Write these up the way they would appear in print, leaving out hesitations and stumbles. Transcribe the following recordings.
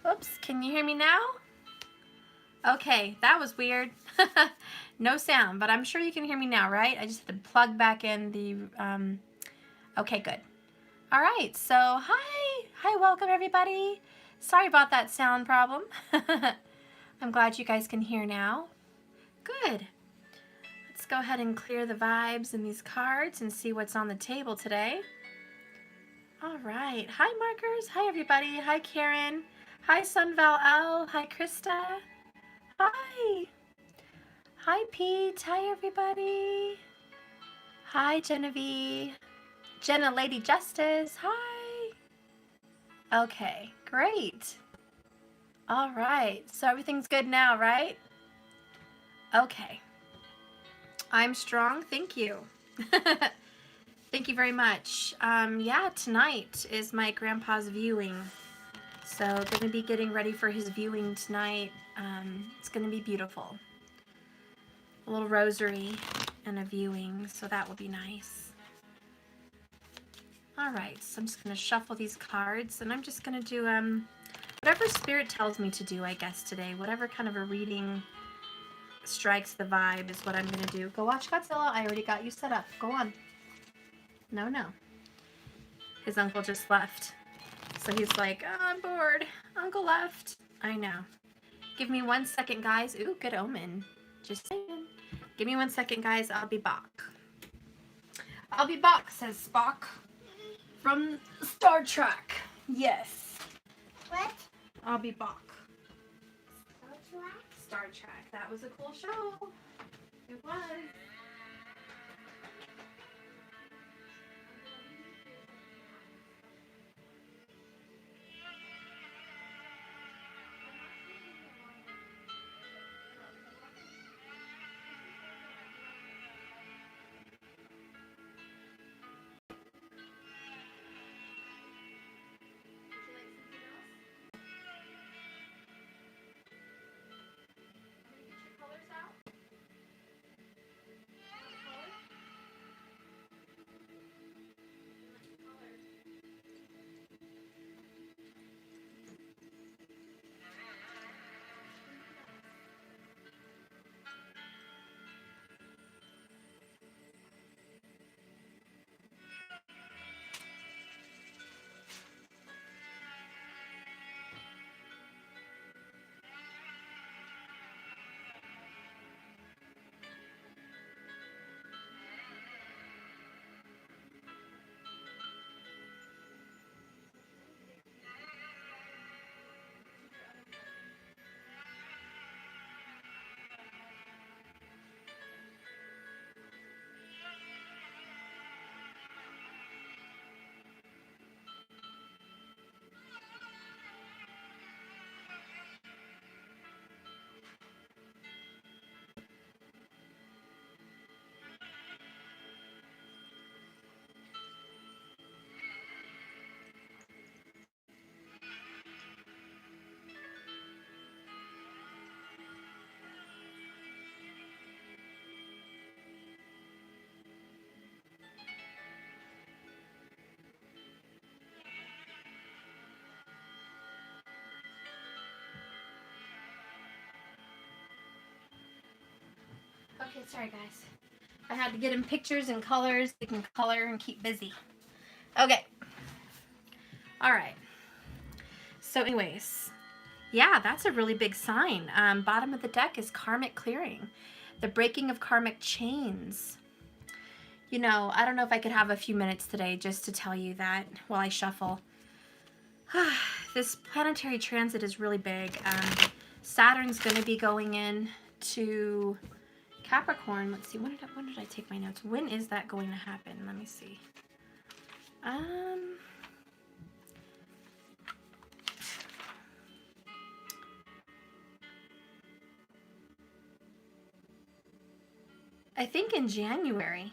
Oops, can you hear me now? Okay, that was weird. No sound, but I'm sure you can hear me now, right? I just had to plug back in the, okay, good. All right, so hi, welcome everybody. Sorry about that sound problem. I'm glad you guys can hear now. Good. Let's go ahead and clear the vibes in these cards and see what's on the table today. All right, hi markers, hi everybody, hi Karen, hi Sunval L, hi Krista, hi. Hi Pete, hi everybody. Hi Genevieve, Jenna Lady Justice, hi. Okay, great. All right, so everything's good now, right? Okay. I'm strong, thank you. Thank you very much. Yeah, tonight is my grandpa's viewing. So going to be getting ready for his viewing tonight. It's going to be beautiful. A little rosary and a viewing, so that will be nice. All right, so I'm just going to shuffle these cards, and I'm just going to do whatever Spirit tells me to do, I guess, today. Whatever kind of a reading strikes the vibe is what I'm going to do. Go watch Godzilla. I already got you set up. Go on. No. His uncle just left. So he's like, oh, I'm bored. Uncle left. I know. Give me 1 second, guys. Ooh, good omen. Just saying. Give me 1 second, guys. I'll be back. I'll be back, says Spock. From Star Trek. Yes. What? I'll be back. Star Trek? Star Trek. That was a cool show. It was. Okay, sorry guys. I had to get him pictures and colors. They can color and keep busy. Okay. All right. So anyways, yeah, that's a really big sign. Bottom of the deck is karmic clearing. The breaking of karmic chains. You know, I don't know if I could have a few minutes today just to tell you that while I shuffle. This planetary transit is really big. Saturn's going to be going in to Capricorn. Let's see, when did I take my notes? When is that going to happen? Let me see. I think in January.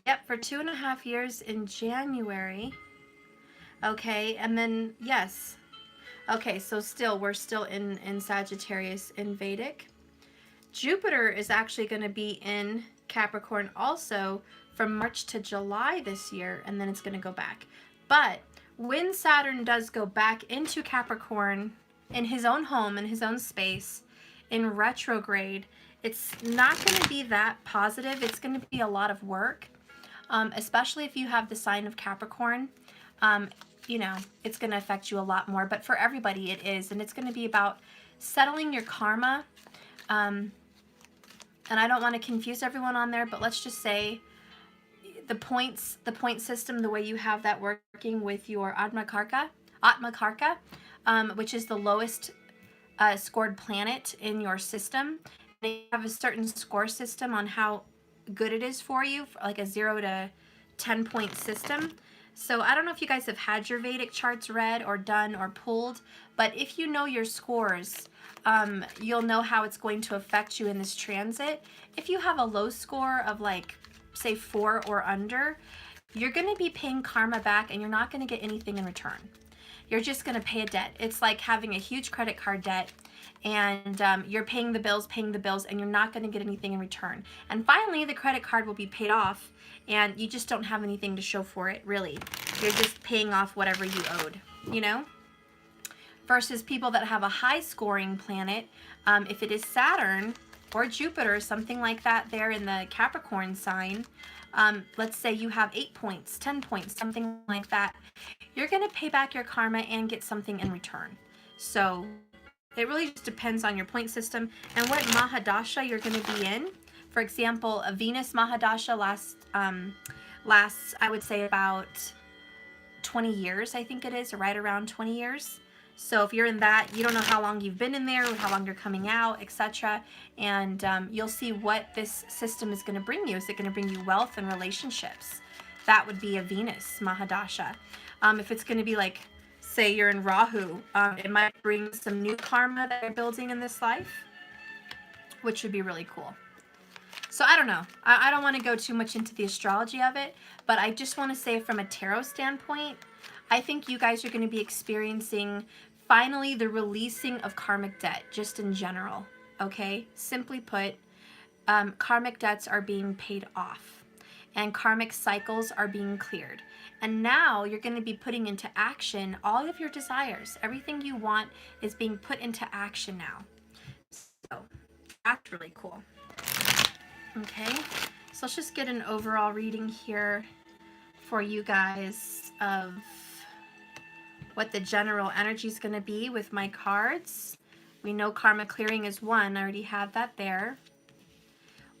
Yep, for 2.5 years in January. Okay, and then, yes. Okay, so we're still in Sagittarius in Vedic. Jupiter is actually going to be in Capricorn also from March to July this year, and then it's going to go back. But when Saturn does go back into Capricorn in his own home, in his own space, in retrograde, it's not going to be that positive. It's going to be a lot of work, especially if you have the sign of Capricorn. You know, it's going to affect you a lot more, but for everybody it is, and it's going to be about settling your karma. And I don't want to confuse everyone on there, but let's just say the point system, the way you have that working with your Atmakarka, which is the lowest scored planet in your system. They have a certain score system on how good it is for you, like a 0 to 10 point system. So I don't know if you guys have had your Vedic charts read or done or pulled, but if you know your scores, you'll know how it's going to affect you in this transit. If you have a low score of like, say 4 or under, you're going to be paying karma back and you're not going to get anything in return. You're just going to pay a debt. It's like having a huge credit card debt, and you're paying the bills, and you're not going to get anything in return. And finally, the credit card will be paid off, and you just don't have anything to show for it, really. You're just paying off whatever you owed, you know? Versus people that have a high scoring planet, if it is Saturn or Jupiter, something like that there in the Capricorn sign, let's say you have 8 points, 10 points, something like that, you're going to pay back your karma and get something in return. So it really just depends on your point system and what Mahadasha you're going to be in. For example, a Venus Mahadasha lasts, I would say, about 20 years, I think it is, or right around 20 years. So if you're in that, you don't know how long you've been in there, or how long you're coming out, etc. And you'll see what this system is going to bring you. Is it going to bring you wealth and relationships? That would be a Venus Mahadasha. If it's going to be like, say you're in Rahu, it might bring some new karma that you're building in this life, which would be really cool. So I don't know. I don't want to go too much into the astrology of it, but I just want to say from a tarot standpoint, I think you guys are going to be experiencing finally the releasing of karmic debt, just in general, okay? Simply put, karmic debts are being paid off, and karmic cycles are being cleared. And now you're going to be putting into action all of your desires. Everything you want is being put into action now. So that's really cool. Okay, so let's just get an overall reading here for you guys of what the general energy is going to be with my cards. We know karma clearing is 1. I already have that there.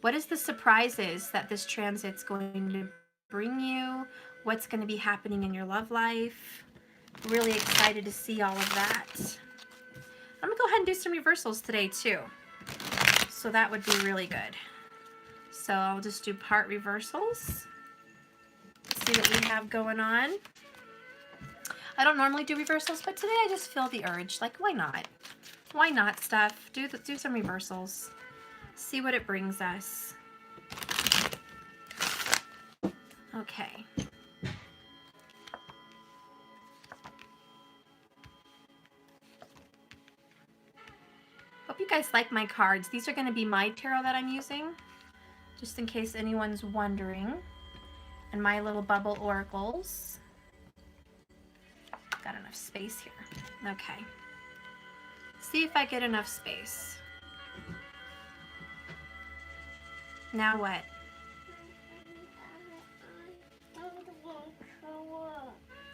What is the surprises that this transit's going to bring you? What's going to be happening in your love life? Really excited to see all of that. I'm going to go ahead and do some reversals today too. So that would be really good. So I'll just do part reversals. See what we have going on. I don't normally do reversals, but today I just feel the urge. Like, why not? Why not, Steph? Do some reversals. See what it brings us. Okay. Hope you guys like my cards. These are going to be my tarot that I'm using, just in case anyone's wondering. And my little bubble oracles. Got enough space here. Okay. See if I get enough space. Now what?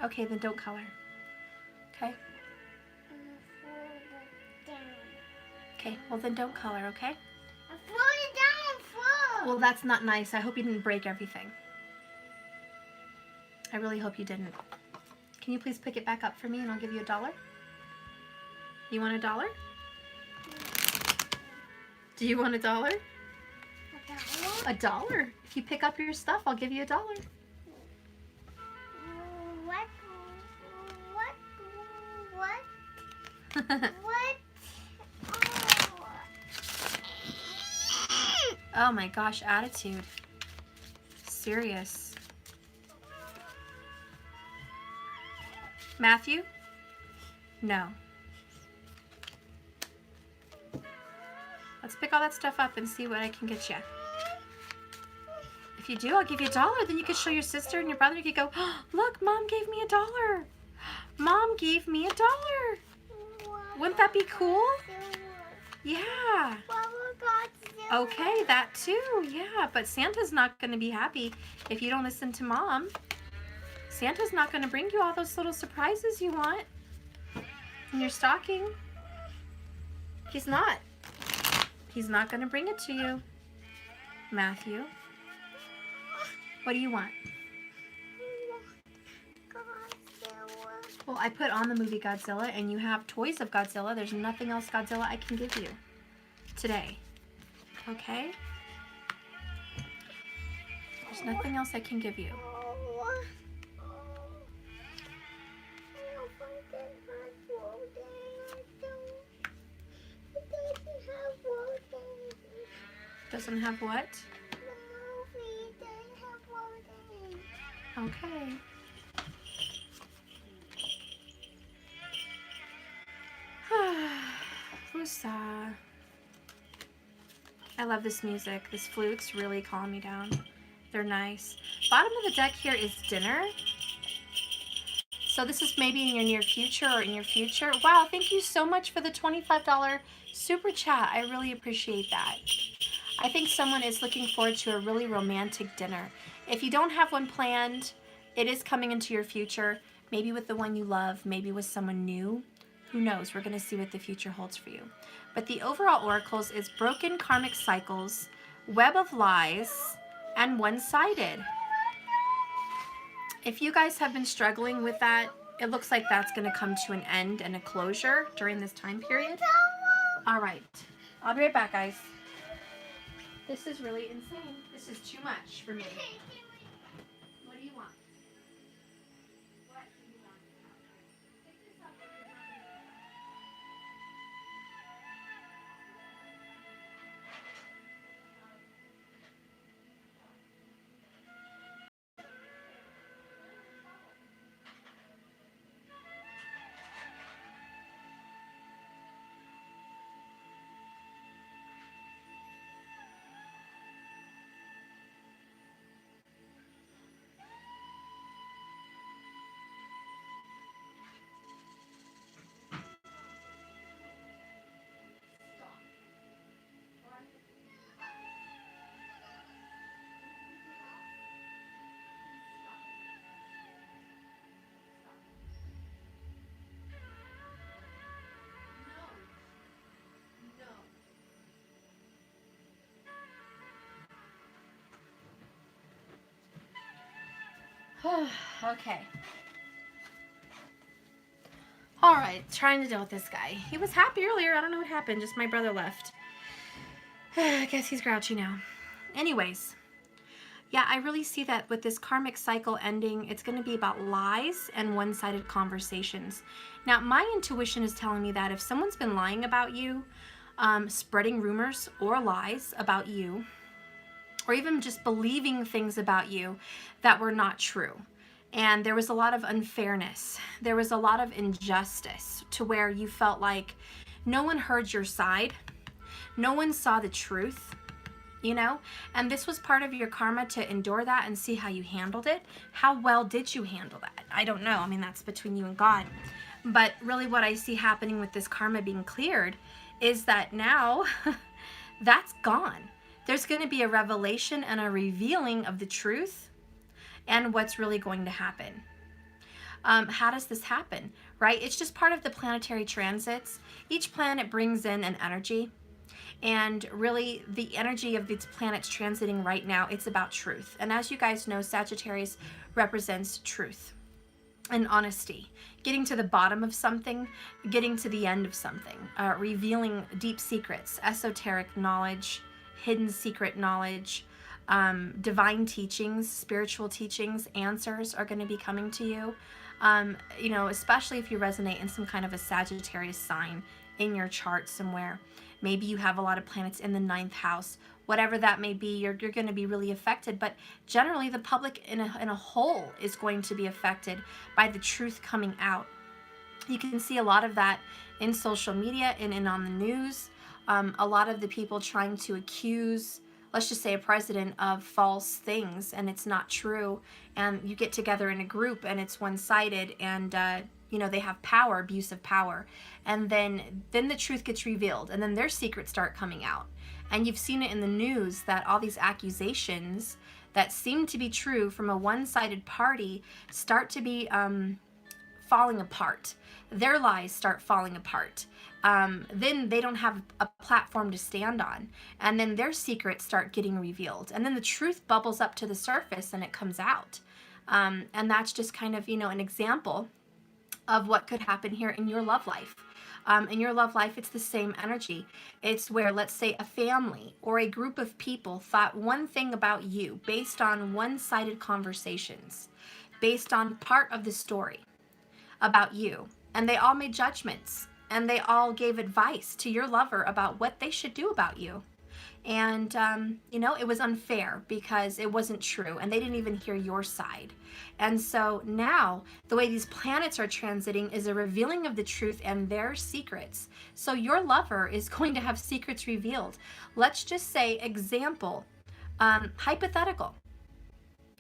Okay, then don't color. Okay? Okay, well then don't color, okay? Well, that's not nice. I hope you didn't break everything. I really hope you didn't. Can you please pick it back up for me and I'll give you $1? You want $1? Do you want $1? $1? If you pick up your stuff, I'll give you $1. What? Oh my gosh, attitude. Serious. Matthew? No. Let's pick all that stuff up and see what I can get you. If you do, I'll give you $1. Then you could show your sister and your brother. You could go, oh, look, Mom gave me $1. Mom gave me $1. Wouldn't that be cool? Yeah. Okay, that too. Yeah, but Santa's not going to be happy if you don't listen to Mom. Santa's not going to bring you all those little surprises you want in your stocking. He's not. He's not going to bring it to you. Matthew, what do you want? Well, I put on the movie Godzilla, and you have toys of Godzilla. There's nothing else Godzilla I can give you today. Okay? There's nothing else I can give you. Doesn't have what? Okay. Woosah. I love this music. These flutes really calm me down. They're nice. Bottom of the deck here is dinner. So this is maybe in your near future or in your future. Wow, thank you so much for the $25 super chat. I really appreciate that. I think someone is looking forward to a really romantic dinner. If you don't have one planned, it is coming into your future. Maybe with the one you love, maybe with someone new. Who knows? We're going to see what the future holds for you. But the overall oracles is broken karmic cycles, web of lies, and one-sided. If you guys have been struggling with that, it looks like that's going to come to an end and a closure during this time period. All right. I'll be right back, guys. This is really insane. This is too much for me. What do you want? What do you want? Pick this up. Okay. All right, trying to deal with this guy. He was happy earlier. I don't know what happened. Just my brother left. I guess he's grouchy now. Anyways, yeah, I really see that with this karmic cycle ending, it's going to be about lies and one-sided conversations. Now, my intuition is telling me that if someone's been lying about you, spreading rumors or lies about you, or even just believing things about you that were not true. And there was a lot of unfairness. There was a lot of injustice to where you felt like no one heard your side. No one saw the truth, you know? And this was part of your karma to endure that and see how you handled it. How well did you handle that? I don't know. I mean, that's between you and God. But really what I see happening with this karma being cleared is that now that's gone. There's going to be a revelation and a revealing of the truth and what's really going to happen. How does this happen, right? It's just part of the planetary transits. Each planet brings in an energy, and really the energy of these planets transiting right now, it's about truth. And as you guys know, Sagittarius represents truth and honesty, getting to the bottom of something, getting to the end of something, revealing deep secrets, esoteric knowledge, hidden secret knowledge, divine teachings, spiritual teachings, answers are going to be coming to you. You know, especially if you resonate in some kind of a Sagittarius sign in your chart somewhere. Maybe you have a lot of planets in the 9th house. Whatever that may be, you're going to be really affected. But generally, the public in a whole is going to be affected by the truth coming out. You can see a lot of that in social media and on the news. A lot of the people trying to accuse, let's just say, a president of false things, and it's not true. And you get together in a group and it's one-sided, and they have power, abuse of power. And then the truth gets revealed, and then their secrets start coming out. And you've seen it in the news that all these accusations that seem to be true from a one-sided party start to be falling apart. Their lies start falling apart. Then they don't have a platform to stand on. And then their secrets start getting revealed. And then the truth bubbles up to the surface and it comes out. And that's just kind of, an example of what could happen here in your love life. In your love life, it's the same energy. It's where, let's say, a family or a group of people thought one thing about you based on one-sided conversations, based on part of the story about you. And they all made judgments, and they all gave advice to your lover about what they should do about you. And, it was unfair because it wasn't true, and they didn't even hear your side. And so now the way these planets are transiting is a revealing of the truth and their secrets. So your lover is going to have secrets revealed. Let's just say, example, hypothetical.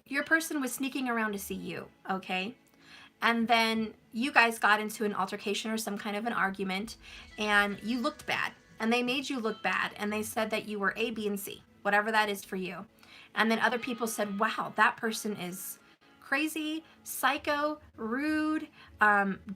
Your person was sneaking around to see you, okay? And then you guys got into an altercation or some kind of an argument, and you looked bad. And they made you look bad, and they said that you were A, B, and C, whatever that is for you. And then other people said, wow, that person is crazy, psycho, rude.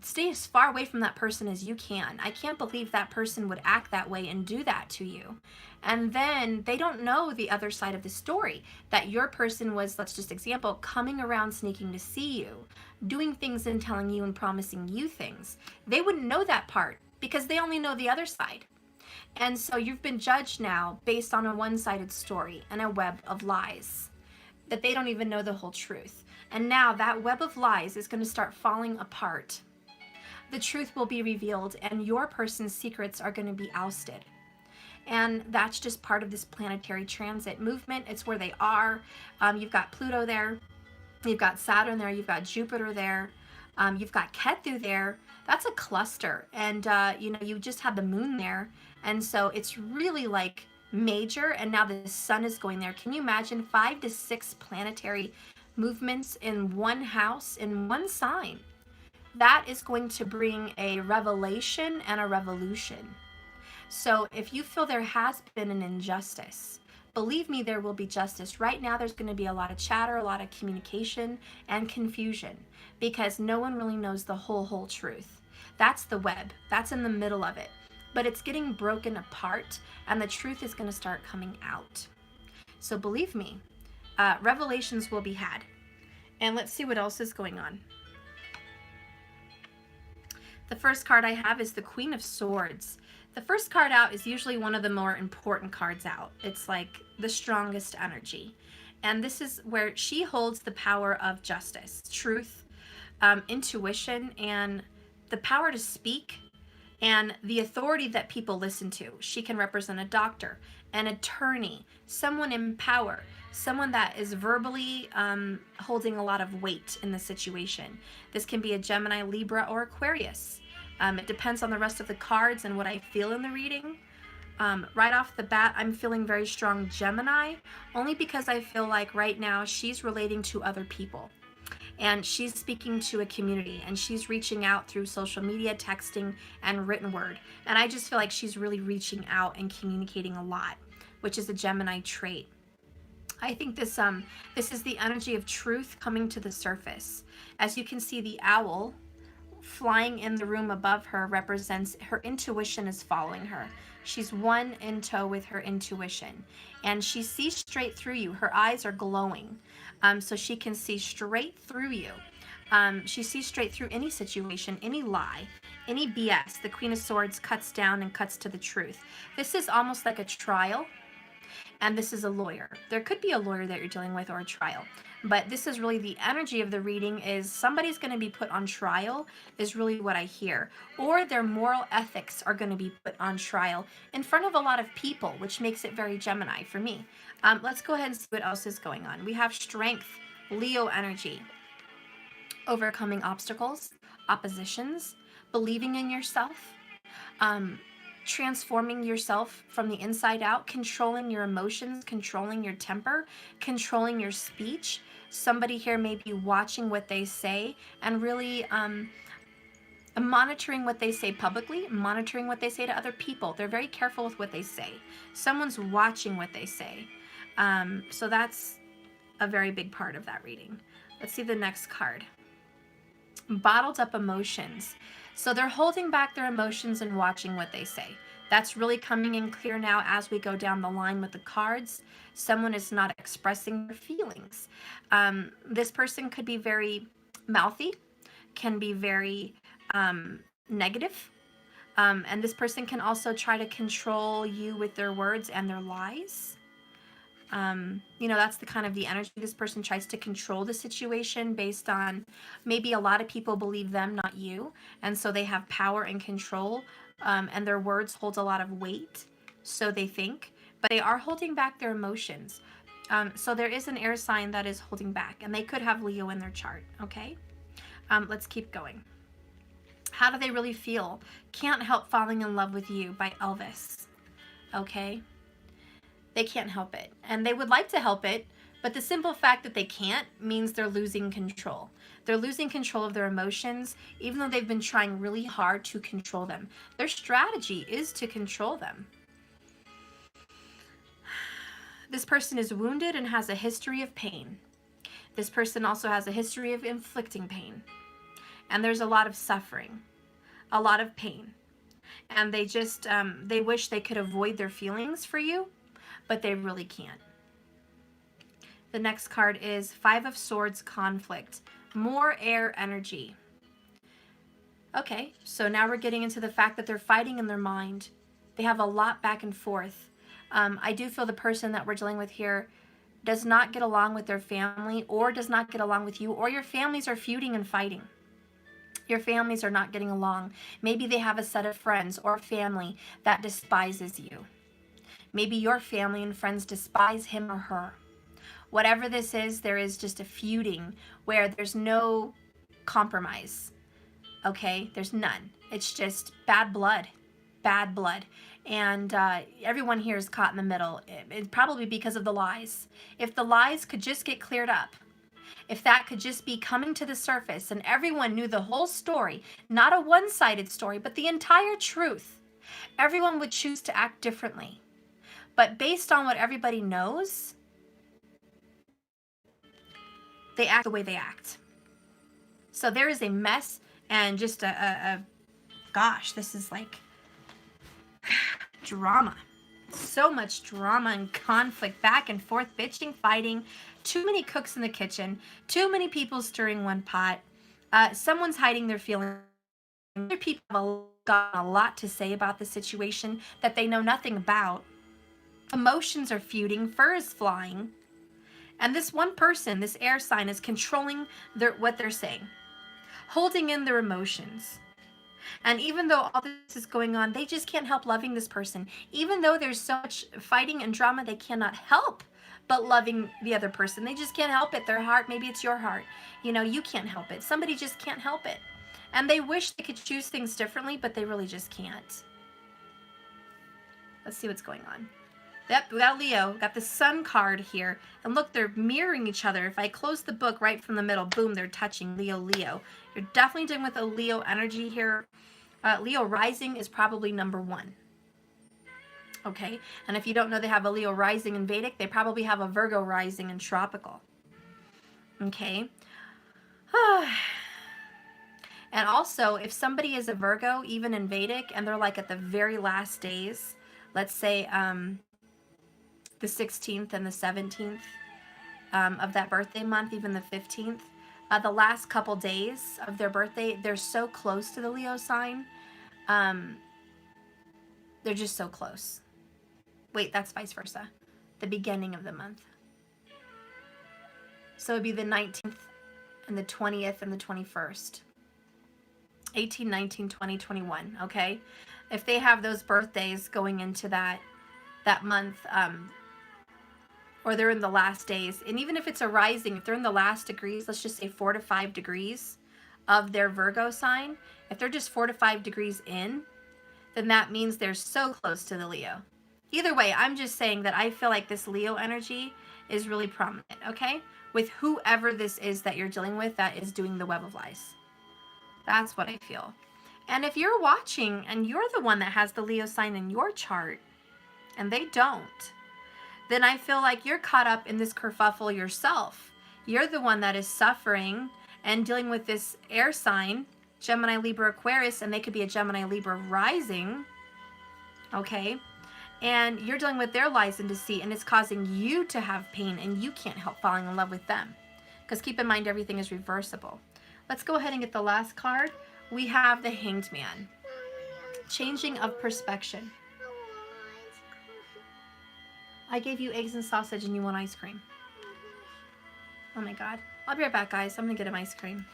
Stay as far away from that person as you can. I can't believe that person would act that way and do that to you. And then they don't know the other side of the story, that your person was, let's just example, coming around sneaking to see you, doing things and telling you and promising you things. They wouldn't know that part because they only know the other side. And so you've been judged now based on a one-sided story and a web of lies that they don't even know the whole truth. And now that web of lies is going to start falling apart. The truth will be revealed, and your person's secrets are going to be ousted. And that's just part of this planetary transit movement. It's where they are. You've got Pluto there. You've got Saturn there. You've got Jupiter there. You've got Ketu there. That's a cluster. And, you just had the moon there. And so it's really like major. And now the sun is going there. Can you imagine 5 to 6 planetary movements in one house, in one sign? That is going to bring a revelation and a revolution. So if you feel there has been an injustice, believe me, there will be justice. Right now, there's going to be a lot of chatter, a lot of communication, and confusion because no one really knows the whole truth. That's the web. That's in the middle of it. But it's getting broken apart, and the truth is going to start coming out. So believe me, revelations will be had. And let's see what else is going on. The first card I have is the Queen of Swords. The first card out is usually one of the more important cards out. It's like the strongest energy. And this is where she holds the power of justice, truth, intuition, and the power to speak, and the authority that people listen to. She can represent a doctor, an attorney, someone in power, someone that is verbally holding a lot of weight in the situation. This can be a Gemini, Libra, or Aquarius. It depends on the rest of the cards and what I feel in the reading. Right off the bat, I'm feeling very strong Gemini, only because I feel like right now she's relating to other people. And she's speaking to a community, and she's reaching out through social media, texting, and written word. And I just feel like she's really reaching out and communicating a lot, which is a Gemini trait. I think this is the energy of truth coming to the surface. As you can see, the owl flying in the room above her represents her intuition is following her. She's one in tow with her intuition, and she sees straight through you. Her eyes are glowing, so she can see straight through you. She sees straight through any situation, any lie, any BS. The Queen of Swords cuts down and cuts to the truth. This is almost like a trial, and this is a lawyer. There could be a lawyer that you're dealing with or a trial, but this is really the energy of the reading is somebody's going to be put on trial is really what I hear, or their moral ethics are going to be put on trial in front of a lot of people, which makes it very Gemini for me. Let's go ahead and see what else is going on. We have strength, Leo energy, overcoming obstacles, oppositions, believing in yourself, transforming yourself from the inside out, controlling your emotions, controlling your temper, controlling your speech. Somebody here may be watching what they say and really monitoring what they say publicly, monitoring what they say to other people. They're very careful with what they say. Someone's watching what they say. So that's a very big part of that reading. Let's see the next card. Bottled up emotions. So they're holding back their emotions and watching what they say. That's really coming in clear now as we go down the line with the cards. Someone is not expressing their feelings. This person could be very mouthy, can be very negative. And this person can also try to control you with their words and their lies. You know, that's the kind of the energy. This person tries to control the situation based on maybe a lot of people believe them, not you. And so they have power and control, and their words hold a lot of weight, so they think. But they are holding back their emotions. So there is an air sign that is holding back, and they could have Leo in their chart, okay? Let's keep going. How do they really feel? Can't Help Falling in Love with You by Elvis, okay? They can't help it. And they would like to help it, but the simple fact that they can't means they're losing control. They're losing control of their emotions, even though they've been trying really hard to control them. Their strategy is to control them. This person is wounded and has a history of pain. This person also has a history of inflicting pain. And there's a lot of suffering, a lot of pain. And they just, they wish they could avoid their feelings for you, but they really can't. The next card is Five of Swords, Conflict. More air energy. Okay, so now we're getting into the fact that they're fighting in their mind. They have a lot back and forth. I do feel the person that we're dealing with here does not get along with their family, or does not get along with you, or your families are feuding and fighting. Your families are not getting along. Maybe they have a set of friends or family that despises you. Maybe your family and friends despise him or her. Whatever this is, there is just a feuding where there's no compromise. Okay? There's none. It's just bad blood. Bad blood. And everyone here is caught in the middle. It's probably because of the lies. If the lies could just get cleared up, if that could just be coming to the surface and everyone knew the whole story, not a one-sided story, but the entire truth, everyone would choose to act differently. But based on what everybody knows, they act the way they act. So there is a mess and just gosh, this is like drama. So much drama and conflict, back and forth, bitching, fighting, too many cooks in the kitchen, too many people stirring one pot, someone's hiding their feelings. Other people have got a lot to say about the situation that they know nothing about. Emotions are feuding, fur is flying, and this one person, this air sign, is controlling what they're saying, holding in their emotions. And even though all this is going on, they just can't help loving this person. Even though there's so much fighting and drama, they cannot help but loving the other person. They just can't help it. Their heart, maybe it's your heart. You know, you can't help it. Somebody just can't help it. And they wish they could choose things differently, but they really just can't. Let's see what's going on. Yep, we got Leo. We got the Sun card here. And look, they're mirroring each other. If I close the book right from the middle, boom, they're touching. Leo, Leo. You're definitely dealing with a Leo energy here. Leo rising is probably number 1. Okay, and if you don't know they have a Leo rising in Vedic, they probably have a Virgo rising in tropical. Okay. And also, if somebody is a Virgo, even in Vedic, and they're like at the very last days, let's say the 16th and the 17th of that birthday month, even the 15th, the last couple days of their birthday, they're so close to the Leo sign. They're just so close. Wait, that's vice versa. The beginning of the month. So it'd be the 19th and the 20th and the 21st. 18, 19, 20, 21, okay? If they have those birthdays going into that month, or they're in the last days, and even if it's a rising, if they're in the last degrees, let's just say 4 to 5 degrees of their Virgo sign, if they're just 4 to 5 degrees in, then that means they're so close to the Leo. Either way, I'm just saying that I feel like this Leo energy is really prominent, okay? With whoever this is that you're dealing with that is doing the web of lies. That's what I feel. And if you're watching and you're the one that has the Leo sign in your chart and they don't, then I feel like you're caught up in this kerfuffle yourself. You're the one that is suffering and dealing with this air sign, Gemini, Libra, Aquarius, and they could be a Gemini, Libra rising, okay? And you're dealing with their lies and deceit, and it's causing you to have pain, and you can't help falling in love with them. Because keep in mind, everything is reversible. Let's go ahead and get the last card. We have the Hanged Man. Changing of perspective. I gave you eggs and sausage and you want ice cream. Oh my God. I'll be right back, guys. I'm gonna get him ice cream.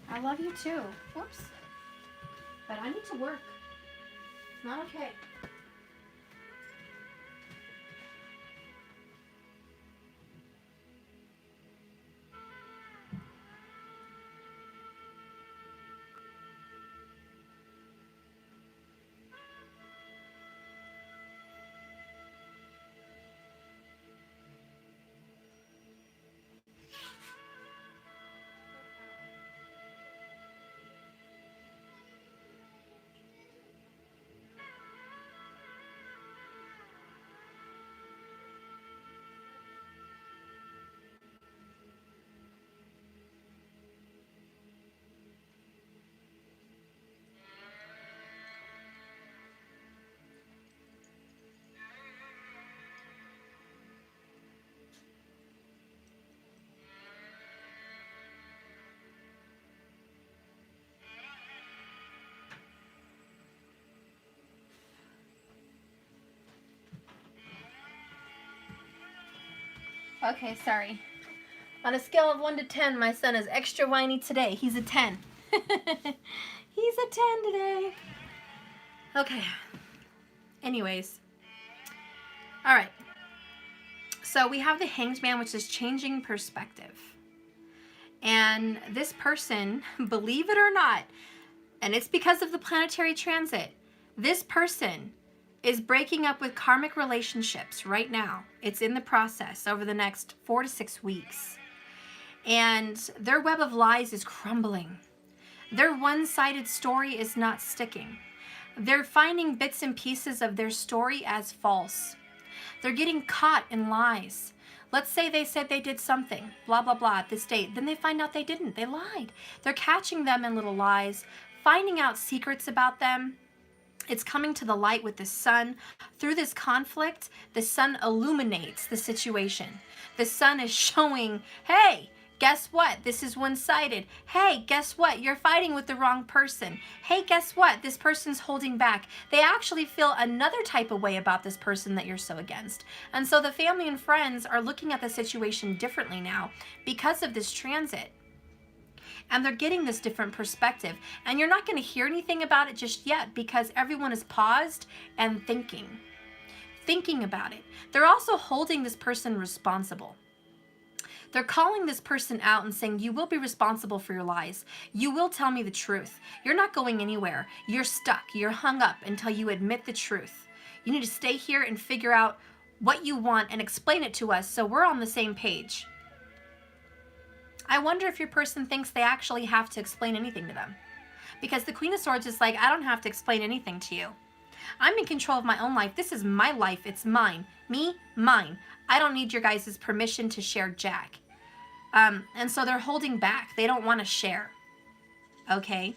I love you too. Whoops. But I need to work. It's not okay. Okay, sorry. On a scale of 1 to 10, my son is extra whiny today. He's a 10. He's a 10 today. Okay. Anyways. All right. So we have the Hanged Man, which is changing perspective. And this person, believe it or not, and it's because of the planetary transit, this person is breaking up with karmic relationships right now. It's in the process over the next 4 to 6 weeks. And their web of lies is crumbling. Their one-sided story is not sticking. They're finding bits and pieces of their story as false. They're getting caught in lies. Let's say they said they did something, blah, blah, blah, at this date. Then they find out they didn't. They lied. They're catching them in little lies, finding out secrets about them. It's coming to the light with the sun. Through this conflict, the sun illuminates the situation. The sun is showing, hey, guess what? This is one-sided. Hey, guess what? You're fighting with the wrong person. Hey, guess what? This person's holding back. They actually feel another type of way about this person that you're so against. And so the family and friends are looking at the situation differently now because of this transit. And they're getting this different perspective. And you're not going to hear anything about it just yet because everyone is paused and thinking about it. They're also holding this person responsible. They're calling this person out and saying, you will be responsible for your lies. You will tell me the truth. You're not going anywhere. You're stuck. You're hung up until you admit the truth. You need to stay here and figure out what you want and explain it to us so we're on the same page. I wonder if your person thinks they actually have to explain anything to them. Because the Queen of Swords is like, I don't have to explain anything to you. I'm in control of my own life. This is my life. It's mine. Me, mine. I don't need your guys' permission to share Jack. And so they're holding back. They don't want to share. Okay?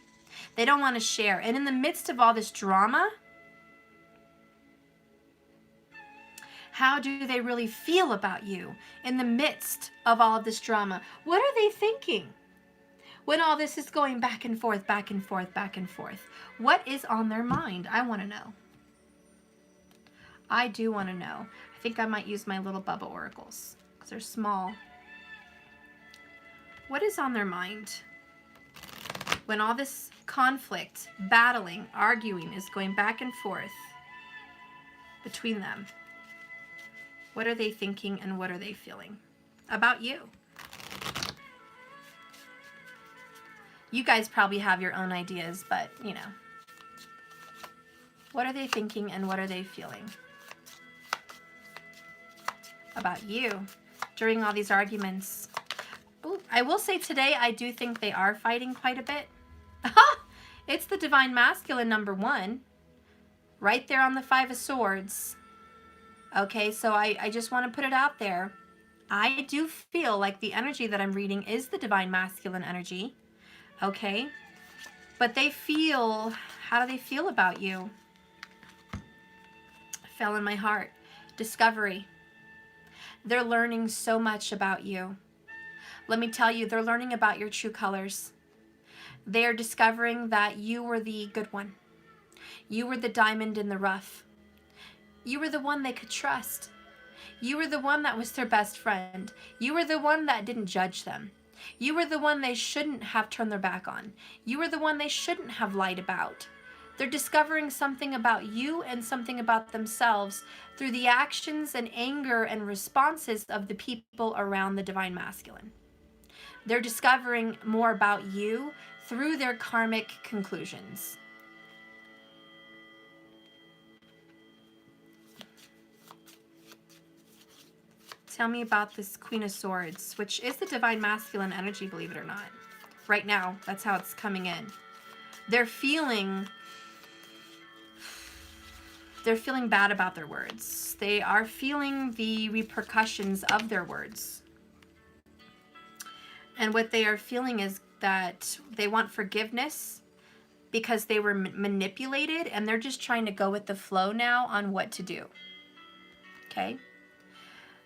They don't want to share. And in the midst of all this drama, how do they really feel about you in the midst of all of this drama? What are they thinking when all this is going back and forth, back and forth, back and forth? What is on their mind? I want to know. I do want to know. I think I might use my little Bubba oracles because they're small. What is on their mind when all this conflict, battling, arguing is going back and forth between them? What are they thinking and what are they feeling about you? You guys probably have your own ideas, but, you know. What are they thinking and what are they feeling about you during all these arguments? Ooh, I will say today, I do think they are fighting quite a bit. It's the Divine Masculine number 1. Right there on the 5 of Swords. Okay, so I just want to put it out there. I do feel like the energy that I'm reading is the Divine Masculine energy. Okay? But they feel, how do they feel about you? Fell in my heart. Discovery. They're learning so much about you. Let me tell you, they're learning about your true colors. They're discovering that you were the good one. You were the diamond in the rough. You were the one they could trust. You were the one that was their best friend. You were the one that didn't judge them. You were the one they shouldn't have turned their back on. You were the one they shouldn't have lied about. They're discovering something about you and something about themselves through the actions and anger and responses of the people around the Divine Masculine. They're discovering more about you through their karmic conclusions. Tell me about this Queen of Swords, which is the Divine Masculine energy, believe it or not. Right now, that's how it's coming in. They're feeling bad about their words. They are feeling the repercussions of their words. And what they are feeling is that they want forgiveness because they were manipulated, and they're just trying to go with the flow now on what to do. Okay?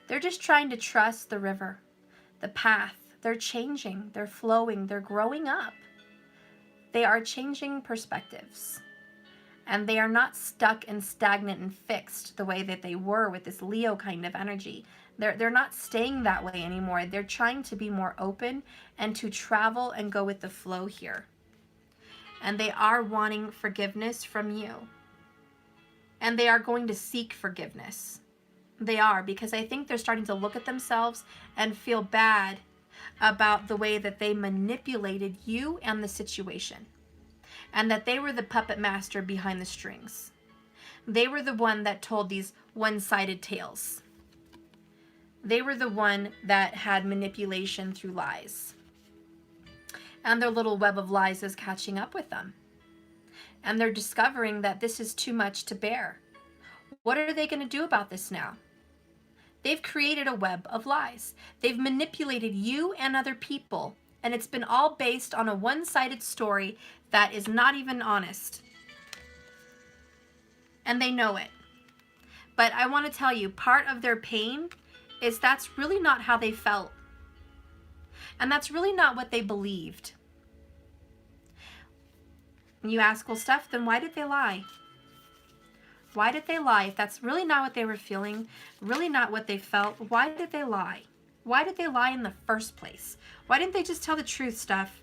They're just trying to trust the river, the path. They're changing, they're flowing, they're growing up. They are changing perspectives. And they are not stuck and stagnant and fixed the way that they were with this Leo kind of energy. They're not staying that way anymore. They're trying to be more open and to travel and go with the flow here. And they are wanting forgiveness from you. And they are going to seek forgiveness. They are, because I think they're starting to look at themselves and feel bad about the way that they manipulated you and the situation. And that they were the puppet master behind the strings. They were the one that told these one-sided tales. They were the one that had manipulation through lies. And their little web of lies is catching up with them. And they're discovering that this is too much to bear. What are they going to do about this now? They've created a web of lies. They've manipulated you and other people. And it's been all based on a one-sided story that is not even honest. And they know it. But I want to tell you, part of their pain is that's really not how they felt. And that's really not what they believed. And you ask, well, Steph, then why did they lie? Why did they lie? If that's really not what they were feeling, really not what they felt, why did they lie? Why did they lie in the first place? Why didn't they just tell the truth, Steph?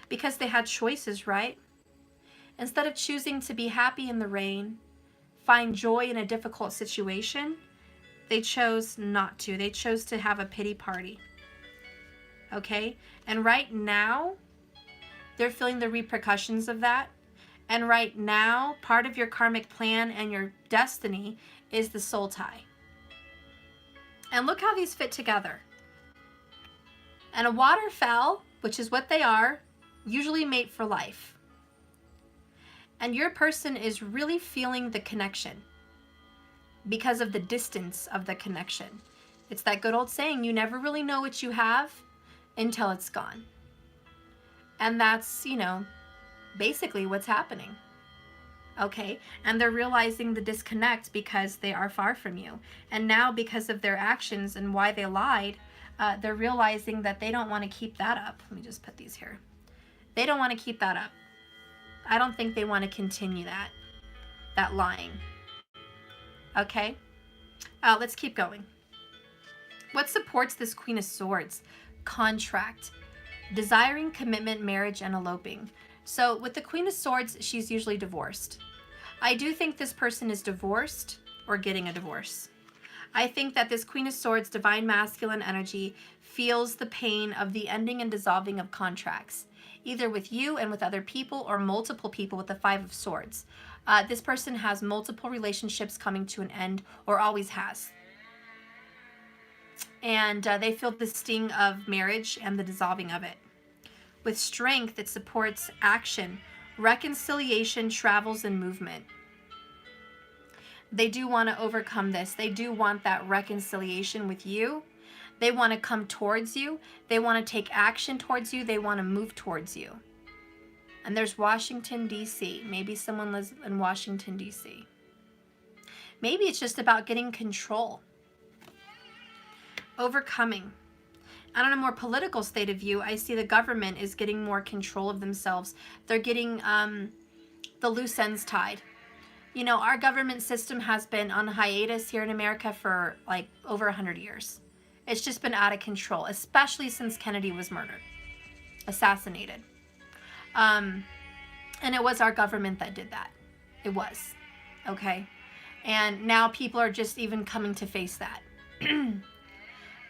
Because they had choices, right? Instead of choosing to be happy in the rain, find joy in a difficult situation, they chose not to. They chose to have a pity party. Okay? And right now, they're feeling the repercussions of that. And right now, part of your karmic plan and your destiny is the soul tie. And look how these fit together. And a waterfowl, which is what they are, usually mate for life. And your person is really feeling the connection because of the distance of the connection. It's that good old saying, you never really know what you have until it's gone. And that's, you know, basically what's happening. Okay? And they're realizing the disconnect because they are far from you. And now because of their actions and why they lied, they're realizing that they don't want to keep that up. Let me just put these here. They don't want to keep that up. I don't think they want to continue that lying. Okay? Let's keep going. What supports this Queen of Swords? Contract. Desiring commitment, marriage, and eloping. So with the Queen of Swords, she's usually divorced. I do think this person is divorced or getting a divorce. I think that this Queen of Swords, divine masculine energy, feels the pain of the ending and dissolving of contracts, either with you and with other people or multiple people with the Five of Swords. This person has multiple relationships coming to an end or always has. And they feel the sting of marriage and the dissolving of it. With strength, it supports action, reconciliation, travels, and movement. They do want to overcome this. They do want that reconciliation with you. They want to come towards you. They want to take action towards you. They want to move towards you. And there's Washington, D.C. Maybe someone lives in Washington, D.C. Maybe it's just about getting control. Overcoming. And on a more political state of view, I see the government is getting more control of themselves. They're getting the loose ends tied. You know, our government system has been on hiatus here in America for like over 100 years. It's just been out of control, especially since Kennedy was murdered, assassinated. And it was our government that did that. It was, okay? And now people are just even coming to face that.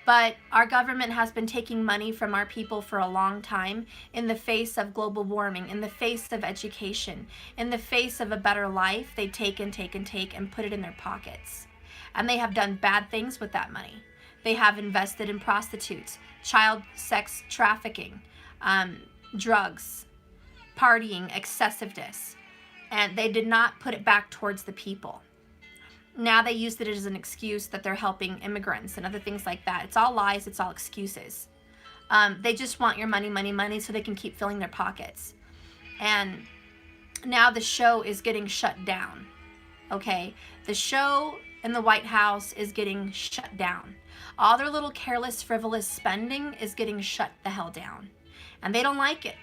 But our government has been taking money from our people for a long time in the face of global warming, in the face of education, in the face of a better life. They take and take and take and put it in their pockets. And they have done bad things with that money. They have invested in prostitutes, child sex trafficking, drugs, partying, excessiveness. And they did not put it back towards the people. Now they used it as an excuse that they're helping immigrants and other things like that. It's all lies. It's all excuses. They just want your money, money, money so they can keep filling their pockets. And now the show is getting shut down. Okay? The show in the White House is getting shut down. All their little careless, frivolous spending is getting shut the hell down. And they don't like it.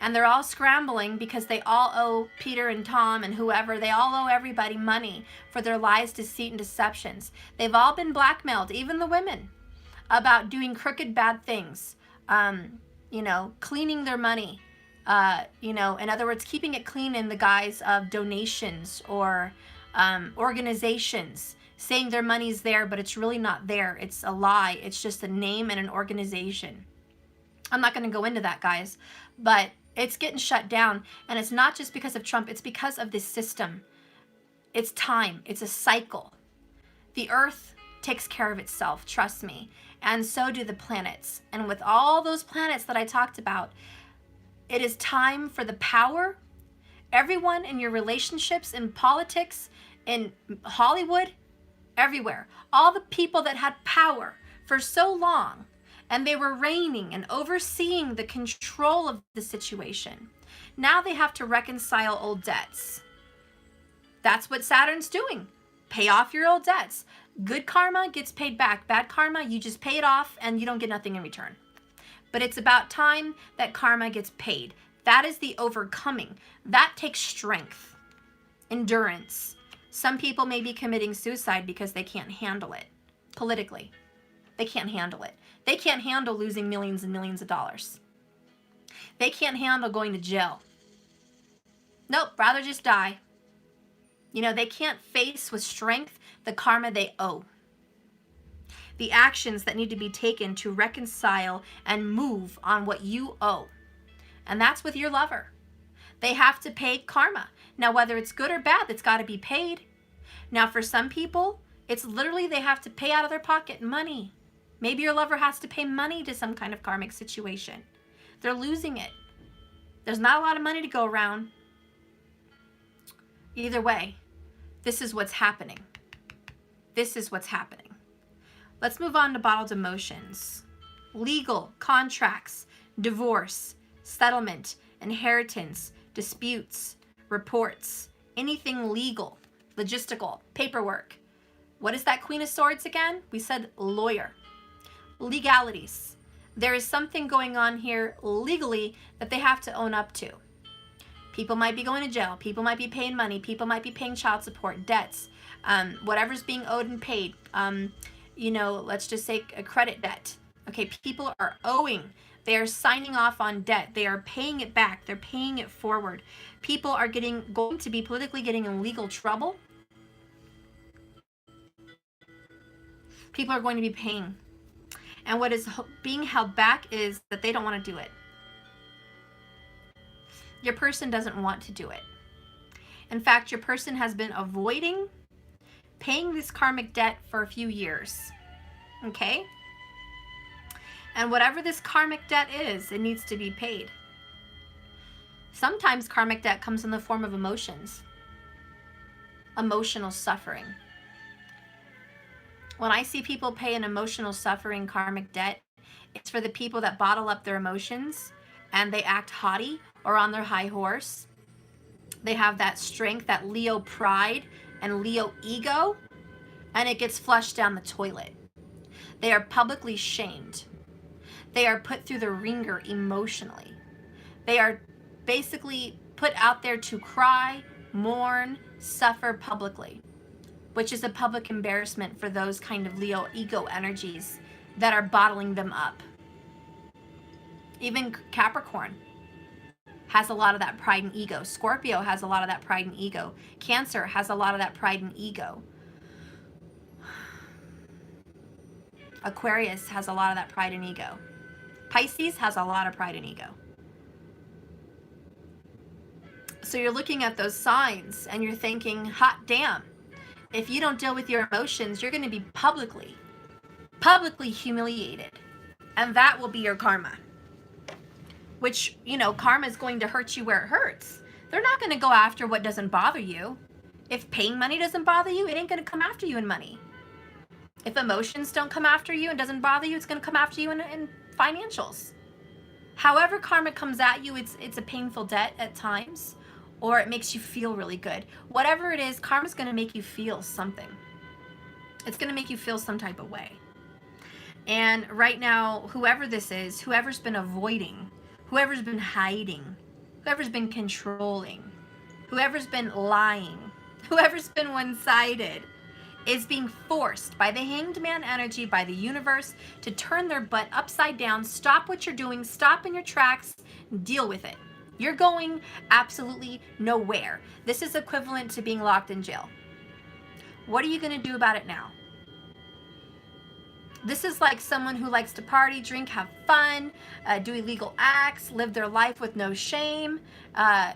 And they're all scrambling because they all owe Peter and Tom and whoever, they all owe everybody money for their lies, deceit, and deceptions. They've all been blackmailed, even the women, about doing crooked, bad things. You know, cleaning their money. You know, in other words, keeping it clean in the guise of donations or organizations, saying their money's there, but it's really not there. It's a lie. It's just a name and an organization. I'm not going to go into that, guys, but it's getting shut down, and it's not just because of Trump. It's because of this system. It's time. It's a cycle. The earth takes care of itself, trust me, and so do the planets. And with all those planets that I talked about, it is time for the power. Everyone in your relationships, in politics, in Hollywood, everywhere, all the people that had power for so long, and they were reigning and overseeing the control of the situation. Now they have to reconcile old debts. That's what Saturn's doing. Pay off your old debts. Good karma gets paid back. Bad karma, you just pay it off and you don't get nothing in return. But it's about time that karma gets paid. That is the overcoming. That takes strength, endurance. Some people may be committing suicide because they can't handle it politically. They can't handle it. They can't handle losing millions and millions of dollars. They can't handle going to jail. Nope, rather just die. You know, they can't face with strength the karma they owe. The actions that need to be taken to reconcile and move on what you owe. And that's with your lover. They have to pay karma. Now, whether it's good or bad, it's got to be paid. Now, for some people, it's literally they have to pay out of their pocket money. Maybe your lover has to pay money to some kind of karmic situation. They're losing it. There's not a lot of money to go around. Either way, this is what's happening. This is what's happening. Let's move on to bottled emotions. Legal, contracts, divorce, settlement, inheritance, disputes, reports, anything legal, logistical, paperwork. What is that Queen of Swords again? We said lawyer. Legalities. There is something going on here legally that they have to own up to. People might be going to jail. People might be paying money. People might be paying child support, debts, whatever's being owed and paid. You know, let's just say a credit debt. Okay, people are owing. They are signing off on debt. They are paying it back. They're paying it forward. People are going to be politically getting in legal trouble. People are going to be paying. And what is being held back is that they don't want to do it. Your person doesn't want to do it. In fact, your person has been avoiding paying this karmic debt for a few years. Okay? And whatever this karmic debt is, it needs to be paid. Sometimes karmic debt comes in the form of emotions, emotional suffering. When I see people pay an emotional suffering karmic debt, it's for the people that bottle up their emotions and they act haughty or on their high horse. They have that strength, that Leo pride and Leo ego, and it gets flushed down the toilet. They are publicly shamed. They are put through the ringer emotionally. They are basically put out there to cry, mourn, suffer publicly, which is a public embarrassment for those kind of Leo ego energies that are bottling them up. Even Capricorn has a lot of that pride and ego. Scorpio has a lot of that pride and ego. Cancer has a lot of that pride and ego. Aquarius has a lot of that pride and ego. Pisces has a lot of pride and ego. So you're looking at those signs and you're thinking, hot damn, if you don't deal with your emotions, you're going to be publicly humiliated. And that will be your karma. Which, you know, karma is going to hurt you where it hurts. They're not going to go after what doesn't bother you. If paying money doesn't bother you, it ain't going to come after you in money. If emotions don't come after you and doesn't bother you, it's going to come after you in financials. However karma comes at you, it's a painful debt at times, or it makes you feel really good. Whatever it is, karma's going to make you feel something. It's going to make you feel some type of way. And right now, whoever this is, whoever's been avoiding, whoever's been hiding, whoever's been controlling, whoever's been lying, whoever's been one-sided, is being forced by the hanged man energy, by the universe, to turn their butt upside down, stop what you're doing, stop in your tracks, deal with it. You're going absolutely nowhere. This is equivalent to being locked in jail. What are you going to do about it now? This is like someone who likes to party, drink, have fun, do illegal acts, live their life with no shame,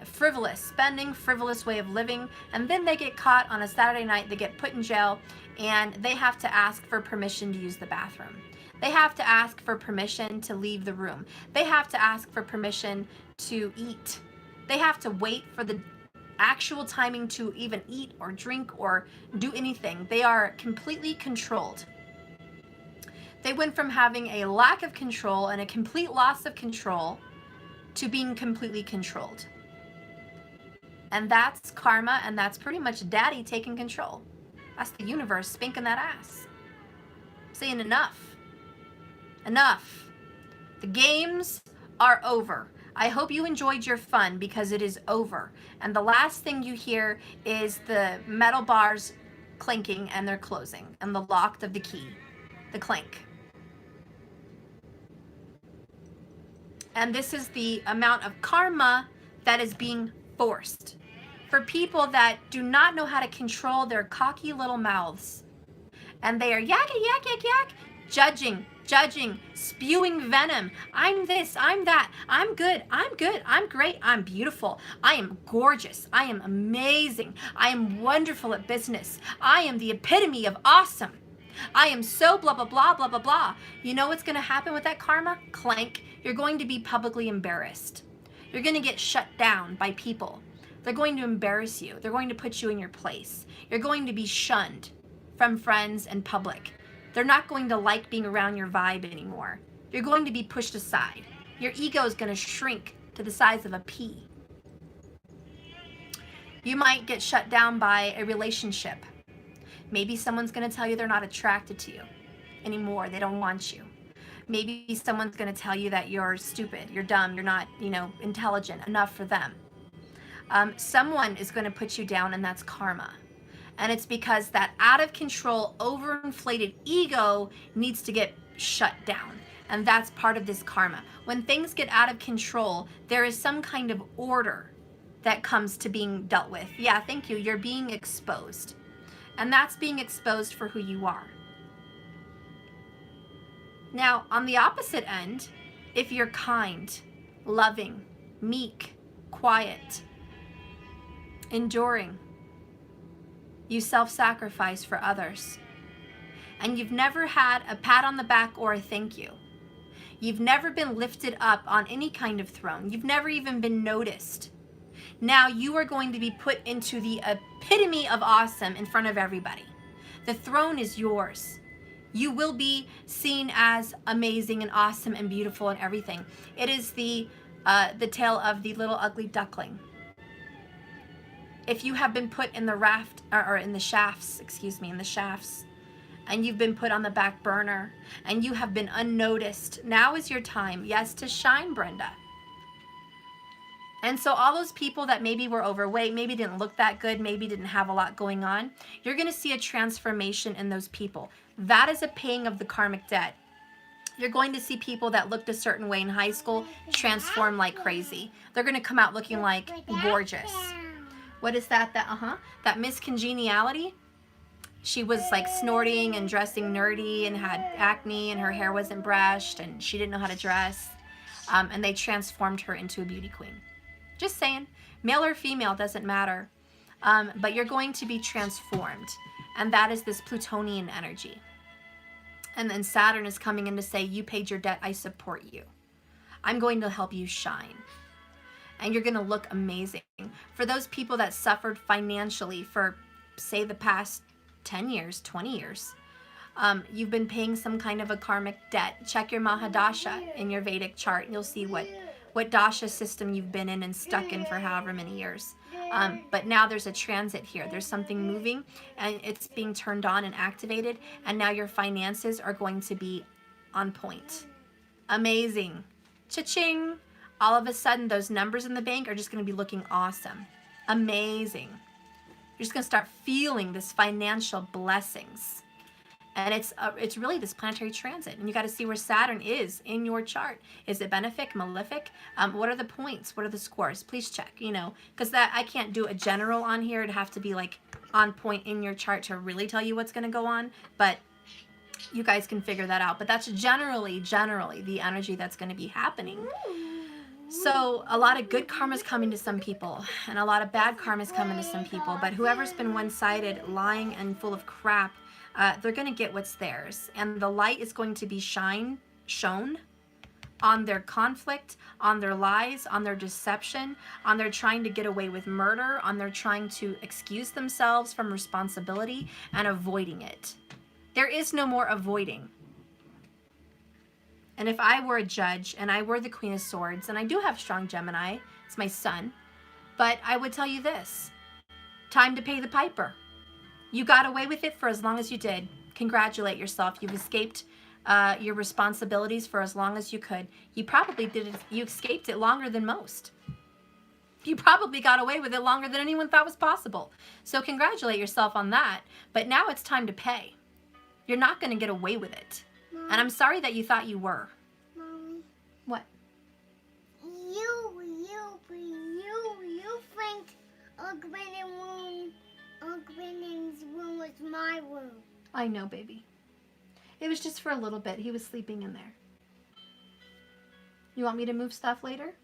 frivolous spending, frivolous way of living, and then they get caught on a Saturday night, they get put in jail, and they have to ask for permission to use the bathroom. They have to ask for permission to leave the room. They have to ask for permission to eat. They have to wait for the actual timing to even eat or drink or do anything. They are completely controlled. They went from having a lack of control and a complete loss of control to being completely controlled. And that's karma, and that's pretty much daddy taking control. That's the universe spanking that ass. Saying enough. Enough. The games are over. I hope you enjoyed your fun because it is over. And the last thing you hear is the metal bars clinking and they're closing and the lock of the key, the clank. And this is the amount of karma that is being forced for people that do not know how to control their cocky little mouths. And they are yak, yak, yak, yak, judging, spewing venom. I'm this, I'm that, I'm good, I'm great, I'm beautiful, I am gorgeous, I am amazing, I am wonderful at business, I am the epitome of awesome. I am so blah, blah, blah, blah, blah, blah. You know what's going to happen with that karma? Clank. You're going to be publicly embarrassed. You're going to get shut down by people. They're going to embarrass you. They're going to put you in your place. You're going to be shunned from friends and public. They're not going to like being around your vibe anymore. You're going to be pushed aside. Your ego is going to shrink to the size of a pea. You might get shut down by a relationship. Maybe someone's going to tell you they're not attracted to you anymore. They don't want you. Maybe someone's going to tell you that you're stupid, you're dumb, you're not, intelligent enough for them. Someone is going to put you down, and that's karma. And it's because that out of control, overinflated ego needs to get shut down. And that's part of this karma. When things get out of control, there is some kind of order that comes to being dealt with. Yeah, thank you. You're being exposed. And that's being exposed for who you are. Now, on the opposite end, if you're kind, loving, meek, quiet, enduring, you self-sacrifice for others, and you've never had a pat on the back or a thank you. You've never been lifted up on any kind of throne. You've never even been noticed. Now you are going to be put into the epitome of awesome in front of everybody. The throne is yours. You will be seen as amazing and awesome and beautiful and everything. It is the tale of the little ugly duckling. If you have been put in the raft, or in the shafts, in the shafts, and you've been put on the back burner, and you have been unnoticed, now is your time, yes, to shine, Brenda. And so all those people that maybe were overweight, maybe didn't look that good, maybe didn't have a lot going on, you're going to see a transformation in those people. That is a paying of the karmic debt. You're going to see people that looked a certain way in high school transform like crazy. They're going to come out looking like gorgeous. What is that? That Miss Congeniality? She was like snorting and dressing nerdy and had acne and her hair wasn't brushed and she didn't know how to dress. And they transformed her into a beauty queen. Just saying. Male or female, doesn't matter. But you're going to be transformed. And that is this Plutonian energy. And then Saturn is coming in to say, you paid your debt, I support you. I'm going to help you shine. And you're going to look amazing. For those people that suffered financially for, say, the past 10 years, 20 years, you've been paying some kind of a karmic debt. Check your Mahadasha in your Vedic chart, and you'll see what dasha system you've been in and stuck in for however many years. But now there's a transit here. There's something moving, and it's being turned on and activated, and now your finances are going to be on point. Amazing. Cha-ching. All of a sudden, those numbers in the bank are just going to be looking awesome. Amazing. You're just going to start feeling this financial blessings. And it's really this planetary transit. And you got to see where Saturn is in your chart. Is it benefic, malefic? What are the points? What are the scores? Please check, because I can't do a general on here. It'd have to be like on point in your chart to really tell you what's going to go on. But you guys can figure that out. But that's generally the energy that's going to be happening. So a lot of good karma is coming to some people, and a lot of bad karma is coming to some people. But whoever's been one-sided, lying, and full of crap, they're going to get what's theirs. And the light is going to be shown on their conflict, on their lies, on their deception, on their trying to get away with murder, on their trying to excuse themselves from responsibility and avoiding it. There is no more avoiding. And if I were a judge and I were the Queen of Swords, and I do have strong Gemini, it's my sun, but I would tell you this, time to pay the piper. You got away with it for as long as you did. Congratulate yourself. You've escaped your responsibilities for as long as you could. You probably did it, you escaped it longer than most. You probably got away with it longer than anyone thought was possible. So congratulate yourself on that. But now it's time to pay. You're not going to get away with it. Mom. And I'm sorry that you thought you were. Mommy. What? You think Uncle Brennan's room was my room. I know, baby. It was just for a little bit. He was sleeping in there. You want me to move stuff later?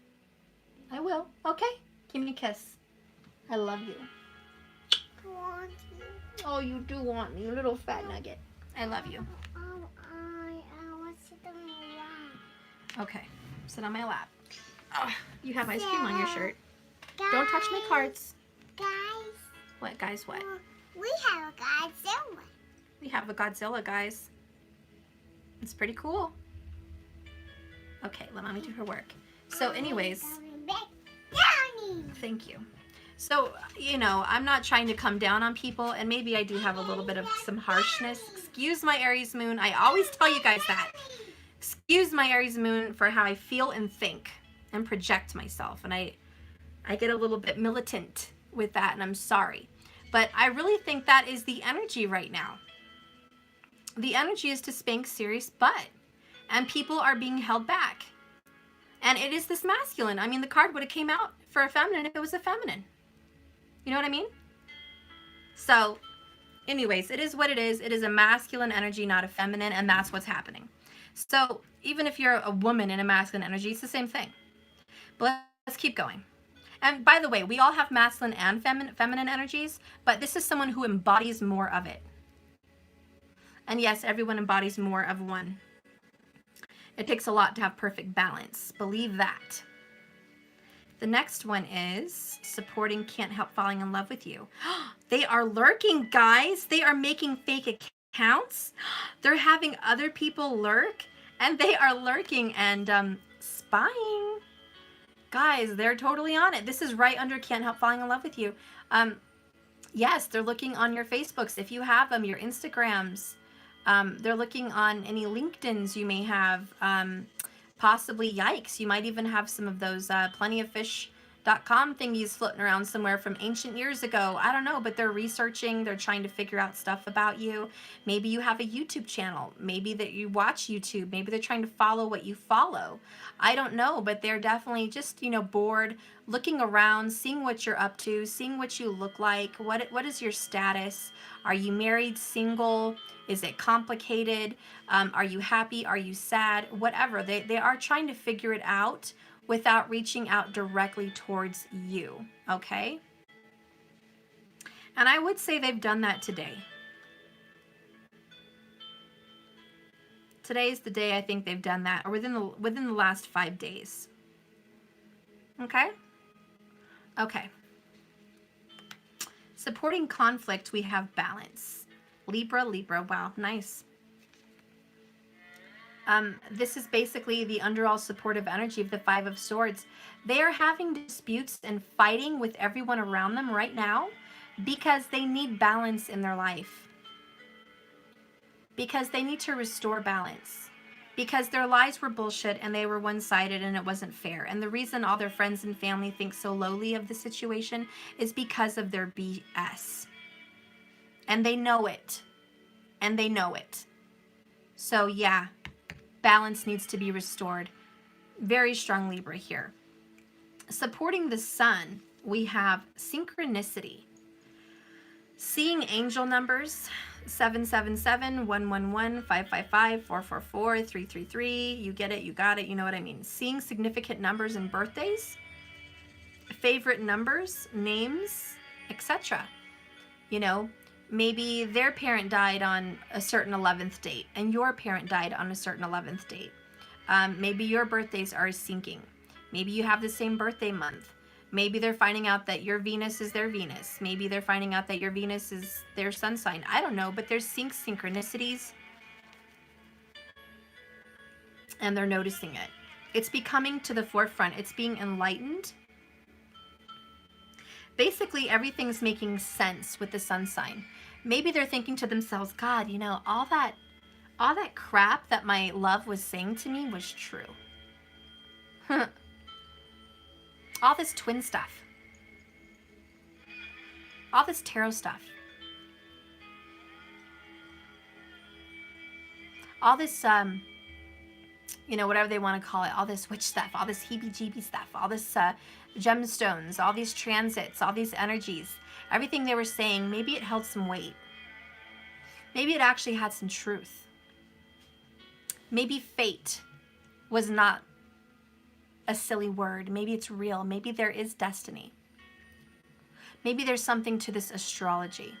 I will. Okay. Give me a kiss. I love you. I want you. Oh, you do want me, you little fat nugget. I love you. I want to sit on your lap. Okay. Sit on my lap. Oh, you have ice cream on your shirt. Don't touch my cards. Guys. What, guys, what? We have a Godzilla. We have a Godzilla, guys. It's pretty cool. Okay, let Mommy do her work. So anyways, thank you. So, I'm not trying to come down on people, and maybe I do have a little bit of some harshness. Excuse my Aries moon. I always tell you guys that. Excuse my Aries moon for how I feel and think and project myself. And I get a little bit militant with that, and I'm sorry. But I really think that is the energy right now. The energy is to spank serious butt. And people are being held back. And it is this masculine. I mean, the card would have came out for a feminine if it was a feminine. You know what I mean? So, anyways, it is what it is. It is a masculine energy, not a feminine, and that's what's happening. So, even if you're a woman in a masculine energy, it's the same thing. But let's keep going. And by the way, we all have masculine and feminine energies, but this is someone who embodies more of it. And yes, everyone embodies more of one. It takes a lot to have perfect balance. Believe that. The next one is supporting can't help falling in love with you. They are lurking, guys. They are making fake accounts. They're having other people lurk, and they are lurking and spying. Guys, they're totally on it. This is right under can't help falling in love with you. Yes, they're looking on your Facebooks if you have them, your Instagrams. They're looking on any LinkedIns you may have. Possibly, yikes, you might even have some of those plentyoffish.com thingies floating around somewhere from ancient years ago. I don't know, but they're researching. They're trying to figure out stuff about you. Maybe you have a YouTube channel. Maybe that you watch YouTube. Maybe they're trying to follow what you follow. I don't know, but they're definitely just, bored, looking around, seeing what you're up to, seeing what you look like. What is your status? Are you married, single? Is it complicated? Are you happy? Are you sad? Whatever. They are trying to figure it out without reaching out directly towards you, okay? And I would say they've done that today. Today is the day I think they've done that, or within the last 5 days. Okay? Okay. Supporting conflict, we have balance. Libra, wow, nice. This is basically the underall supportive energy of the Five of Swords. They are having disputes and fighting with everyone around them right now because they need balance in their life. Because they need to restore balance. Because their lies were bullshit and they were one-sided and it wasn't fair. And the reason all their friends and family think so lowly of the situation is because of their BS. And they know it. And they know it. So yeah, balance needs to be restored. Very strong Libra here. Supporting the sun, we have synchronicity. Seeing angel numbers, 777, 111, 555, 444, 333. You get it, you got it, you know what I mean. Seeing significant numbers and birthdays, favorite numbers, names, etc. Maybe their parent died on a certain 11th date and your parent died on a certain 11th date. Maybe your birthdays are syncing. Maybe you have the same birthday month. Maybe they're finding out that your Venus is their Venus. Maybe they're finding out that your Venus is their sun sign. I don't know, but there's synchronicities. And they're noticing it. It's becoming to the forefront. It's being enlightened. Basically, everything's making sense with the sun sign. Maybe they're thinking to themselves, God, all that crap that my love was saying to me was true. All this twin stuff. All this tarot stuff. All this, whatever they want to call it, all this witch stuff, all this heebie-jeebie stuff, all this gemstones, all these transits, all these energies, everything they were saying, maybe it held some weight. Maybe it actually had some truth. Maybe fate was not a silly word. Maybe it's real. Maybe there is destiny. Maybe there's something to this astrology.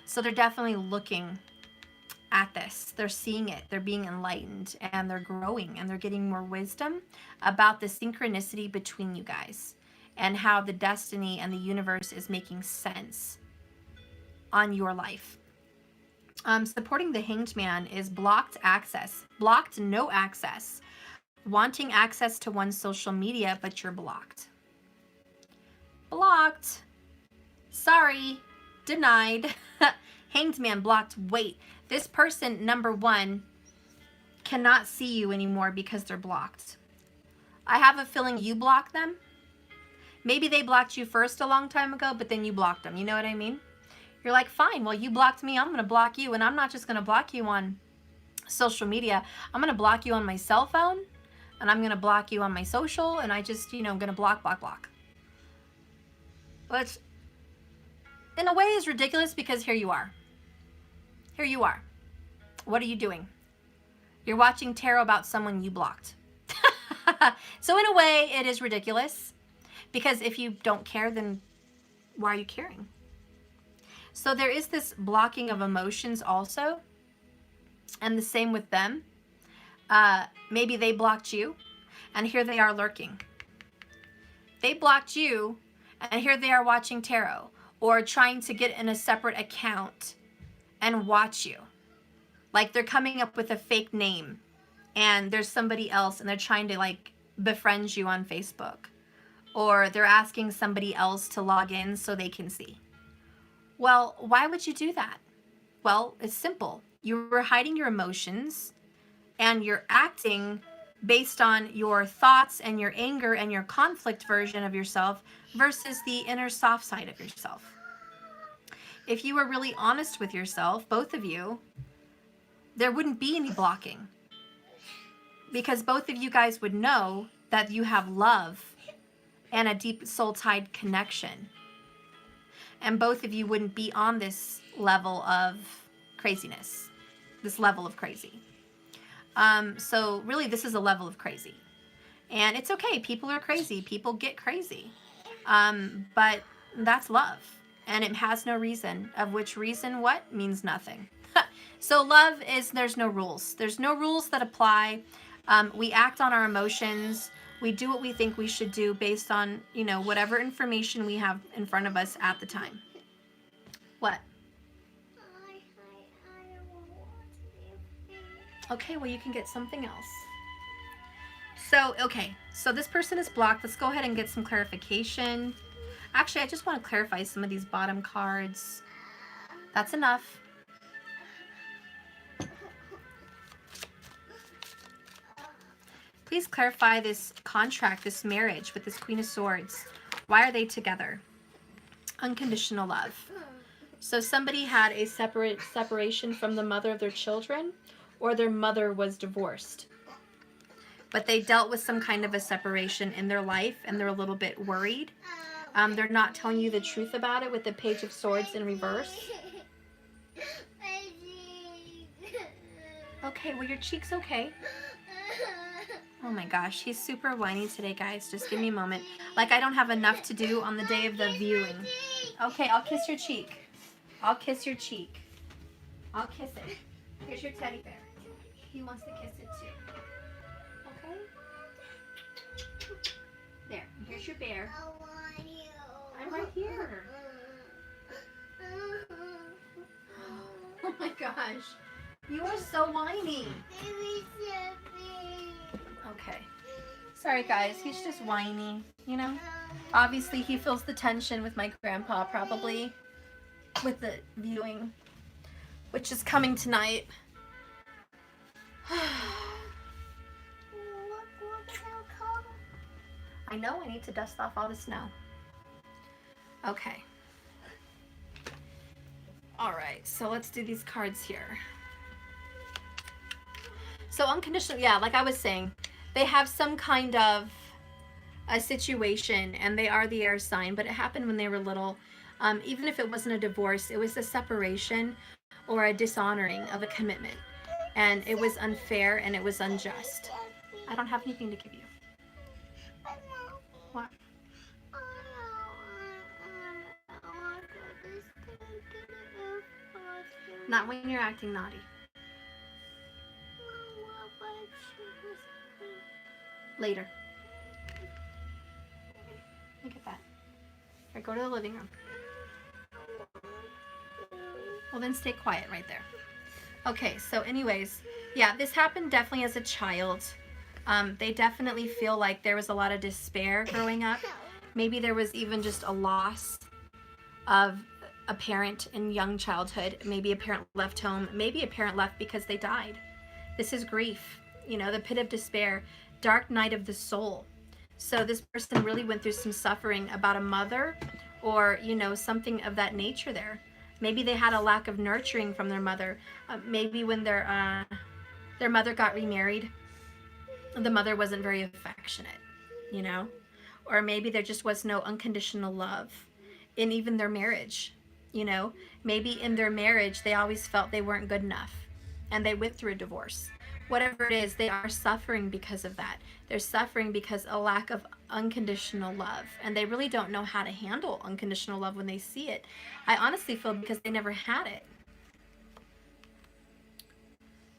So they're definitely looking at this. They're seeing it. They're being enlightened and they're growing and they're getting more wisdom about the synchronicity between you guys and how the destiny and the universe is making sense on your life. Supporting the Hanged Man is blocked access. Blocked no access. Wanting access to one's social media, but you're blocked. Blocked. Sorry. Denied. Hanged Man blocked. Wait. This person, number one, cannot see you anymore because they're blocked. I have a feeling you blocked them. Maybe they blocked you first a long time ago, but then you blocked them. You know what I mean? You're like, fine, well, you blocked me. I'm going to block you. And I'm not just going to block you on social media. I'm going to block you on my cell phone. And I'm going to block you on my social. And I just, I'm going to block. Which, in a way, is ridiculous because here you are. Here you are. What are you doing? You're watching tarot about someone you blocked. So in a way, it is ridiculous. Because if you don't care, then why are you caring? So there is this blocking of emotions also. And the same with them. Maybe they blocked you, and here they are lurking. They blocked you, and here they are watching tarot, or trying to get in a separate account and watch you. Like they're coming up with a fake name, and there's somebody else, and they're trying to like befriend you on Facebook. Or they're asking somebody else to log in so they can see. Well, why would you do that? Well, it's simple. You were hiding your emotions, and you're acting based on your thoughts and your anger and your conflict version of yourself versus the inner soft side of yourself. If you were really honest with yourself, both of you, there wouldn't be any blocking. Because both of you guys would know that you have love and a deep soul-tied connection. And both of you wouldn't be on this level of craziness, this level of crazy. So really, this is a level of crazy. And it's okay. People are crazy. People get crazy. But that's love. And it has no reason. Of which reason what means nothing. So love is, there's no rules. There's no rules that apply. We act on our emotions. We do what we think we should do based on, you know, whatever information we have in front of us at the time. What? Okay, well, you can get something else. So, okay, so this person is blocked. Let's go ahead and get some clarification. Actually, I just want to clarify some of these bottom cards. That's enough. Please clarify this contract, this marriage with this Queen of Swords. Why are they together? Unconditional love. So somebody had a separation from the mother of their children, or their mother was divorced. But they dealt with some kind of a separation in their life, and they're a little bit worried. They're not telling you the truth about it with the Page of Swords in reverse. Okay, well, your cheek's okay. Oh my gosh, he's super whiny today, guys. Just give me a moment. Like I don't have enough to do on the day of the viewing. Okay, I'll kiss your cheek. I'll kiss your cheek. I'll kiss it. Here's your teddy bear. He wants to kiss it too. Okay? There, here's your bear. I want you. I'm right here. Oh my gosh. You are so whiny. Okay. Sorry guys, he's just whiny, you know? Obviously he feels the tension with my grandpa probably with the viewing, which is coming tonight. I know, I need to dust off all the snow. Okay. Alright, so let's do these cards here. So unconditional, yeah, like I was saying, they have some kind of a situation and they are the air sign, but it happened when they were little. Even if it wasn't a divorce, it was a separation or a dishonoring of a commitment. And it was unfair and it was unjust. I don't have anything to give you. What? Not when you're acting naughty. Later. Look at that. All right, go to the living room. Well, then stay quiet right there. Okay, so anyways, yeah, this happened definitely as a child. They definitely feel like there was a lot of despair growing up. Maybe there was even just a loss of a parent in young childhood. Maybe a parent left home. Maybe a parent left because they died. This is grief, you know, the pit of despair, dark night of the soul. So this person really went through some suffering about a mother or, you know, something of that nature there. Maybe they had a lack of nurturing from their mother. Maybe when their mother got remarried, the mother wasn't very affectionate, you know? Or maybe there just was no unconditional love in even their marriage, you know? Maybe in their marriage, they always felt they weren't good enough and they went through a divorce. Whatever it is, they are suffering because of that. They're suffering because a lack of unconditional love. And they really don't know how to handle unconditional love when they see it. I honestly feel because they never had it.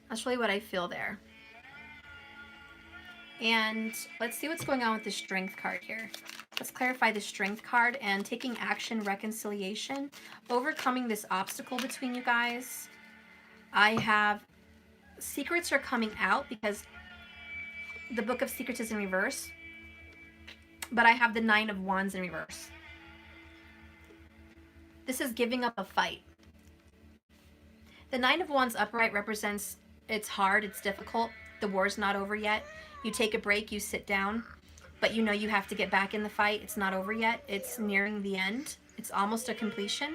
That's really what I feel there. And let's see what's going on with the Strength card here. Let's clarify the Strength card and taking action, reconciliation, overcoming this obstacle between you guys. I have secrets are coming out because the Book of Secrets is in reverse, but I have the Nine of Wands in reverse. This is giving up a fight. The Nine of Wands upright represents it's hard, it's difficult, the war's not over yet. You take a break, you sit down, but you know you have to get back in the fight. It's not over yet. It's nearing the end. It's almost a completion,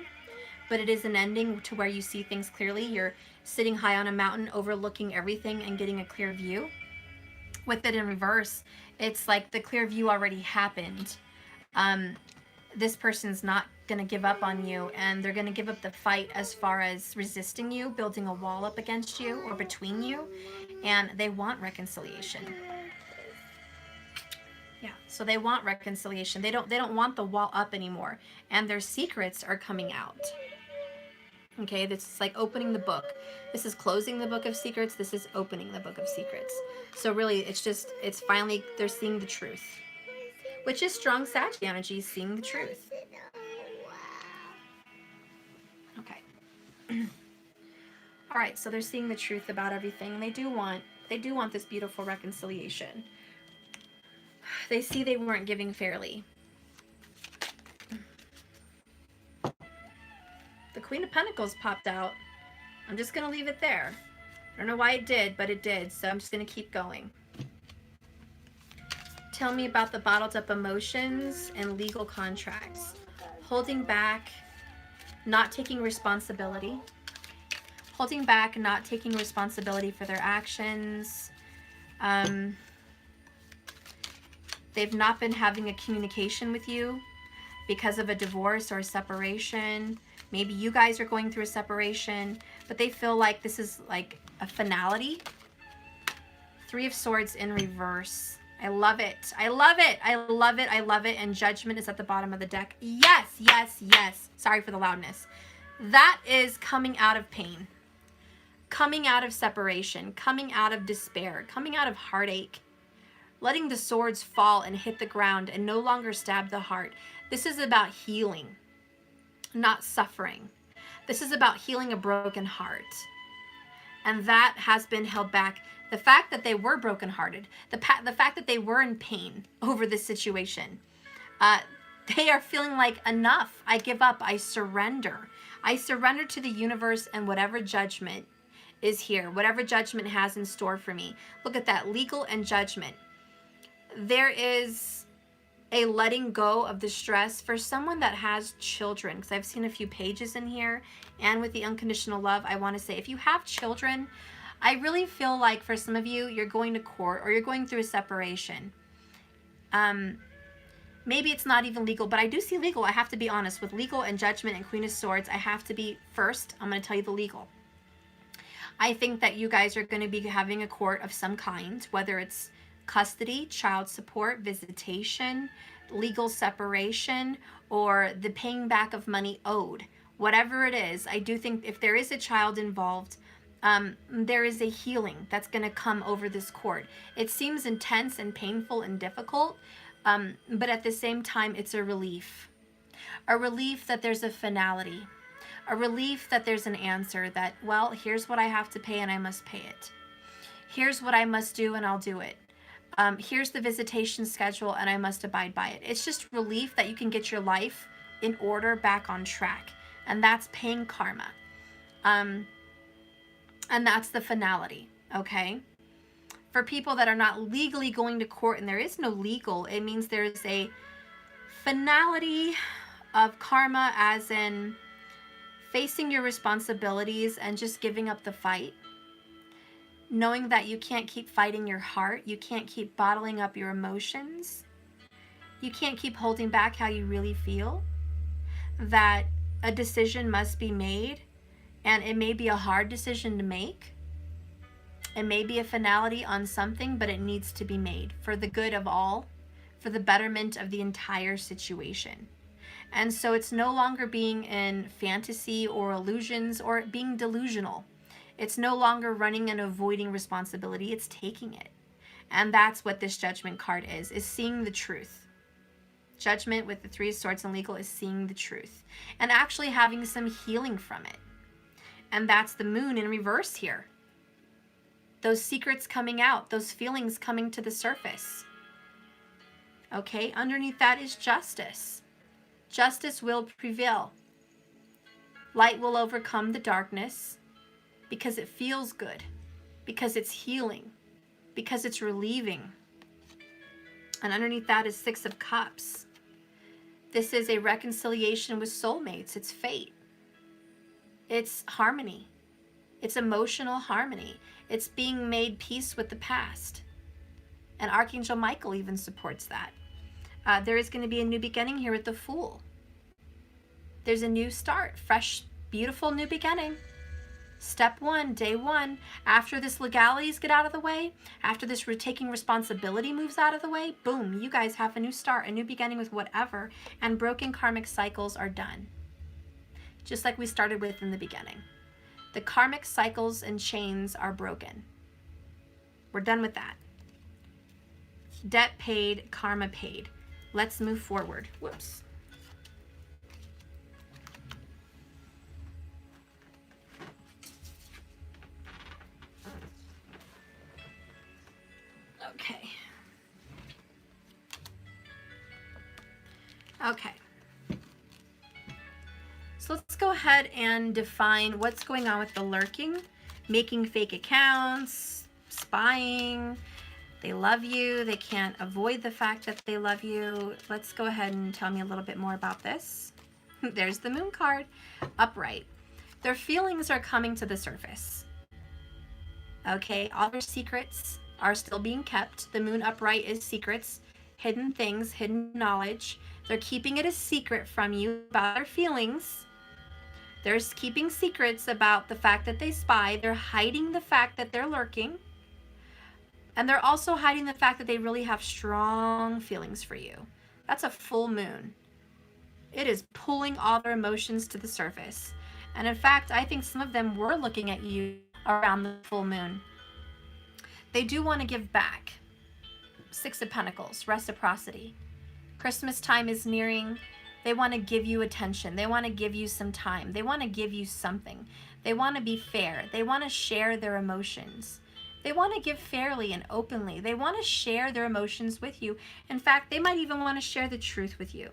but it is an ending to where you see things clearly. You're sitting high on a mountain overlooking everything and getting a clear view. With it in reverse, it's like the clear view already happened. This person's not going to give up on you, and they're going to give up the fight as far as resisting you, building a wall up against you or between you, and they want reconciliation. Yeah, so they want reconciliation. They don't want the wall up anymore, and their secrets are coming out. Okay, this is like opening the book. This is closing the Book of Secrets. This is opening the Book of Secrets. So really, it's finally, they're seeing the truth. Which is strong Sag energy, seeing the truth. Okay. All right, so they're seeing the truth about everything, and they do want this beautiful reconciliation. They see they weren't giving fairly. The Queen of Pentacles popped out. I'm just going to leave it there. I don't know why it did, but it did, so I'm just going to keep going. Tell me about the bottled up emotions and legal contracts. Holding back, not taking responsibility. Holding back, not taking responsibility for their actions. They've not been having a communication with you because of a divorce or a separation. Maybe you guys are going through a separation, but they feel like this is like a finality. Three of Swords in reverse. I love it. I love it. I love it. I love it. And Judgment is at the bottom of the deck. Yes, yes, yes. Sorry for the loudness. That is coming out of pain. Coming out of separation. Coming out of despair. Coming out of heartache. Letting the swords fall and hit the ground and no longer stab the heart. This is about healing, not suffering. This is about healing a broken heart. And that has been held back. The fact that they were brokenhearted, the fact that they were in pain over this situation, they are feeling like enough. I give up. I surrender. I surrender to the universe and whatever judgment is here, whatever judgment has in store for me. Look at that, legal and judgment. There is a letting go of the stress for someone that has children, because I've seen a few pages in here, and with the unconditional love, I want to say, if you have children, I really feel like for some of you, you're going to court or you're going through a separation. Maybe it's not even legal, but I do see legal. I have to be honest. With legal and Judgment and Queen of Swords, I have to be first. I'm going to tell you the legal. I think that you guys are going to be having a court of some kind, whether it's custody, child support, visitation, legal separation, or the paying back of money owed. Whatever it is, I do think if there is a child involved, there is a healing that's going to come over this court. It seems intense and painful and difficult, but at the same time, it's a relief. A relief that there's a finality. A relief that there's an answer that, well, here's what I have to pay and I must pay it. Here's what I must do and I'll do it. Here's the visitation schedule and I must abide by it. It's just relief that you can get your life in order, back on track. And that's paying karma. And that's the finality, okay? For people that are not legally going to court, and there is no legal, it means there's a finality of karma, as in facing your responsibilities and just giving up the fight. Knowing that you can't keep fighting your heart, you can't keep bottling up your emotions, you can't keep holding back how you really feel, that a decision must be made, and it may be a hard decision to make. It may be a finality on something, but it needs to be made for the good of all, for the betterment of the entire situation. And so it's no longer being in fantasy or illusions or being delusional. It's no longer running and avoiding responsibility. It's taking it. And that's what this Judgment card is seeing the truth. Judgment with the Three of Swords and legal is seeing the truth and actually having some healing from it. And that's the Moon in reverse here. Those secrets coming out, those feelings coming to the surface. Okay, underneath that is justice. Justice will prevail. Light will overcome the darkness because it feels good, because it's healing, because it's relieving. And underneath that is Six of Cups. This is a reconciliation with soulmates. It's fate. It's harmony. It's emotional harmony. It's being made peace with the past. And Archangel Michael even supports that. There is going to be a new beginning here with the Fool. There's a new start, fresh, beautiful new beginning. Step one, day one, after this legalities get out of the way, after this taking responsibility moves out of the way, boom, you guys have a new start, a new beginning with whatever, and broken karmic cycles are done. Just like we started with in the beginning. The karmic cycles and chains are broken. We're done with that. Debt paid, karma paid. Let's move forward. Whoops. Okay. Okay. So let's go ahead and define what's going on with the lurking, making fake accounts, spying. They love you. They can't avoid the fact that they love you. Let's go ahead and tell me a little bit more about this. There's the Moon card, upright. Their feelings are coming to the surface. Okay, all their secrets are still being kept. The Moon upright is secrets, hidden things, hidden knowledge. They're keeping it a secret from you about their feelings. They're keeping secrets about the fact that they spy. They're hiding the fact that they're lurking. And they're also hiding the fact that they really have strong feelings for you. That's a full moon. It is pulling all their emotions to the surface. And in fact, I think some of them were looking at you around the full moon. They do want to give back. Six of Pentacles, reciprocity. Christmas time is nearing. They want to give you attention. They want to give you some time. They want to give you something. They want to be fair. They want to share their emotions. They want to give fairly and openly. They want to share their emotions with you. In fact, they might even want to share the truth with you.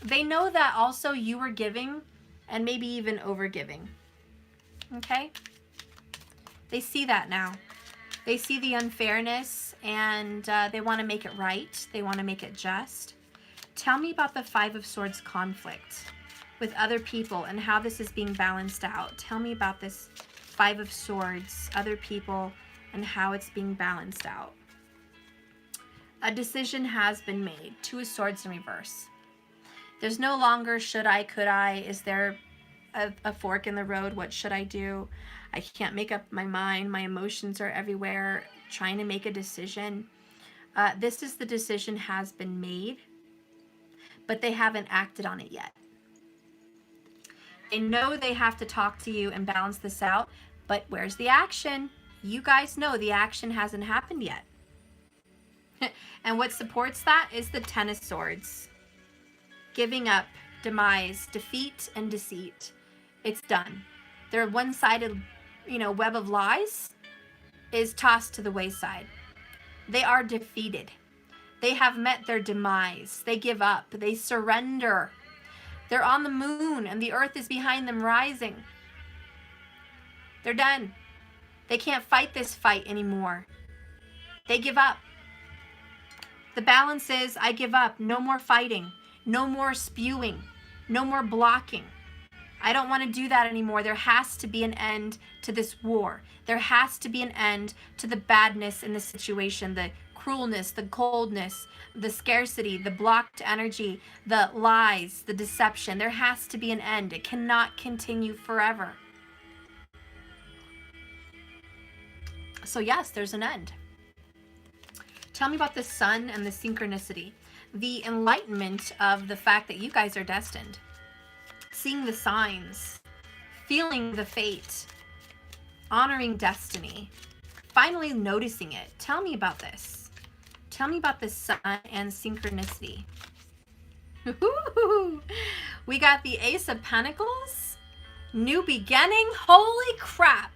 They know that also you were giving and maybe even over giving. Okay? They see that now. They see the unfairness and they want to make it right. They want to make it just. Tell me about the Five of Swords conflict with other people and how this is being balanced out. Tell me about this Five of Swords, other people, and how it's being balanced out. A decision has been made. Two of Swords in reverse. There's no longer should I, could I, is there a fork in the road? What should I do? I can't make up my mind. My emotions are everywhere. Trying to make a decision. This is the decision has been made, but they haven't acted on it yet. They know they have to talk to you and balance this out, but where's the action? You guys know the action hasn't happened yet. And what supports that is the Ten of Swords. Giving up, demise, defeat, and deceit. It's done. Their one-sided, web of lies is tossed to the wayside. They are defeated. They have met their demise. They give up. They surrender. They're on the moon and the earth is behind them rising. They're done. They can't fight this fight anymore. They give up. The balance is I give up. No more fighting. No more spewing. No more blocking. I don't want to do that anymore. There has to be an end to this war. There has to be an end to the badness in the situation, the cruelness, the coldness, the scarcity, the blocked energy, the lies, the deception. There has to be an end. It cannot continue forever. So yes, there's an end. Tell me about the sun and the synchronicity. The enlightenment of the fact that you guys are destined. Seeing the signs. Feeling the fate. Honoring destiny. finally noticing it. Tell me about this. Tell me about the sun and synchronicity. We got the Ace of Pentacles. New beginning. Holy crap.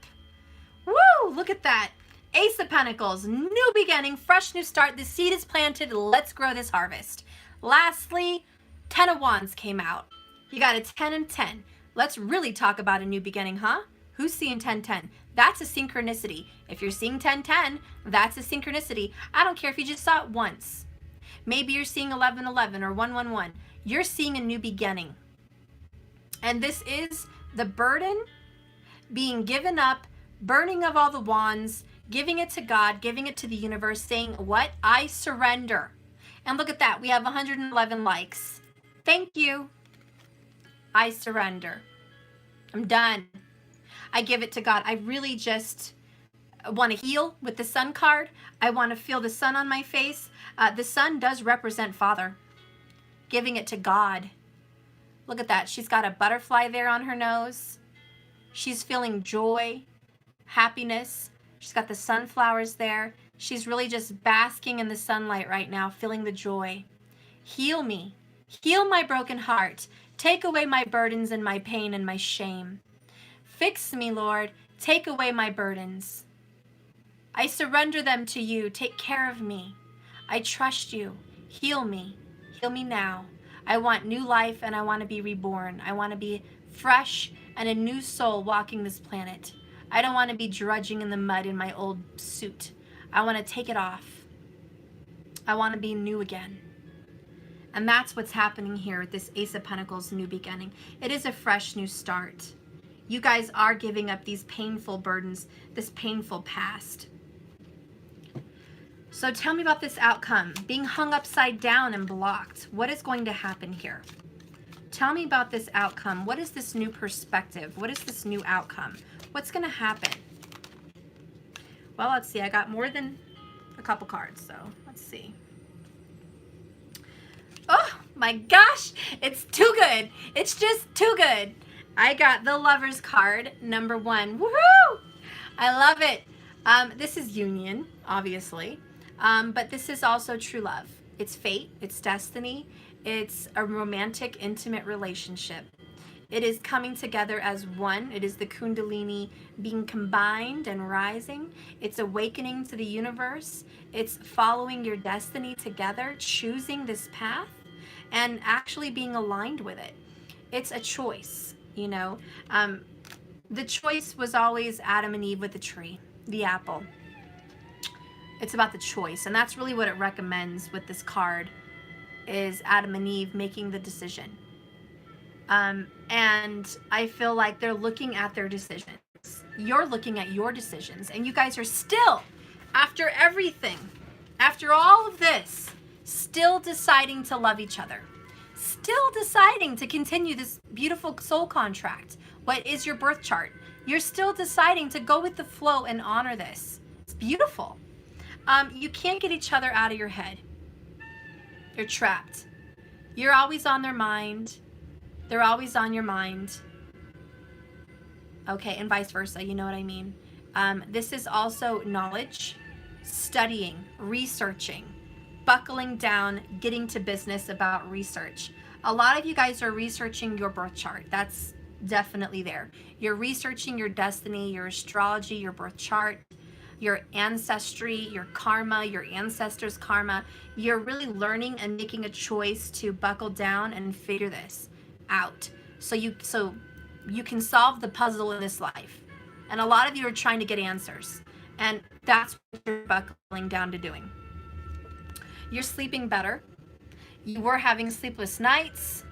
Woo! Look at that. Ace of Pentacles. New beginning. Fresh new start. The seed is planted. Let's grow this harvest. Lastly, 10 of Wands came out. You got a 10 and 10. Let's really talk about a new beginning, huh? Who's seeing 10-10? That's a synchronicity. If you're seeing 10-10, that's a synchronicity. I don't care if you just saw it once. Maybe you're seeing 11-11 or 1-1-1. You're seeing a new beginning. And this is the burden being given up, burning of all the wands, giving it to God, giving it to the universe, saying, what? I surrender. And look at that. We have 111 likes. Thank you. I surrender. I'm done. I give it to God. I really just want to heal with the sun card. I want to feel the sun on my face. The sun does represent Father. Giving it to God. Look at that. She's got a butterfly there on her nose. She's feeling joy, happiness. She's got the sunflowers there. She's really just basking in the sunlight right now, feeling the joy. Heal me. Heal my broken heart. Take away my burdens and my pain and my shame. Fix me, Lord. Take away my burdens. I surrender them to you. Take care of me. I trust you. Heal me. Heal me now. I want new life and I want to be reborn. I want to be fresh and a new soul walking this planet. I don't want to be drudging in the mud in my old suit. I want to take it off. I want to be new again. And that's what's happening here with this Ace of Pentacles new beginning. It is a fresh new start. You guys are giving up these painful burdens, this painful past. So tell me about this outcome. Being hung upside down and blocked. What is going to happen here? Tell me about this outcome. What is this new perspective? What is this new outcome? What's going to happen? Well, let's see. I got more than a couple cards, so let's see. Oh my gosh, it's too good. It's just too good. I got the Lover's card, number 1. Woohoo! I love it. This is union, obviously, but this is also true love. It's fate, it's destiny, it's a romantic, intimate relationship. It is coming together as one. It is the Kundalini being combined and rising. It's awakening to the universe. It's following your destiny together, choosing this path, and actually being aligned with it. It's a choice, you know. The choice was always Adam and Eve with the tree, the apple. It's about the choice, and that's really what it recommends with this card, is Adam and Eve making the decision. And I feel like they're looking at their decisions. You're looking at your decisions, and you guys are still, after everything, after all of this, still deciding to love each other. Still deciding to continue this beautiful soul contract. What is your birth chart? You're still deciding to go with the flow and honor this. It's beautiful. You can't get each other out of your head. You're trapped. You're always on their mind. They're always on your mind. Okay, and vice versa, you know what I mean. This is also knowledge, studying, researching, buckling down, getting to business about research. A lot of you guys are researching your birth chart. That's definitely there. You're researching your destiny, your astrology, your birth chart, your ancestry, your karma, your ancestors' karma. You're really learning and making a choice to buckle down and figure this out. So you can solve the puzzle in this life. And a lot of you are trying to get answers. And that's what you're buckling down to doing. You're sleeping better. You were having sleepless nights,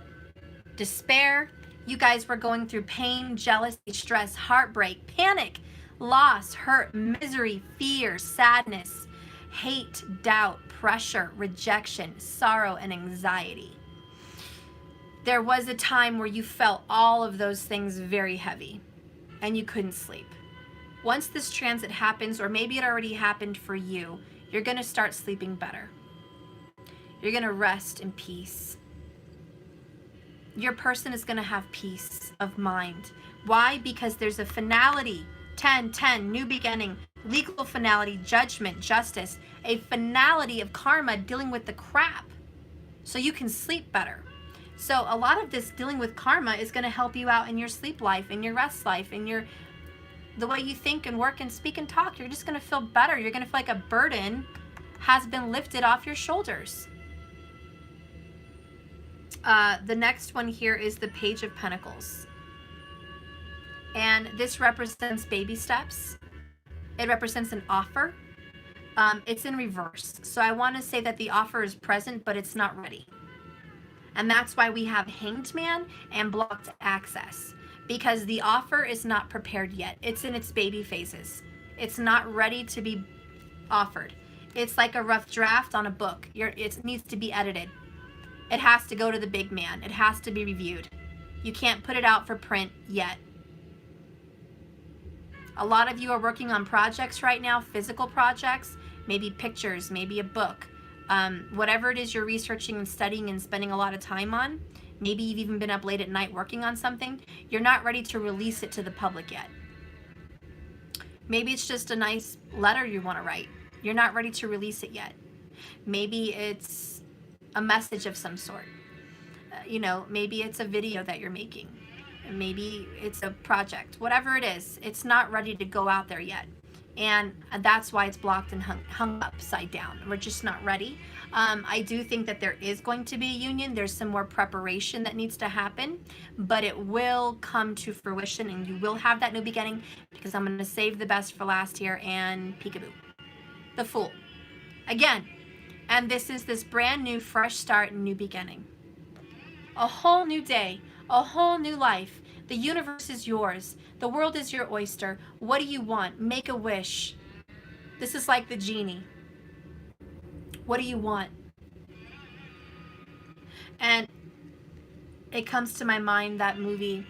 despair. You guys were going through pain, jealousy, stress, heartbreak, panic, loss, hurt, misery, fear, sadness, hate, doubt, pressure, rejection, sorrow, and anxiety. There was a time where you felt all of those things very heavy and you couldn't sleep. Once this transit happens, or maybe it already happened for you, you're going to start sleeping better. You're going to rest in peace. Your person is going to have peace of mind. Why? Because there's a finality. 10, 10, new beginning. legal finality, judgment, justice, a finality of karma dealing with the crap so you can sleep better. So a lot of this dealing with karma is going to help you out in your sleep life, in your rest life, in your the way you think and work and speak and talk. You're just going to feel better. You're going to feel like a burden has been lifted off your shoulders. The next one here is the Page of Pentacles. And this represents baby steps. It represents an offer. It's in reverse. So I want to say that the offer is present, but it's not ready. And that's why we have Hanged Man and blocked access, because the offer is not prepared yet. It's in its baby phases. It's not ready to be offered. It's like a rough draft on a book. It needs to be edited. It has to go to the big man. It has to be reviewed. You can't put it out for print yet. A lot of you are working on projects right now, physical projects, maybe pictures, maybe a book. Whatever it is you're researching and studying and spending a lot of time on, maybe you've even been up late at night working on something, you're not ready to release it to the public yet. Maybe it's just a nice letter you want to write. You're not ready to release it yet. Maybe it's a message of some sort. Maybe it's a video that you're making. Maybe it's a project. Whatever it is, it's not ready to go out there yet. And that's why it's blocked and hung upside down. We're just not ready. I do think that there is going to be a union. There's some more preparation that needs to happen, but it will come to fruition and you will have that new beginning, because I'm going to save the best for last here. And peekaboo. The Fool. Again. And this is this brand new, fresh start and new beginning. A whole new day. A whole new life. The universe is yours. The world is your oyster. What do you want? Make a wish. This is like the genie. What do you want? And it comes to my mind that movie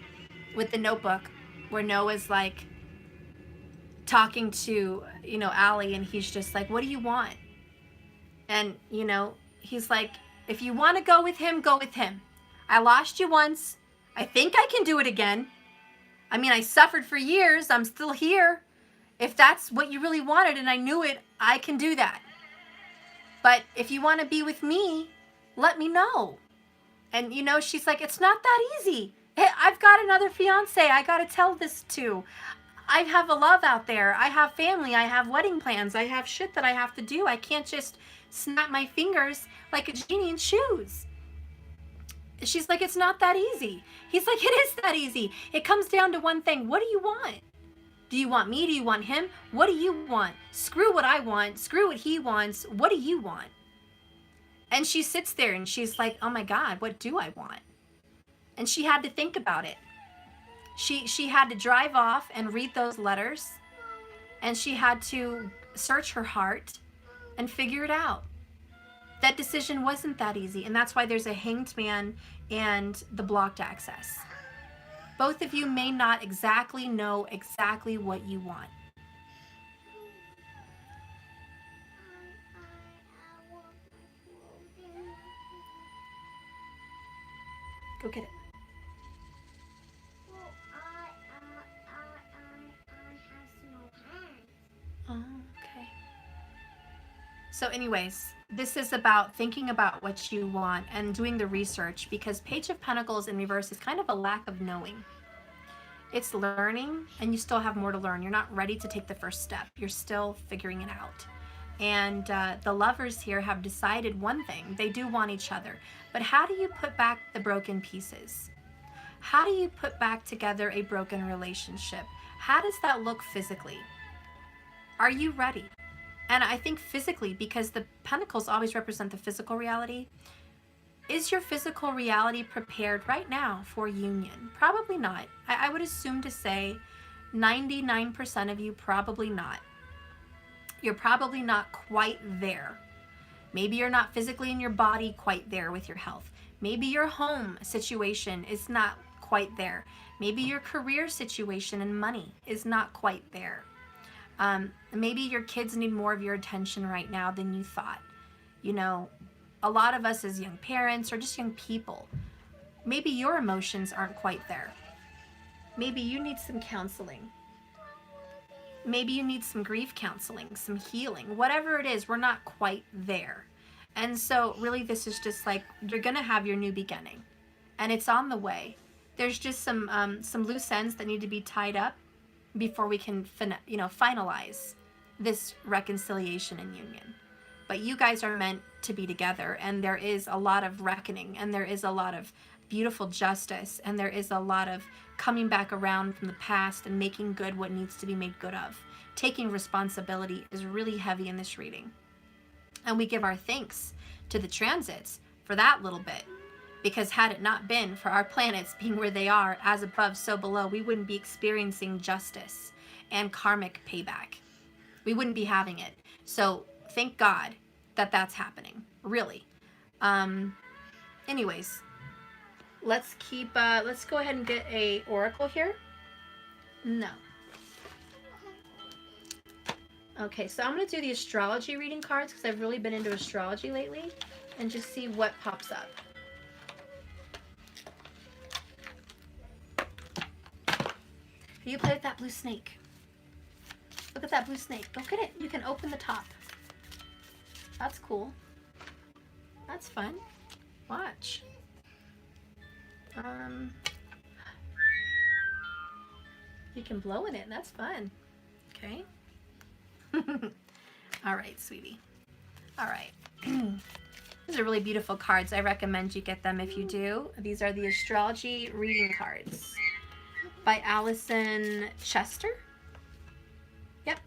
with the Notebook where Noah's like talking to, Allie, and he's just like, what do you want? And, he's like, if you want to go with him, go with him. I lost you once. I think I can do it again. I mean, I suffered for years. I'm still here. If that's what you really wanted and I knew it, I can do that. But if you want to be with me, let me know. And, she's like, it's not that easy. Hey, I've got another fiance I got to tell this to. I have a love out there. I have family. I have wedding plans. I have shit that I have to do. I can't just snap my fingers like a genie in shoes. She's like, it's not that easy. He's like, it is that easy. It comes down to one thing. What do you want? Do you want me? Do you want him? What do you want? Screw what I want. Screw what he wants. What do you want? And she sits there and she's like, oh my God, what do I want? And she had to think about it. She had to drive off and read those letters. And she had to search her heart and figure it out. That decision wasn't that easy. And that's why there's a Hanged Man and the blocked access. Both of you may not exactly know exactly what you want. Go get it. Well, I have no hands. Oh, okay. So anyways, this is about thinking about what you want and doing the research, because Page of Pentacles in reverse is kind of a lack of knowing. It's learning, and you still have more to learn. You're not ready to take the first step. You're still figuring it out. And the lovers here have decided one thing. They do want each other. But how do you put back the broken pieces? How do you put back together a broken relationship? How does that look physically? Are you ready? And I think physically, because the pentacles always represent the physical reality, is your physical reality prepared right now for union? Probably not. I would assume to say 99% of you probably not. You're probably not quite there. Maybe you're not physically in your body quite there with your health. Maybe your home situation is not quite there. Maybe your career situation and money is not quite there. Maybe your kids need more of your attention right now than you thought. A lot of us as young parents or just young people, maybe your emotions aren't quite there. Maybe you need some counseling. maybe you need some grief counseling, some healing, whatever it is, we're not quite there. And so really this is just like, you're going to have your new beginning and it's on the way. There's just some loose ends that need to be tied up before we can finalize this reconciliation and union. But you guys are meant to be together, and there is a lot of reckoning, and there is a lot of beautiful justice, and there is a lot of coming back around from the past and making good what needs to be made good of. Taking responsibility is really heavy in this reading. And we give our thanks to the transits for that little bit, because had it not been for our planets being where they are, as above, so below, we wouldn't be experiencing justice and karmic payback. We wouldn't be having it. So thank God that that's happening, really. Anyways, let's go ahead and get a oracle here. No. Okay, so I'm going to do the astrology reading cards because I've really been into astrology lately, and just see what pops up. You play with that blue snake. Look at that blue snake. Look at it. You can open the top. That's cool. That's fun. Watch. You can blow in it. That's fun. Okay. All right, sweetie. All right. These are really beautiful cards. I recommend you get them if you do. These are the astrology reading cards by Allison Chester. Yep.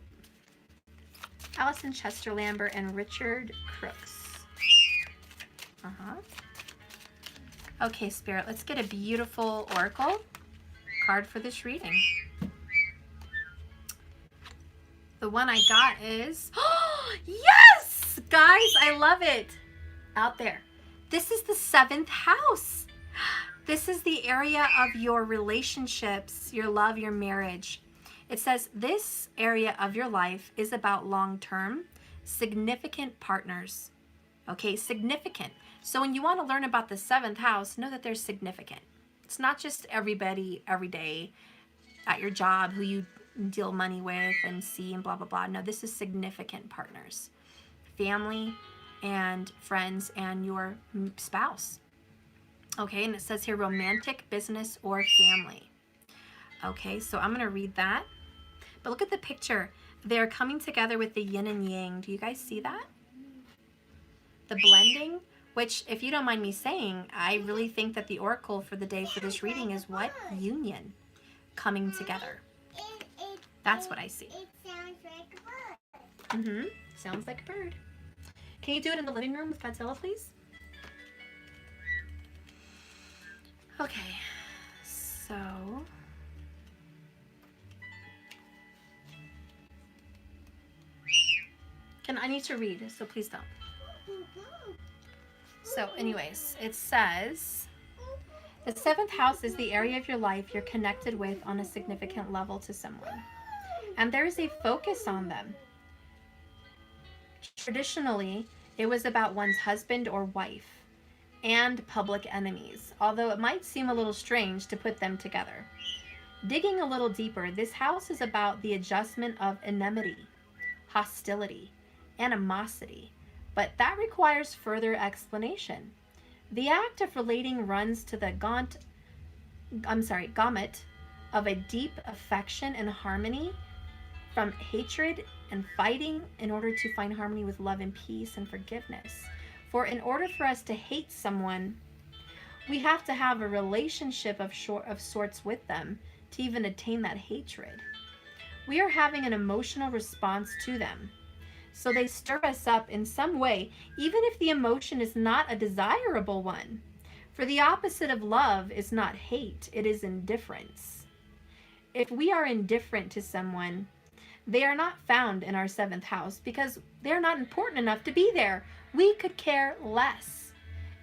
Allison Chester Lambert and Richard Crooks. Okay, Spirit, let's get a beautiful oracle card for this reading. The one I got is, oh, yes! Guys, I love it. Out there. This is the 7th house. This is the area of your relationships, your love, your marriage. It says this area of your life is about long-term, significant partners. Okay, significant. So when you want to learn about the 7th house, know that they're significant. It's not just everybody every day at your job who you deal money with and see and blah, blah, blah. No, this is significant partners. Family and friends and your spouse. Okay, and it says here romantic, business, or family. Okay, so I'm going to read that. But look at the picture. They're coming together with the yin and yang. Do you guys see that? The blending, which, if you don't mind me saying, I really think that the oracle for the day for this reading is what? Union. Coming together. That's what I see. It sounds like a bird. Sounds like a bird. Can you do it in the living room with Godzilla, please? Okay, so I need to read, so please don't. So anyways, it says the 7th house is the area of your life you're connected with on a significant level to someone. And there is a focus on them. Traditionally, it was about one's husband or wife and public enemies, although it might seem a little strange to put them together. Digging a little deeper, this house is about the adjustment of enmity, hostility, animosity, but that requires further explanation. The act of relating runs to the gamut of a deep affection and harmony, from hatred and fighting in order to find harmony with love and peace and forgiveness. For in order for us to hate someone, we have to have a relationship of sorts with them to even attain that hatred. We are having an emotional response to them. So they stir us up in some way, even if the emotion is not a desirable one. For the opposite of love is not hate, it is indifference. If we are indifferent to someone, they are not found in our 7th house because they're not important enough to be there. We could care less.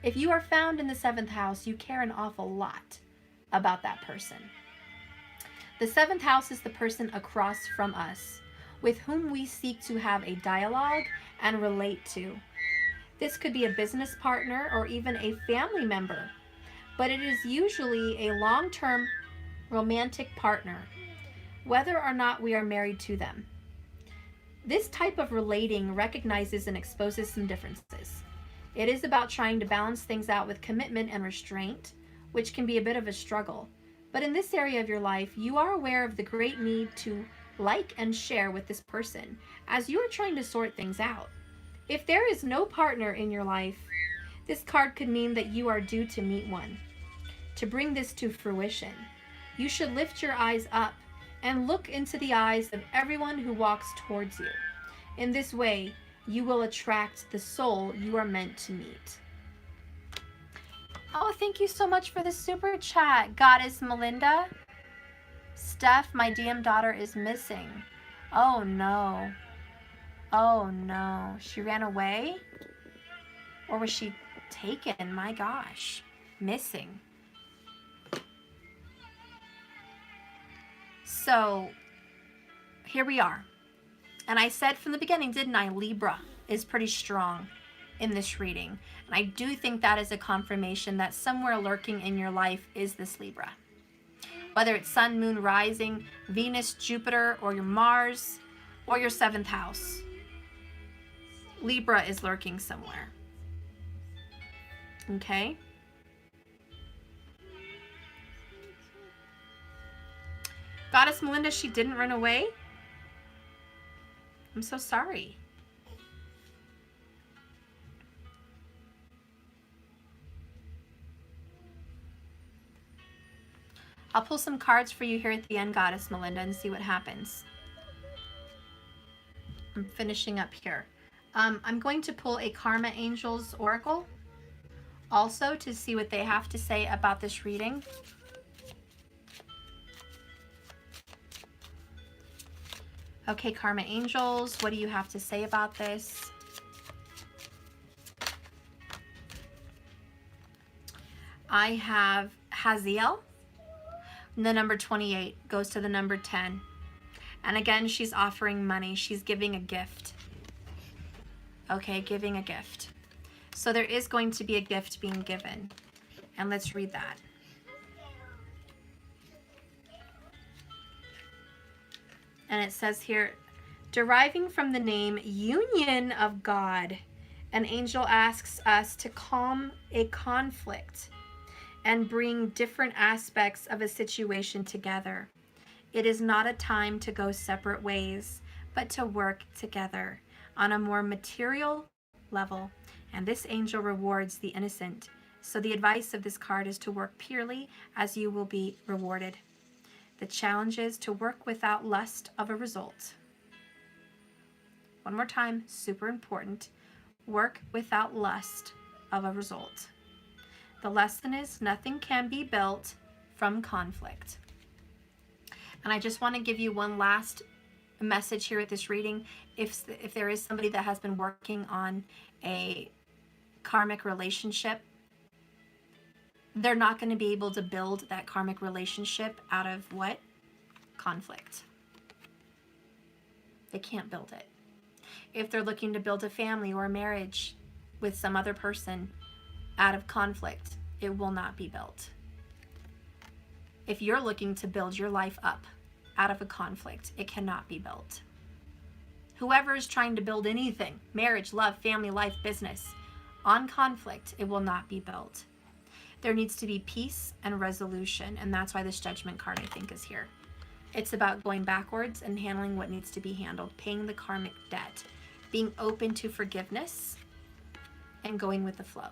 If you are found in the 7th house, you care an awful lot about that person. The 7th house is the person across from us, with whom we seek to have a dialogue and relate to. This could be a business partner or even a family member, but it is usually a long-term romantic partner. whether or not we are married to them. This type of relating recognizes and exposes some differences. It is about trying to balance things out with commitment and restraint, which can be a bit of a struggle. But in this area of your life, you are aware of the great need to like and share with this person as you are trying to sort things out. If there is no partner in your life, this card could mean that you are due to meet one. To bring this to fruition, you should lift your eyes up and look into the eyes of everyone who walks towards you. In this way, you will attract the soul you are meant to meet. Oh, thank you so much for the super chat, Goddess Melinda. Steph, my DM daughter is missing. Oh no. Oh no. She ran away? Or was she taken? My gosh. Missing. So, here we are. And I said from the beginning, didn't I? Libra is pretty strong in this reading. And I do think that is a confirmation that somewhere lurking in your life is this Libra. Whether it's Sun, Moon, Rising, Venus, Jupiter, or your Mars, or your 7th house. Libra is lurking somewhere. Okay? Goddess Melinda, she didn't run away? I'm so sorry. I'll pull some cards for you here at the end, Goddess Melinda, and see what happens. I'm finishing up here. I'm going to pull a Karma Angels Oracle also to see what they have to say about this reading. Okay, Karma Angels, what do you have to say about this? I have Haziel. The number 28 goes to the number 10. And again, she's offering money. She's giving a gift. Okay, giving a gift. So there is going to be a gift being given. And let's read that. And it says here, deriving from the name Union of God, an angel asks us to calm a conflict and bring different aspects of a situation together. It is not a time to go separate ways, but to work together on a more material level. And this angel rewards the innocent. So the advice of this card is to work purely as you will be rewarded. The challenge is to work without lust of a result. One more time, super important. Work without lust of a result. The lesson is nothing can be built from conflict. And I just want to give you one last message here at this reading. If there is somebody that has been working on a karmic relationship, they're not going to be able to build that karmic relationship out of what? Conflict. They can't build it. If they're looking to build a family or a marriage with some other person out of conflict, it will not be built. If you're looking to build your life up out of a conflict, it cannot be built. Whoever is trying to build anything, marriage, love, family, life, business, on conflict, it will not be built. There needs to be peace and resolution, and that's why this Judgment card, I think, is here. It's about going backwards and handling what needs to be handled, paying the karmic debt, being open to forgiveness, and going with the flow.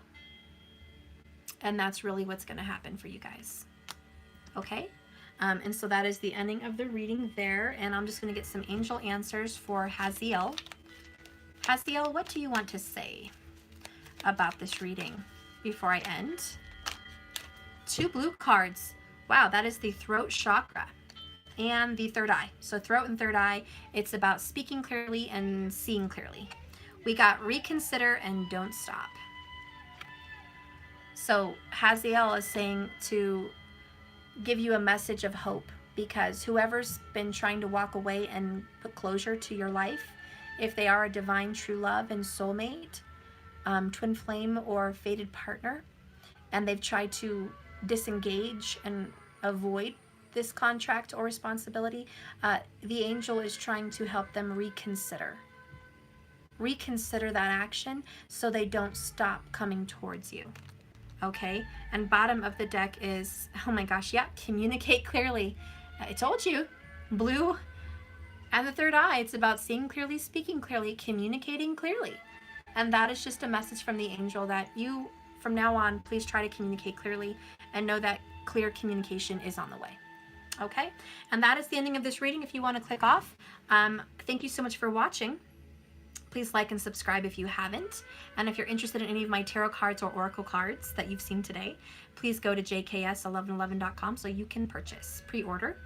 And that's really what's going to happen for you guys. Okay? And so that is the ending of the reading there. And I'm just going to get some angel answers for Haziel. Haziel, what do you want to say about this reading before I end? 2 blue cards. Wow, that is the throat chakra and the third eye. So throat and third eye, it's about speaking clearly and seeing clearly. We got reconsider and don't stop. So Haziel is saying to give you a message of hope, because whoever's been trying to walk away and put closure to your life, if they are a divine true love and soulmate, twin flame or fated partner, and they've tried to disengage and avoid this contract or responsibility, the angel is trying to help them reconsider that action so they don't stop coming towards you. Okay, and bottom of the deck is, oh my gosh, yeah, communicate clearly. I told you, blue and the third eye, it's about seeing clearly, speaking clearly, communicating clearly. And that is just a message from the angel that you, from now on, please try to communicate clearly and know that clear communication is on the way. Okay, and that is the ending of this reading. If you want to click off, thank you so much for watching. Please like and subscribe if you haven't. And if you're interested in any of my tarot cards or oracle cards that you've seen today, please go to jks1111.com so you can purchase, pre-order.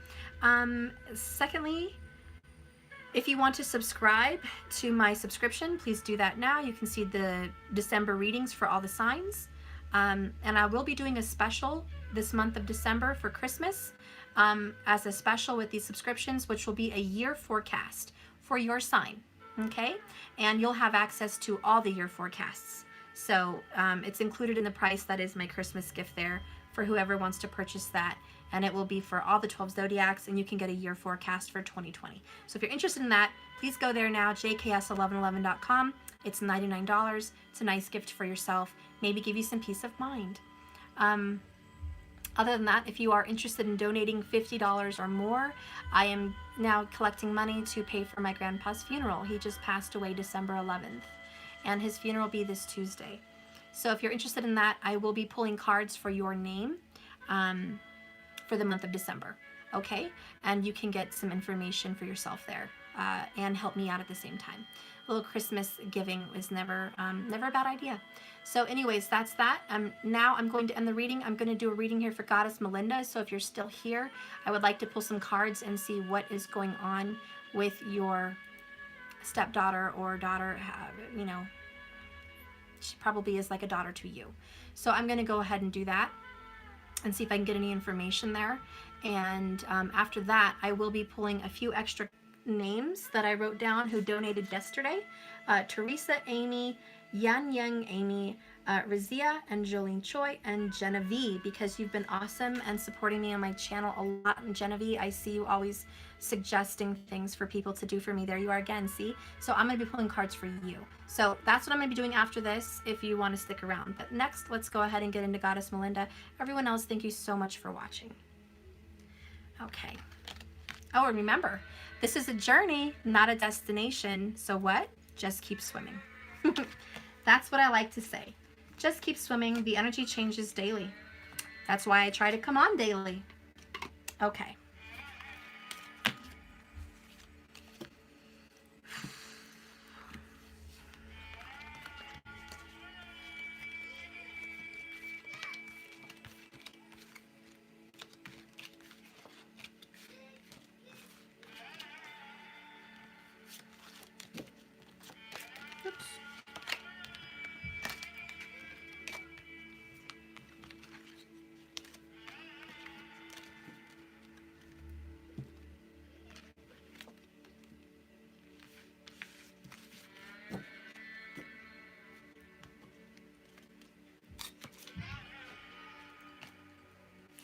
Secondly, if you want to subscribe to my subscription, please do that now. You can see the December readings for all the signs. And I will be doing a special this month of December for Christmas as a special with these subscriptions, which will be a year forecast for your sign. Okay, and you'll have access to all the year forecasts. So it's included in the price. That is my Christmas gift there for whoever wants to purchase that. And it will be for all the 12 zodiacs, and you can get a year forecast for 2020. So if you're interested in that, please go there now, jks1111.com. It's $99. It's a nice gift for yourself. Maybe give you some peace of mind. Other than that, if you are interested in donating $50 or more, I am now collecting money to pay for my grandpa's funeral. He just passed away December 11th, and his funeral will be this Tuesday. So if you're interested in that, I will be pulling cards for your name for the month of December, okay? And you can get some information for yourself there and help me out at the same time. A little Christmas giving is never a bad idea. So anyways, that's that. Now I'm going to end the reading. I'm going to do a reading here for Goddess Melinda. So if you're still here, I would like to pull some cards and see what is going on with your stepdaughter or daughter. You know, she probably is like a daughter to you. So I'm going to go ahead and do that and see if I can get any information there. And after that, I will be pulling a few extra names that I wrote down who donated yesterday. Teresa, Amy, Yan Yang, Amy, Razia, and Jolene Choi, and Genevieve, because you've been awesome and supporting me on my channel a lot. And Genevieve, I see you always suggesting things for people to do for me. There you are again, see? So I'm going to be pulling cards for you. So that's what I'm going to be doing after this if you want to stick around. But next, let's go ahead and get into Goddess Melinda. Everyone else, thank you so much for watching. Okay. Oh, and remember, this is a journey, not a destination. So what? Just keep swimming. That's what I like to say. Just keep swimming. The energy changes daily. That's why I try to come on daily. Okay.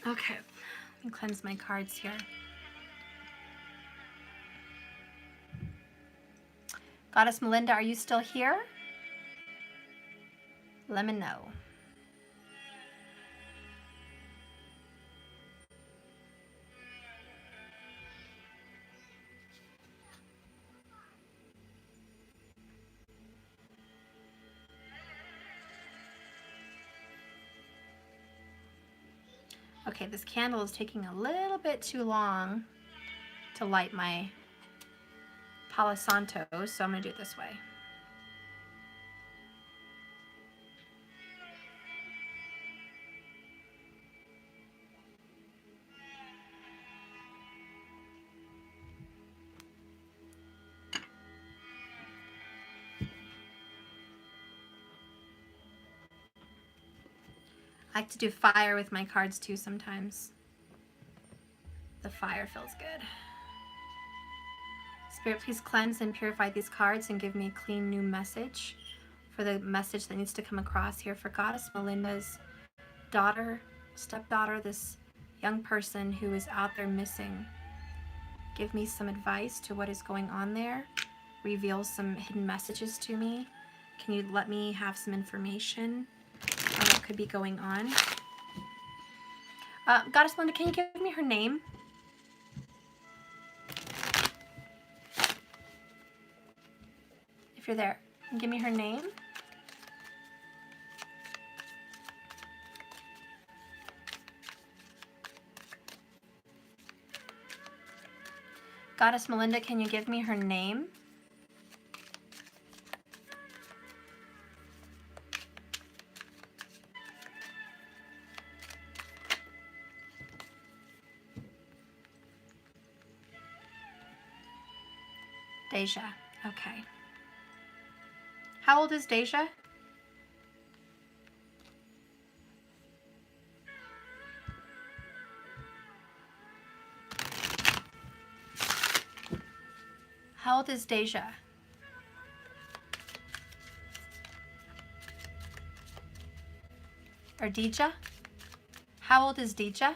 Okay, let me cleanse my cards here. Goddess Melinda, are you still here? Let me know. Okay, this candle is taking a little bit too long to light my Palo Santo, so I'm going to do it this way. I like to do fire with my cards too sometimes. The fire feels good. Spirit, please cleanse and purify these cards and give me a clean new message for the message that needs to come across here for Goddess Melinda's daughter, stepdaughter, this young person who is out there missing. Give me some advice to what is going on there. Reveal some hidden messages to me. Can you let me have some information on what could be going on? Goddess Melinda, can you give me her name? If you're there, give me her name. Goddess Melinda, can you give me her name? Deja. Okay. How old is Deja? How old is Deja? Or Deja? How old is Deja?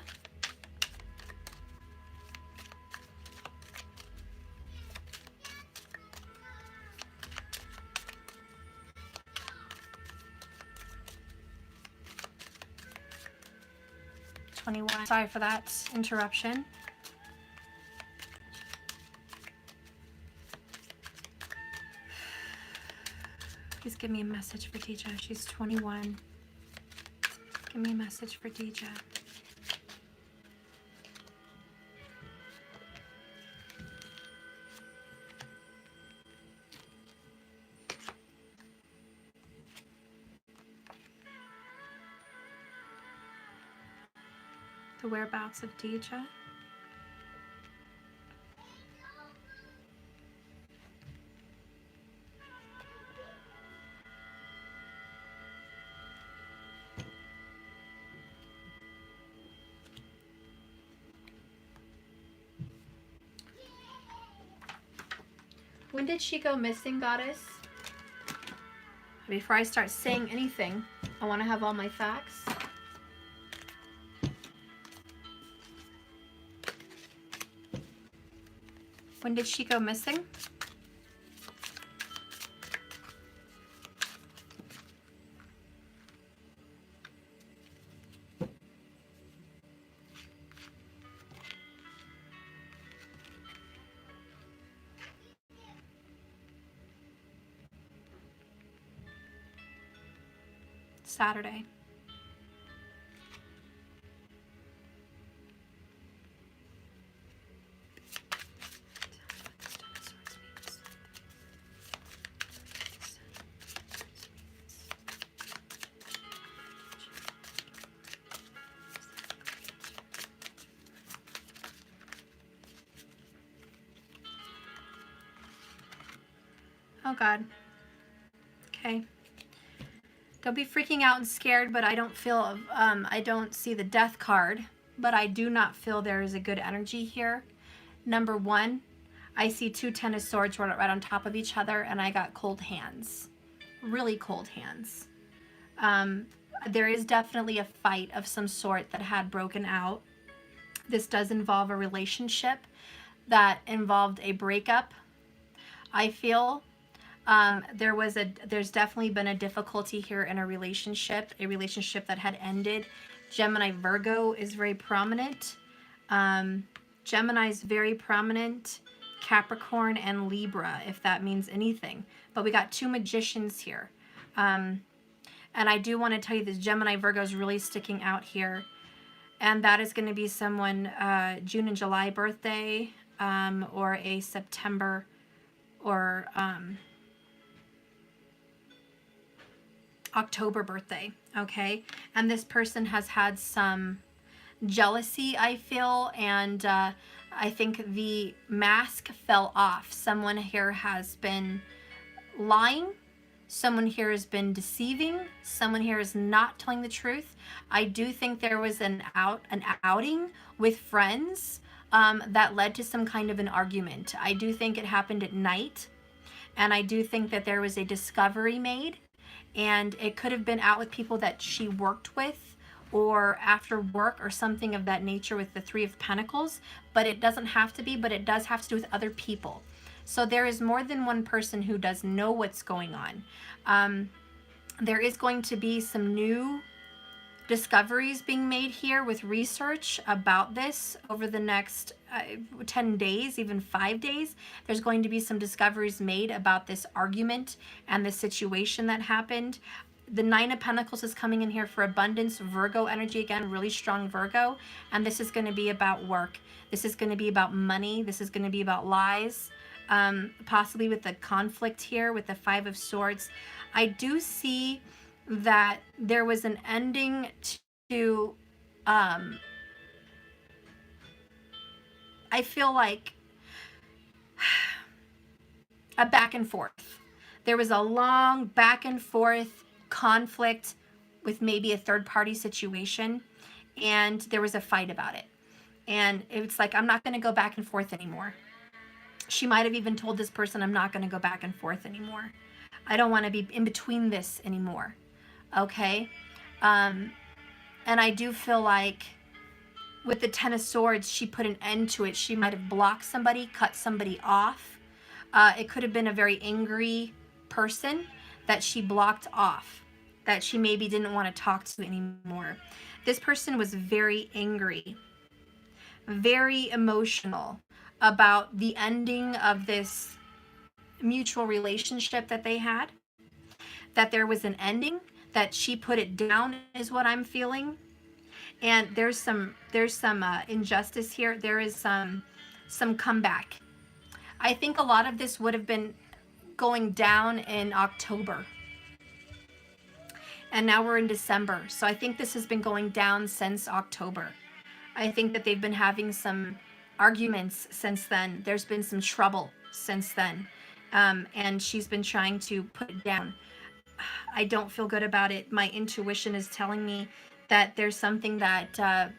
Sorry for that interruption. Please give me a message for Deja. She's 21. Give me a message for Deja. The whereabouts of Deja. When did she go missing, Goddess? Before I start saying anything, I want to have all my facts. When did she go missing? Saturday. Oh God. Okay. Don't be freaking out and scared, but I don't feel, I don't see the death card, but I do not feel there is a good energy here. Number one, I see two Ten of Swords right on top of each other, and I got cold hands. Really cold hands. There is definitely a fight of some sort that had broken out. This does involve a relationship that involved a breakup, I feel. There's definitely been a difficulty here in a relationship that had ended. Gemini Virgo is very prominent. Gemini is very prominent. Capricorn and Libra, if that means anything. But we got two magicians here. And I do want to tell you this Gemini Virgo is really sticking out here. And that is going to be someone June and July birthday, or a September or October birthday, okay? And this person has had some jealousy, I feel, and I think the mask fell off. Someone here has been lying. Someone here has been deceiving. Someone here is not telling the truth. I do think there was an outing with friends that led to some kind of an argument. I do think it happened at night, and I do think that there was a discovery made. And it could have been out with people that she worked with, or after work or something of that nature with the Three of Pentacles, but it doesn't have to be, but it does have to do with other people. So there is more than one person who does know what's going on. There is going to be some new discoveries being made here with research about this over the next 10 days, even 5 days. There's going to be some discoveries made about this argument and the situation that happened. The Nine of Pentacles is coming in here for abundance, Virgo energy again, really strong Virgo. And this is going to be about work. This is going to be about money. This is going to be about lies. Possibly with the conflict here with the Five of Swords. I do see that there was an ending to, I feel like, a back and forth. There was a long back and forth conflict with maybe a third party situation, and there was a fight about it. And it's like, I'm not going to go back and forth anymore. She might have even told this person, I'm not going to go back and forth anymore. I don't want to be in between this anymore. Okay? And I do feel like with the Ten of Swords, she put an end to it. She might have blocked somebody, cut somebody off. It could have been a very angry person that she blocked off, that she maybe didn't want to talk to anymore. This person was very angry, very emotional about the ending of this mutual relationship that they had, that there was an ending, that she put it down is what I'm feeling. And there's some injustice here. There is some comeback. I think a lot of this would have been going down in October. And now we're in December. So I think this has been going down since October. I think that they've been having some arguments since then. There's been some trouble since then. And she's been trying to put it down. I don't feel good about it. My intuition is telling me that there's something that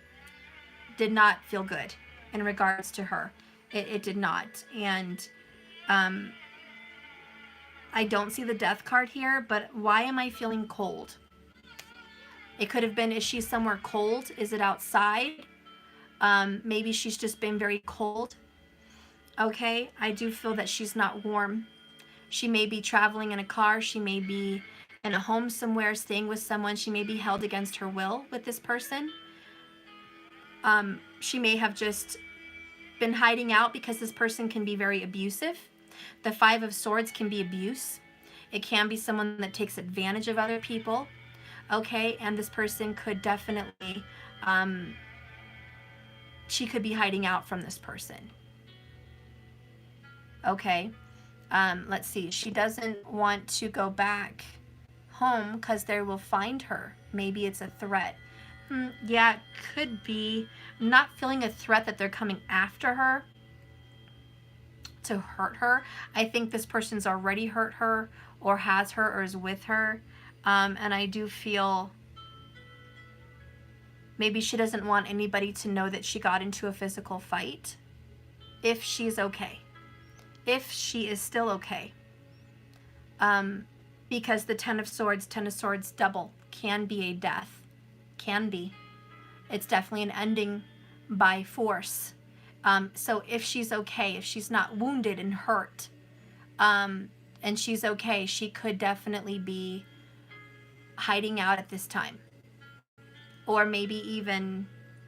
did not feel good in regards to her. It did not. And I don't see the Death card here, but why am I feeling cold? It could have been, is she somewhere cold? Is it outside? Maybe she's just been very cold. Okay, I do feel that she's not warm. She may be traveling in a car. She may be in a home somewhere, staying with someone. She may be held against her will with this person. She may have just been hiding out because this person can be very abusive. The Five of Swords can be abuse. It can be someone that takes advantage of other people. Okay, and this person could definitely, she could be hiding out from this person. Okay, let's see. She doesn't want to go back home because they will find her. Maybe it's a threat. Yeah, it could be. I'm not feeling a threat that they're coming after her to hurt her. I think this person's already hurt her or has her or is with her. And I do feel maybe she doesn't want anybody to know that she got into a physical fight. If she's okay. If she is still okay. Because the Ten of Swords double can be a death. Can be. It's definitely an ending by force. So if she's okay, if she's not wounded and hurt, and she's okay, she could definitely be hiding out at this time. Or maybe even,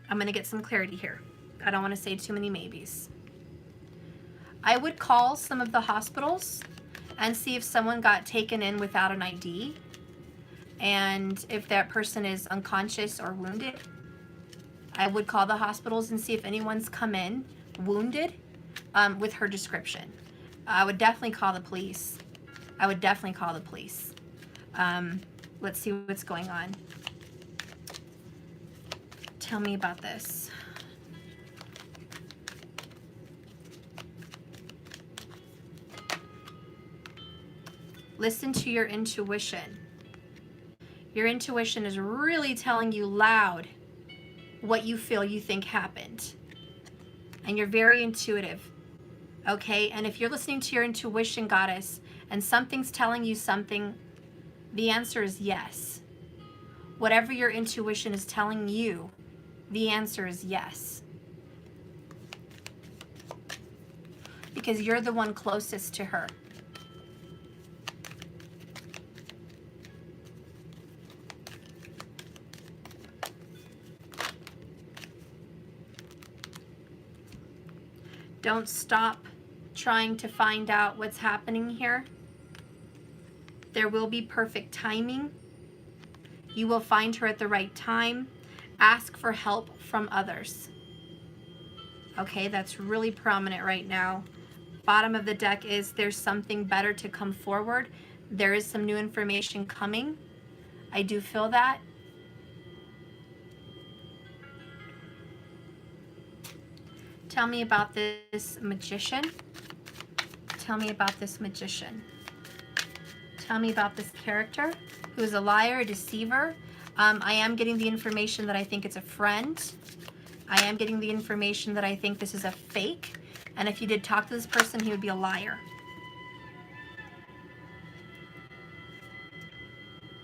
I'm going to get some clarity here. I don't want to say too many maybes. I would call some of the hospitals and see if someone got taken in without an ID. And if that person is unconscious or wounded, I would call the hospitals and see if anyone's come in wounded with her description. I would definitely call the police. Let's see what's going on. Tell me about this. Listen to your intuition. Your intuition is really telling you loud what you feel you think happened. And you're very intuitive. Okay? And if you're listening to your intuition, goddess, and something's telling you something, the answer is yes. Whatever your intuition is telling you, the answer is yes. Because you're the one closest to her. Don't stop trying to find out what's happening here. There will be perfect timing. You will find her at the right time. Ask for help from others. Okay, that's really prominent right now. Bottom of the deck is there's something better to come forward. There is some new information coming. I do feel that. Tell me about this magician. Tell me about this magician. Tell me about this character who is a liar, a deceiver. I am getting the information that I think it's a friend. I am getting the information that I think this is a fake. And if you did talk to this person, he would be a liar.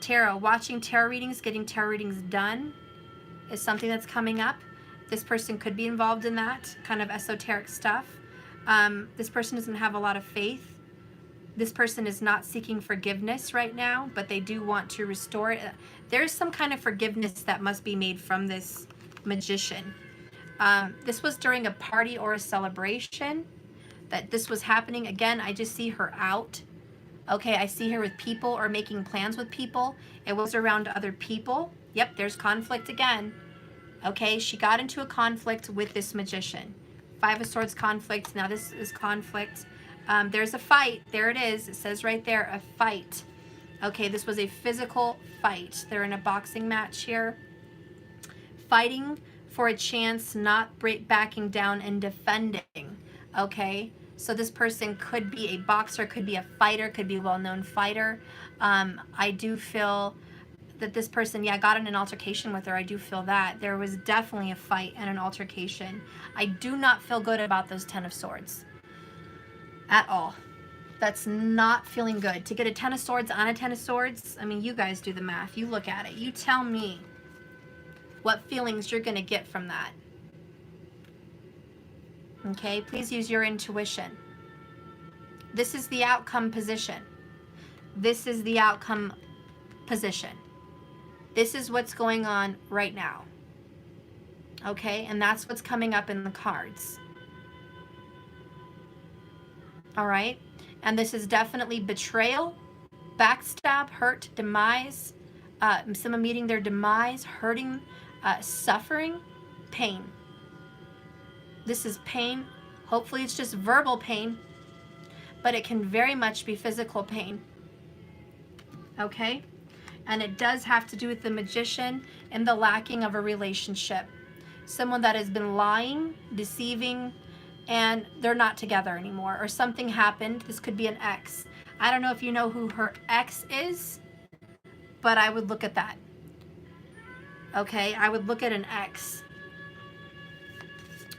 Tarot. Watching tarot readings, getting tarot readings done is something that's coming up. This person could be involved in that kind of esoteric stuff. This person doesn't have a lot of faith. This person is not seeking forgiveness right now, but they do want to restore it. There's some kind of forgiveness that must be made from this magician. This was during a party or a celebration that this was happening. Again, I just see her out. Okay, I see her with people or making plans with people. It was around other people. Yep, there's conflict again. Okay, she got into a conflict with this magician. Five of Swords conflict. Now this is conflict. There's a fight. There it is. It says right there, a fight. Okay, this was a physical fight. They're in a boxing match here. Fighting for a chance, not backing down and defending. Okay, so this person could be a boxer, could be a fighter, could be a well-known fighter. I do feel that this person, yeah, got in an altercation with her. I do feel that. There was definitely a fight and an altercation. I do not feel good about those 10 of Swords. At all. That's not feeling good. To get a 10 of Swords on a 10 of Swords, I mean, you guys do the math. You look at it. You tell me what feelings you're going to get from that. Okay, please use your intuition. This is the outcome position. This is the outcome position. This is what's going on right now. Okay, and that's what's coming up in the cards. All right, and this is definitely betrayal, backstab, hurt, demise, someone meeting their demise, hurting, suffering, pain. This is pain. Hopefully it's just verbal pain, but it can very much be physical pain. Okay? And it does have to do with the magician and the lacking of a relationship. Someone that has been lying, deceiving, and they're not together anymore, or something happened. This could be an ex. I don't know if you know who her ex is, but I would look at that. Okay, I would look at an ex.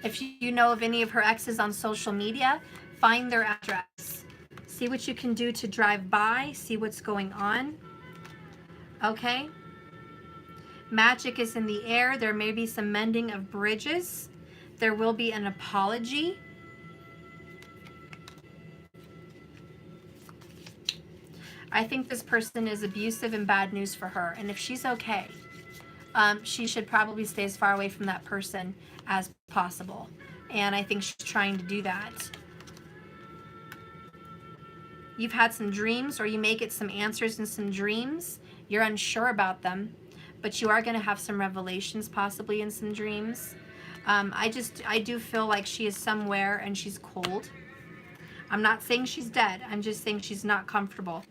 If you know of any of her exes on social media, find their address. See what you can do to drive by, see what's going on. Okay? Magic is in the air. There may be some mending of bridges. There will be an apology. I think this person is abusive and bad news for her. And if she's okay, she should probably stay as far away from that person as possible. And I think she's trying to do that. You've had some dreams, or you may get some answers in some dreams. You're unsure about them, but you are going to have some revelations possibly in some dreams. I do feel like she is somewhere and she's cold. I'm not saying she's dead. I'm just saying she's not comfortable.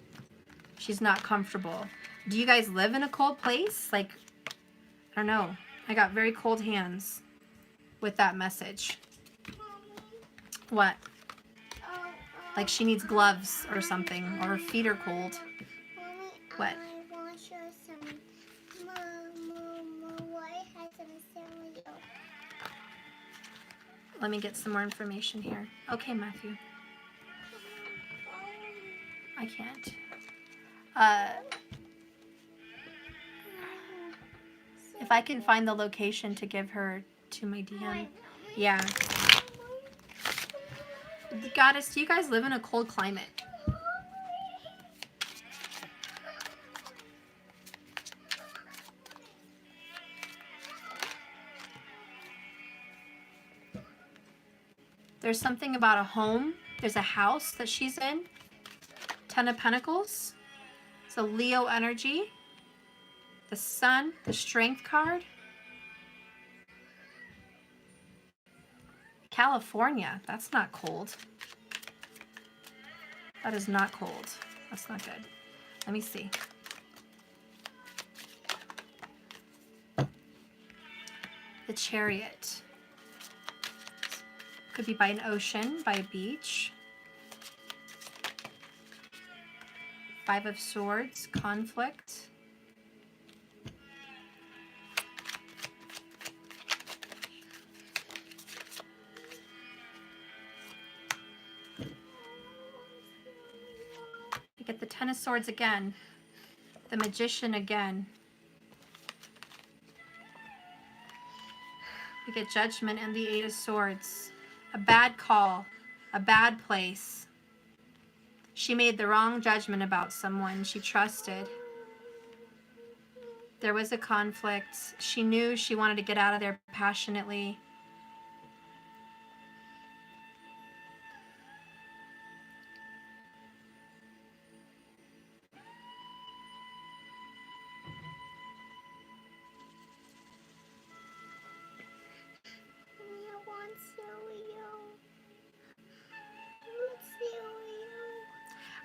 She's not comfortable. Do you guys live in a cold place? Like, I don't know. I got very cold hands with that message. What? Like she needs gloves or something, or her feet are cold. What? I want to show some more. I had some cereal. Let me get some more information here. Okay, Matthew. I can't. If I can find the location to give her to my DM. Yeah. Goddess, do you guys live in a cold climate? There's something about a home. There's a house that she's in. 10 of Pentacles. It's a Leo energy. The Sun, the Strength card. California, that's not cold. That is not cold. That's not good. Let me see. The Chariot. Could be by an ocean, by a beach. 5 of Swords, conflict. You get the 10 of Swords again. The Magician again. You get Judgment and the 8 of Swords. A bad call. A bad place. She made the wrong judgment about someone she trusted. There was a conflict. She knew she wanted to get out of there passionately.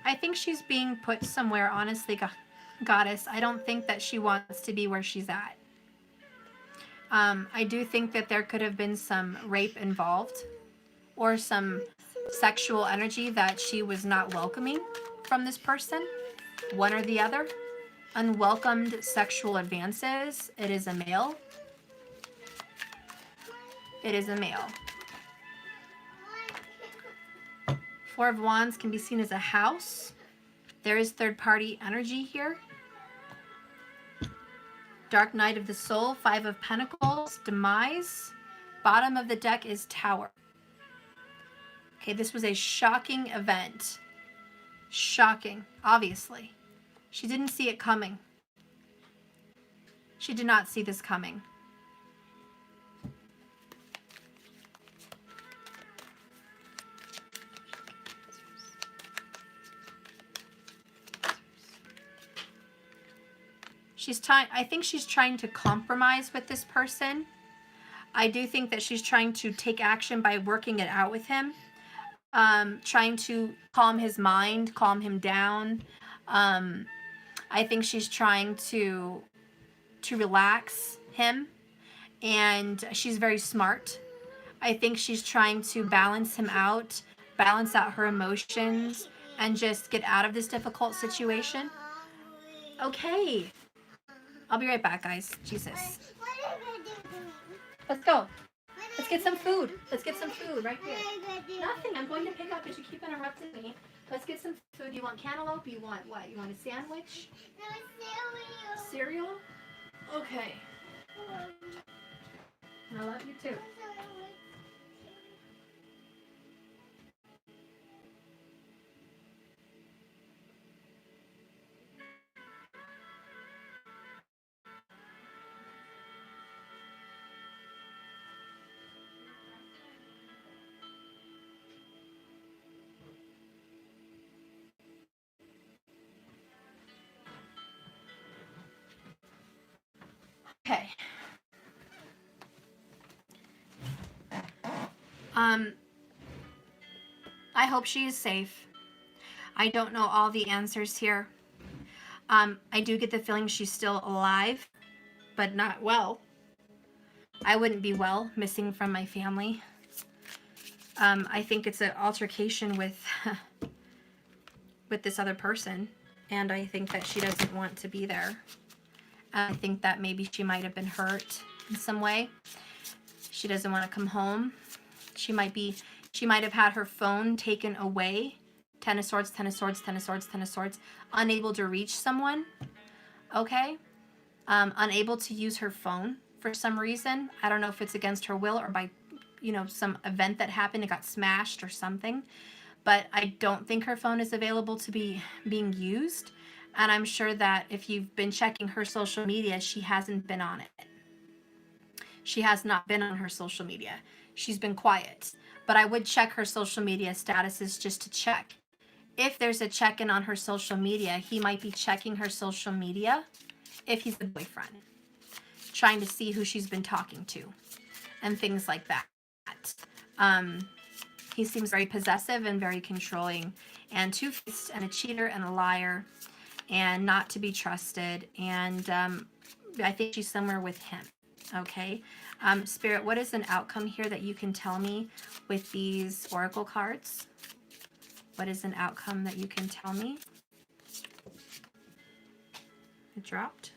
I think she's being put somewhere, honestly, Goddess. I don't think that she wants to be where she's at. I do think that there could have been some rape involved or some sexual energy that she was not welcoming from this person, one or the other. Unwelcomed sexual advances. It is a male. It is a male. 4 of Wands can be seen as a house. There is third-party energy here. Dark Night of the Soul, 5 of Pentacles, demise. Bottom of the deck is Tower. Okay, this was a shocking event. Shocking, obviously. She didn't see it coming. She did not see this coming. I think she's trying to compromise with this person. I do think that she's trying to take action by working it out with him. Trying to calm his mind, calm him down. I think she's trying to relax him. And she's very smart. I think she's trying to balance him out, balance out her emotions, and just get out of this difficult situation. Okay. I'll be right back, guys. Jesus. Let's go. Let's get some food. Let's get some food right here. Nothing. I'm going to pick up, but you keep interrupting me. Let's get some food. You want cantaloupe? You want what? You want a sandwich? No, Cereal? Okay. I love you too. Okay. I hope she is safe. I don't know all the answers here. I do get the feeling she's still alive, but not well. I wouldn't be well, missing from my family. I think it's an altercation with this other person, and I think that she doesn't want to be there. I think that maybe she might have been hurt in some way. She doesn't want to come home. She might have had her phone taken away. 10 of Swords, 10 of Swords, 10 of Swords, 10 of Swords. Unable to reach someone. Okay. unable to use her phone for some reason. I don't know if it's against her will or by, some event that happened, it got smashed or something. But I don't think her phone is available to be being used. And I'm sure that if you've been checking her social media, she hasn't been on it. She has not been on her social media. She's been quiet. But I would check her social media statuses just to check. If there's a check-in on her social media, he might be checking her social media if he's a boyfriend, trying to see who she's been talking to and things like that. He seems very possessive and very controlling and two-faced and a cheater and a liar and not to be trusted. And I think she's somewhere with him. Okay. Spirit, what is an outcome here that you can tell me with these oracle cards? What is an outcome that you can tell me? It dropped.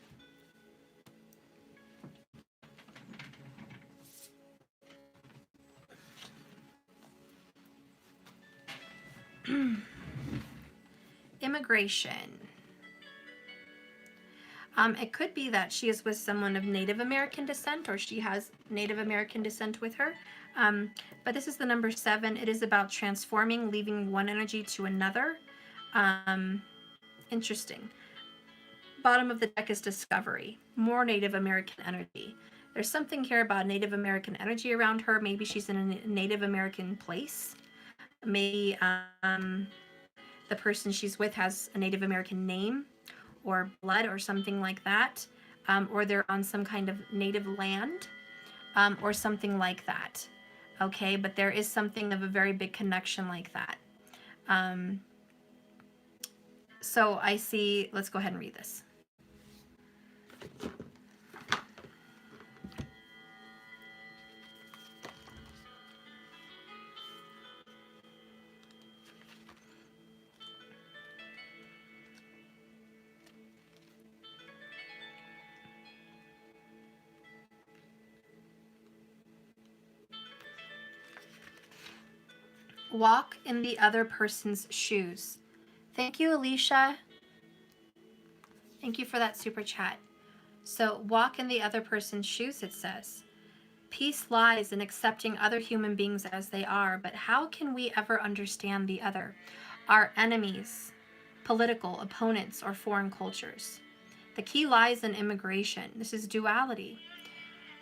Immigration. It could be that she is with someone of Native American descent, or she has Native American descent with her. But this is the number 7. It is about transforming, leaving one energy to another. Interesting. Bottom of the deck is discovery. More Native American energy. There's something here about Native American energy around her. Maybe she's in a Native American place. Maybe the person she's with has a Native American name or blood or something like that. Or they're on some kind of native land or something like that. Okay, but there is something of a very big connection like that. So I see, let's go ahead and read this. Walk in the other person's shoes. Thank you, Alicia. Thank you for that super chat. So walk in the other person's shoes, it says. Peace lies in accepting other human beings as they are, but how can we ever understand the other? Our enemies, political opponents, or foreign cultures. The key lies in immigration. This is duality.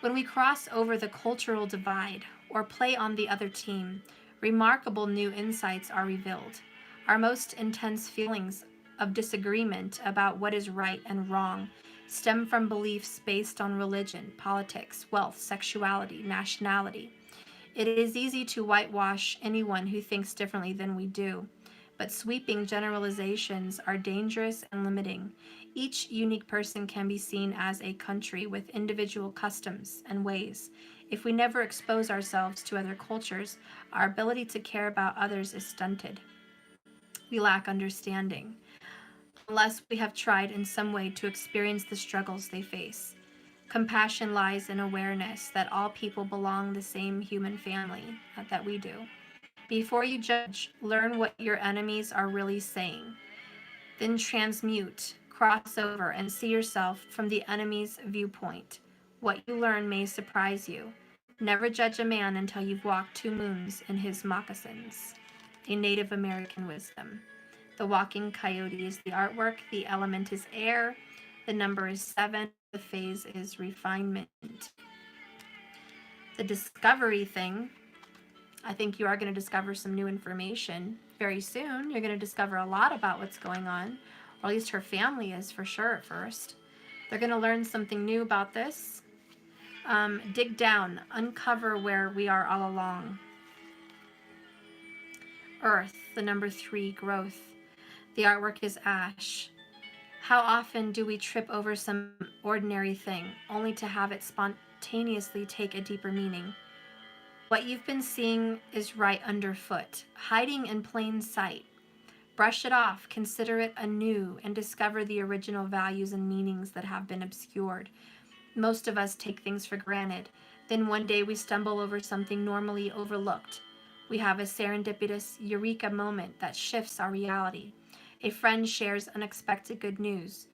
When we cross over the cultural divide or play on the other team, remarkable new insights are revealed. Our most intense feelings of disagreement about what is right and wrong stem from beliefs based on religion, politics, wealth, sexuality, nationality. It is easy to whitewash anyone who thinks differently than we do, but sweeping generalizations are dangerous and limiting. Each unique person can be seen as a country with individual customs and ways. If we never expose ourselves to other cultures, our ability to care about others is stunted. We lack understanding, unless we have tried in some way to experience the struggles they face. Compassion lies in awareness that all people belong the same human family that we do. Before you judge, learn what your enemies are really saying. Then transmute, cross over, and see yourself from the enemy's viewpoint. What you learn may surprise you. Never judge a man until you've walked 2 moons in his moccasins. A Native American wisdom. The walking coyote is the artwork. The element is air. The number is 7. The phase is refinement. The discovery thing, I think you are going to discover some new information very soon. You're going to discover a lot about what's going on, or at least her family is for sure at first. They're going to learn something new about this. Dig down, uncover where we are all along. Earth, the number 3, growth. The artwork is ash. How often do we trip over some ordinary thing, only to have it spontaneously take a deeper meaning? What you've been seeing is right underfoot, hiding in plain sight. Brush it off, consider it anew, and discover the original values and meanings that have been obscured. Most of us take things for granted. Then one day we stumble over something normally overlooked. We have a serendipitous eureka moment that shifts our reality. A friend shares unexpected good news.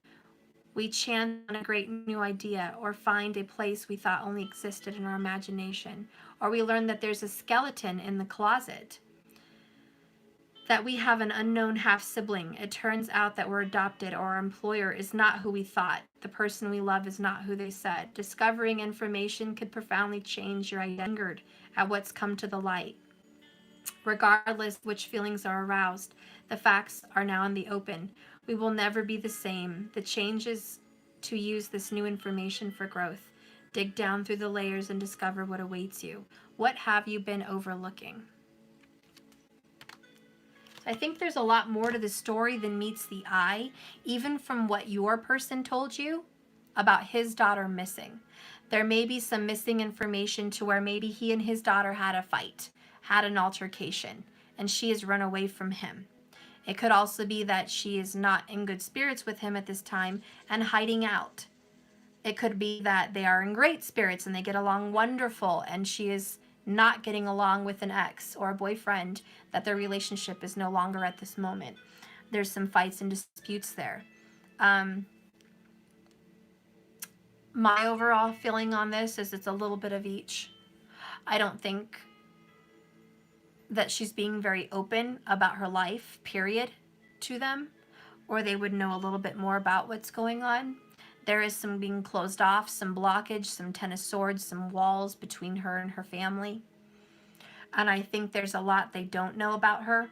We chance on a great new idea or find a place we thought only existed in our imagination. Or we learn that there's a skeleton in the closet, that we have an unknown half-sibling. It turns out that we're adopted, or our employer is not who we thought. The person we love is not who they said. Discovering information could profoundly change your identity at what's come to the light. Regardless of which feelings are aroused, the facts are now in the open. We will never be the same. The change is to use this new information for growth. Dig down through the layers and discover what awaits you. What have you been overlooking? So I think there's a lot more to the story than meets the eye, even from what your person told you about his daughter missing. There may be some missing information to where maybe he and his daughter had a fight, had an altercation, and she has run away from him. It could also be that she is not in good spirits with him at this time and hiding out. It could be that they are in great spirits and they get along wonderful, and she is not getting along with an ex or a boyfriend, that their relationship is no longer at this moment. There's some fights and disputes there. My overall feeling on this is it's a little bit of each. I don't think that she's being very open about her life, period, to them, or they would know a little bit more about what's going on. There is some being closed off, some blockage, some Ten of Swords, some walls between her and her family. And I think there's a lot they don't know about her.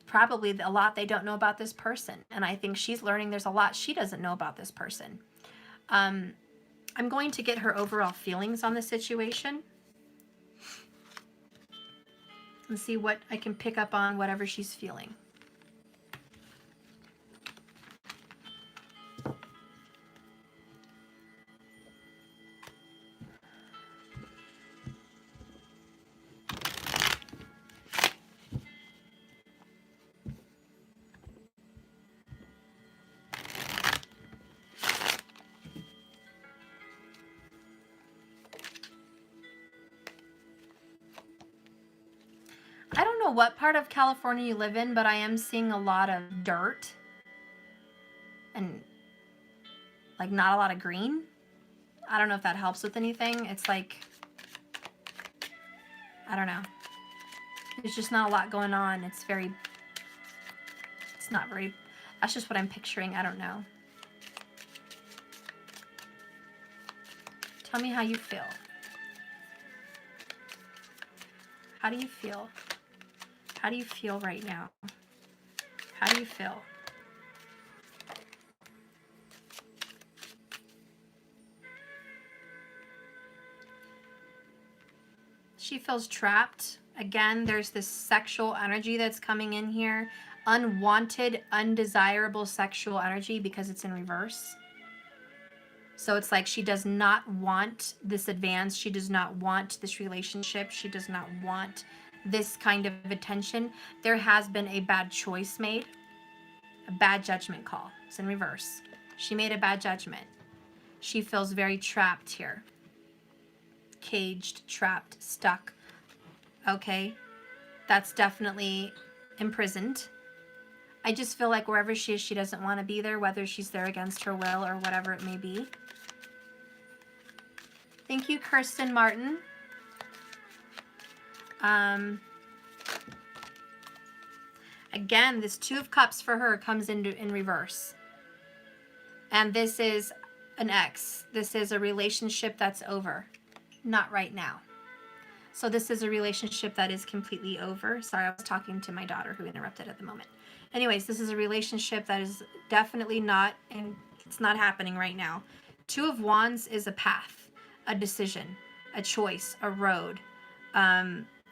Probably a lot they don't know about this person. And I think she's learning there's a lot she doesn't know about this person. I'm going to get her overall feelings on the situation and see what I can pick up on whatever she's feeling. I don't know what part of California you live in, but I am seeing a lot of dirt and like not a lot of green. I don't know if that helps with anything. It's like, I don't know. There's just not a lot going on. It's not very, that's just what I'm picturing. I don't know. Tell me how you feel. How do you feel? How do you feel right now? How do you feel? She feels trapped. Again, there's this sexual energy that's coming in here. Unwanted, undesirable sexual energy because it's in reverse. So it's like she does not want this advance. She does not want this relationship. She does not want this kind of attention. There has been a bad choice made. A bad judgment call. It's in reverse. She made a bad judgment. She feels very trapped here. Caged, trapped, stuck. Okay. That's definitely imprisoned. I just feel like wherever she is, she doesn't want to be there, whether she's there against her will or whatever it may be. Thank you, Kirsten Martin. Again, this Two of Cups for her comes in reverse. And this is an ex. This is a relationship that's over. Not right now. So this is a relationship that is completely over. Sorry, I was talking to my daughter who interrupted at the moment. Anyways, this is a relationship that is definitely not, and it's not happening right now. Two of Wands is a path, a decision, a choice, a road.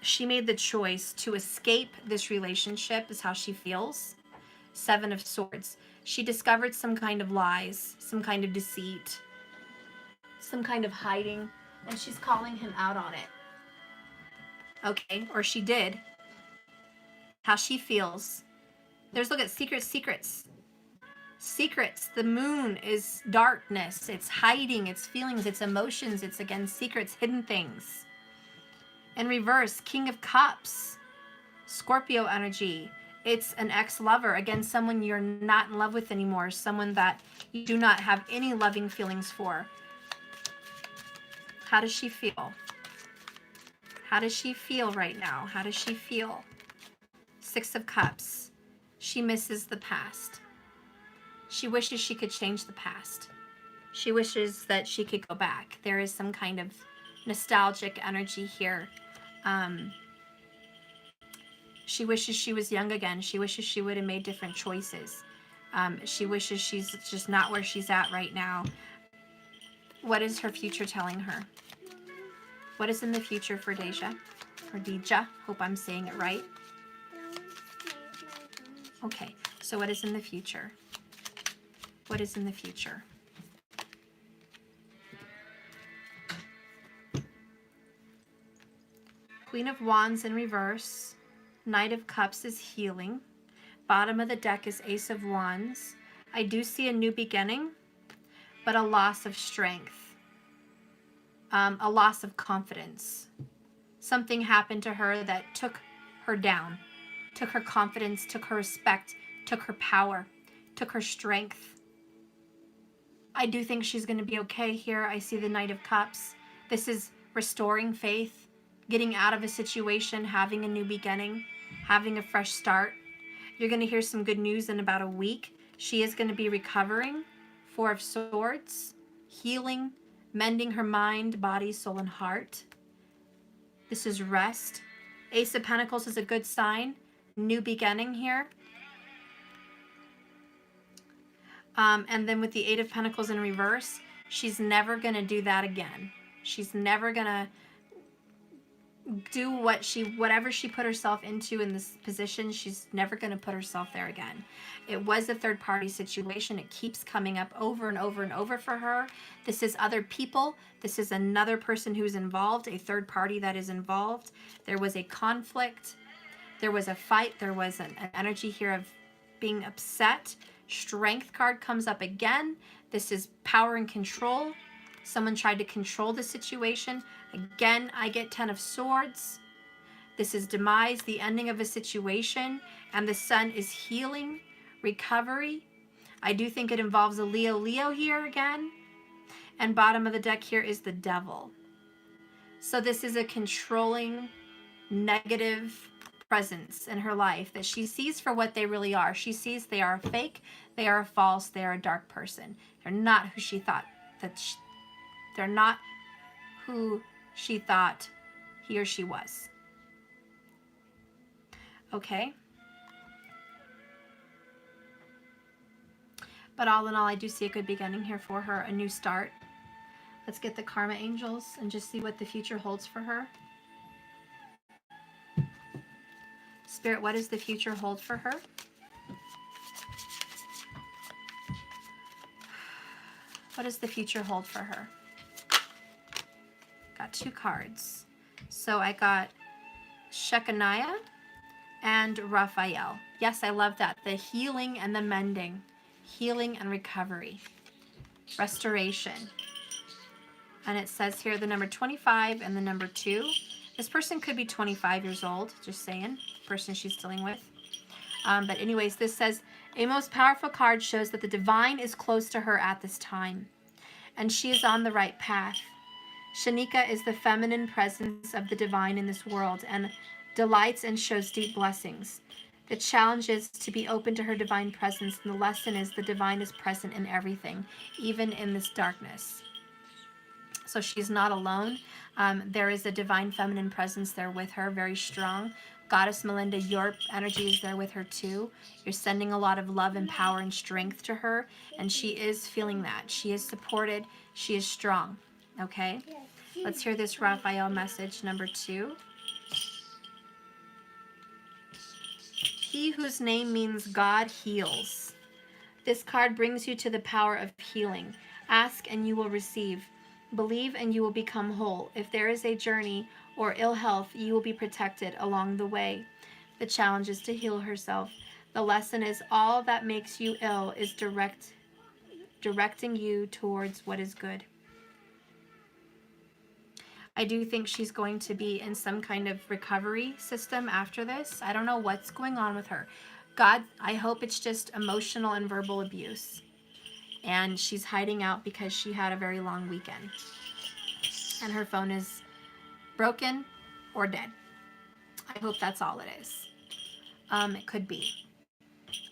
She made the choice to escape this relationship is how she feels. Seven of Swords. She discovered some kind of lies, some kind of deceit, some kind of hiding, and she's calling him out on it. Okay, or she did. How she feels. There's, look at secrets. Secrets. The moon is darkness. It's hiding. It's feelings. It's emotions. It's, again, secrets, hidden things. In reverse, King of Cups. Scorpio energy. It's an ex-lover. Again, someone you're not in love with anymore. Someone that you do not have any loving feelings for. How does she feel? How does she feel right now? How does she feel? Six of Cups. She misses the past. She wishes she could change the past. She wishes that she could go back. There is some kind of nostalgic energy here. She wishes she was young again. She wishes she would have made different choices. She wishes she's just not where she's at right now. What is her future telling her? What is in the future for Deja? Or Deja? Hope I'm saying it right. Okay, so what is in the future? What is in the future? Queen of Wands in reverse. Knight of Cups is healing. Bottom of the deck is Ace of Wands. I do see a new beginning, but a loss of strength. A loss of confidence. Something happened to her that took her down. Took her confidence, took her respect, took her power, took her strength. I do think she's going to be okay here. I see the Knight of Cups. This is restoring faith, getting out of a situation, having a new beginning, having a fresh start. You're going to hear some good news in about a week. She is going to be recovering. Four of Swords, healing, mending her mind, body, soul, and heart. This is rest. Ace of Pentacles is a good sign. New beginning here. And then with the Eight of Pentacles in reverse, she's never going to do that again. She's never going to do whatever she put herself into in this position. She's never going to put herself there again. It was a third party situation. It keeps coming up over and over and over for her. This is other people. This is another person who's involved, a third party that is involved. There was a conflict. There was a fight. There was an energy here of being upset. Strength card comes up again. This is power and control. Someone tried to control the situation. Again, I get 10 of Swords. This is demise, the ending of a situation, and the Sun is healing, recovery. I do think it involves a Leo here again. And bottom of the deck here is the Devil. So this is a controlling, negative presence in her life that she sees for what they really are. She sees they are fake, they are false, they are a dark person. They're not who she thought they're not who she thought he or she was. Okay. But all in all, I do see a good beginning here for her, a new start. Let's get the Karma Angels and just see what the future holds for her. Spirit, what does the future hold for her? What does the future hold for her? Got two cards. So I got Shechaniah and Raphael. Yes, I love that. The healing and the mending. Healing and recovery. Restoration. And it says here the number 25 and the number 2. This person could be 25 years old, just saying, the person she's dealing with. But anyways, this says, a most powerful card shows that the divine is close to her at this time, and she is on the right path. Shanika is the feminine presence of the divine in this world and delights and shows deep blessings. The challenge is to be open to her divine presence, and the lesson is the divine is present in everything, even in this darkness. So she's not alone. There is a divine feminine presence there with her, very strong. Goddess Melinda, your energy is there with her too. You're sending a lot of love and power and strength to her, and she is feeling that. She is supported. She is strong. Okay? Let's hear this Raphael message, number 2. He whose name means God heals. This card brings you to the power of healing. Ask and you will receive. Believe and you will become whole. If there is a journey or ill health, you will be protected along the way. The challenge is to heal herself. The lesson is all that makes you ill is directing you towards what is good. I do think she's going to be in some kind of recovery system after this. I don't know what's going on with her. God, I hope it's just emotional and verbal abuse. And she's hiding out because she had a very long weekend. And her phone is broken or dead. I hope that's all it is. It could be.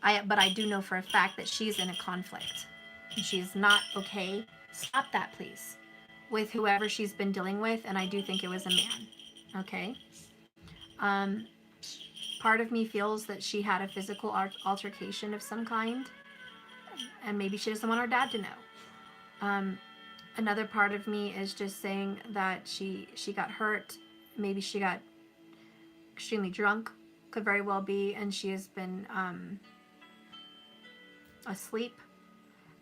But I do know for a fact that she's in a conflict. And she's not okay. Stop that, please. With whoever she's been dealing with, and I do think it was a man. Okay? Part of me feels that she had a physical altercation of some kind, and maybe she doesn't want her dad to know. Another part of me is just saying that she got hurt. Maybe she got extremely drunk. Could very well be, and she has been asleep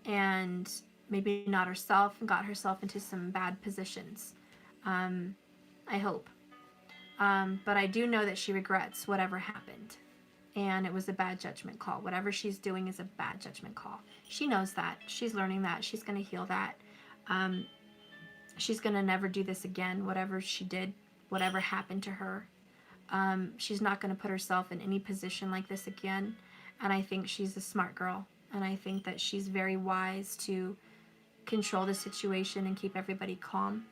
and maybe not herself and got herself into some bad positions. I hope. But I do know that she regrets whatever happened. And it was a bad judgment call. Whatever she's doing is a bad judgment call. She knows that. She's learning that. She's going to heal that. She's going to never do this again. Whatever she did, whatever happened to her. She's not going to put herself in any position like this again. And I think she's a smart girl. And I think that she's very wise to control the situation and keep everybody calm.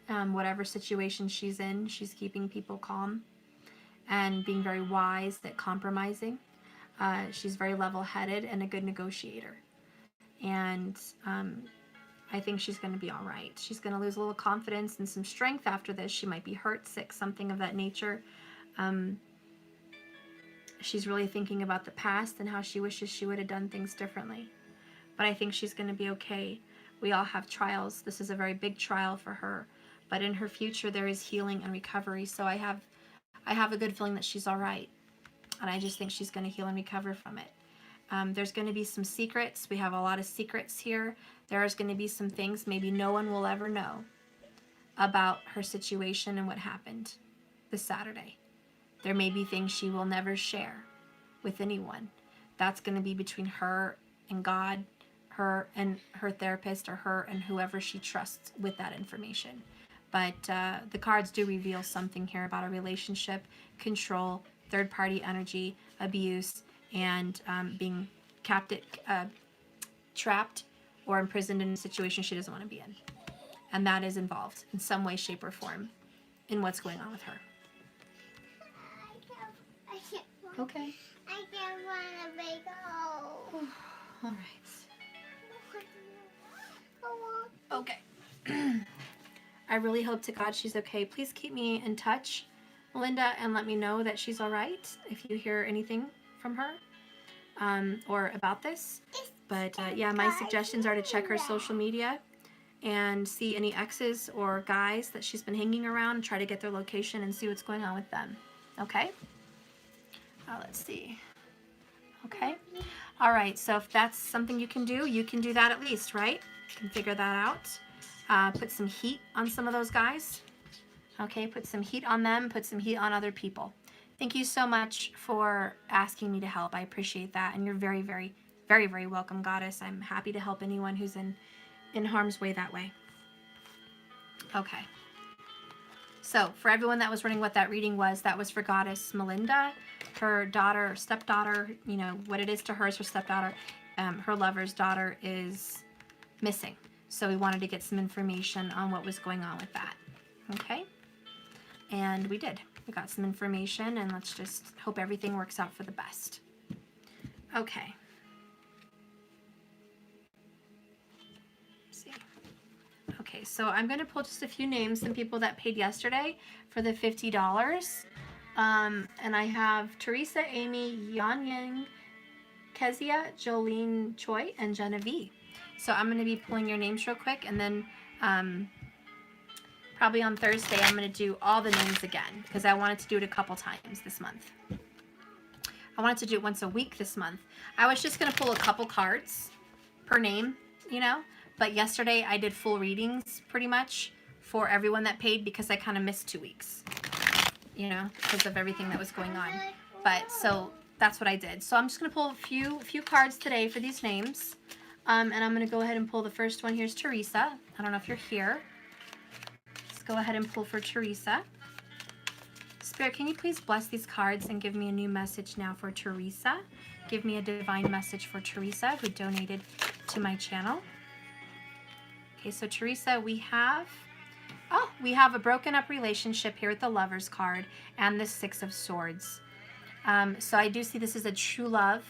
Whatever situation she's in, she's keeping people calm and being very wise at compromising. She's very level-headed and a good negotiator. And I think she's going to be all right. She's going to lose a little confidence and some strength after this. She might be hurt, sick, something of that nature. She's really thinking about the past and how she wishes she would have done things differently. But I think she's going to be okay. We all have trials. This is a very big trial for her. But in her future, there is healing and recovery. So I have a good feeling that she's all right. And I just think she's going to heal and recover from it. There's going to be some secrets. We have a lot of secrets here. There's going to be some things maybe no one will ever know about her situation and what happened this Saturday. There may be things she will never share with anyone. That's going to be between her and God, her and her therapist, or her and whoever she trusts with that information. But the cards do reveal something here about a relationship, control, third-party energy, abuse, and being trapped or imprisoned in a situation she doesn't want to be in. And that is involved in some way, shape, or form in what's going on with her. Okay. I can't find a big hole. All right. Okay. I really hope to God she's okay. Please keep me in touch, Melinda, and let me know that she's all right if you hear anything from her or about this. But yeah, my suggestions are to check her social media and see any exes or guys that she's been hanging around, try to get their location and see what's going on with them. Okay? Let's see. Okay. All right. So if that's something you can do that at least, right? You can figure that out. Put some heat on some of those guys. Okay. Put some heat on them. Put some heat on other people. Thank you so much for asking me to help. I appreciate that. And you're very, very, very, very welcome, Goddess. I'm happy to help anyone who's in harm's way that way. Okay. So for everyone that was wondering what that reading was, that was for Goddess Melinda. Her daughter, stepdaughter, you know, what it is to her is her stepdaughter. Her lover's daughter is missing. So we wanted to get some information on what was going on with that. Okay? And we did. We got some information, and let's just hope everything works out for the best. Okay. Let's see. Okay, so I'm going to pull just a few names, some people that paid yesterday for the $50. And I have Teresa, Amy, Yan Yang, Kezia, Jolene Choi, and Genevieve. So I'm going to be pulling your names real quick, and then probably on Thursday I'm going to do all the names again because I wanted to do it a couple times this month. I wanted to do it once a week this month. I was just going to pull a couple cards per name, you know, but yesterday I did full readings pretty much for everyone that paid because I kind of missed 2 weeks. You know, because of everything that was going on. But so that's what I did. So I'm just going to pull a few cards today for these names. And I'm going to go ahead and pull the first one. Here's Teresa. I don't know if you're here. go ahead and pull for Teresa. Spirit, can you please bless these cards and give me a new message now for Teresa? Give me a divine message for Teresa who donated to my channel. Okay, so Teresa, we have a broken up relationship here with the Lovers card and the Six of Swords. So I do see this is a true love,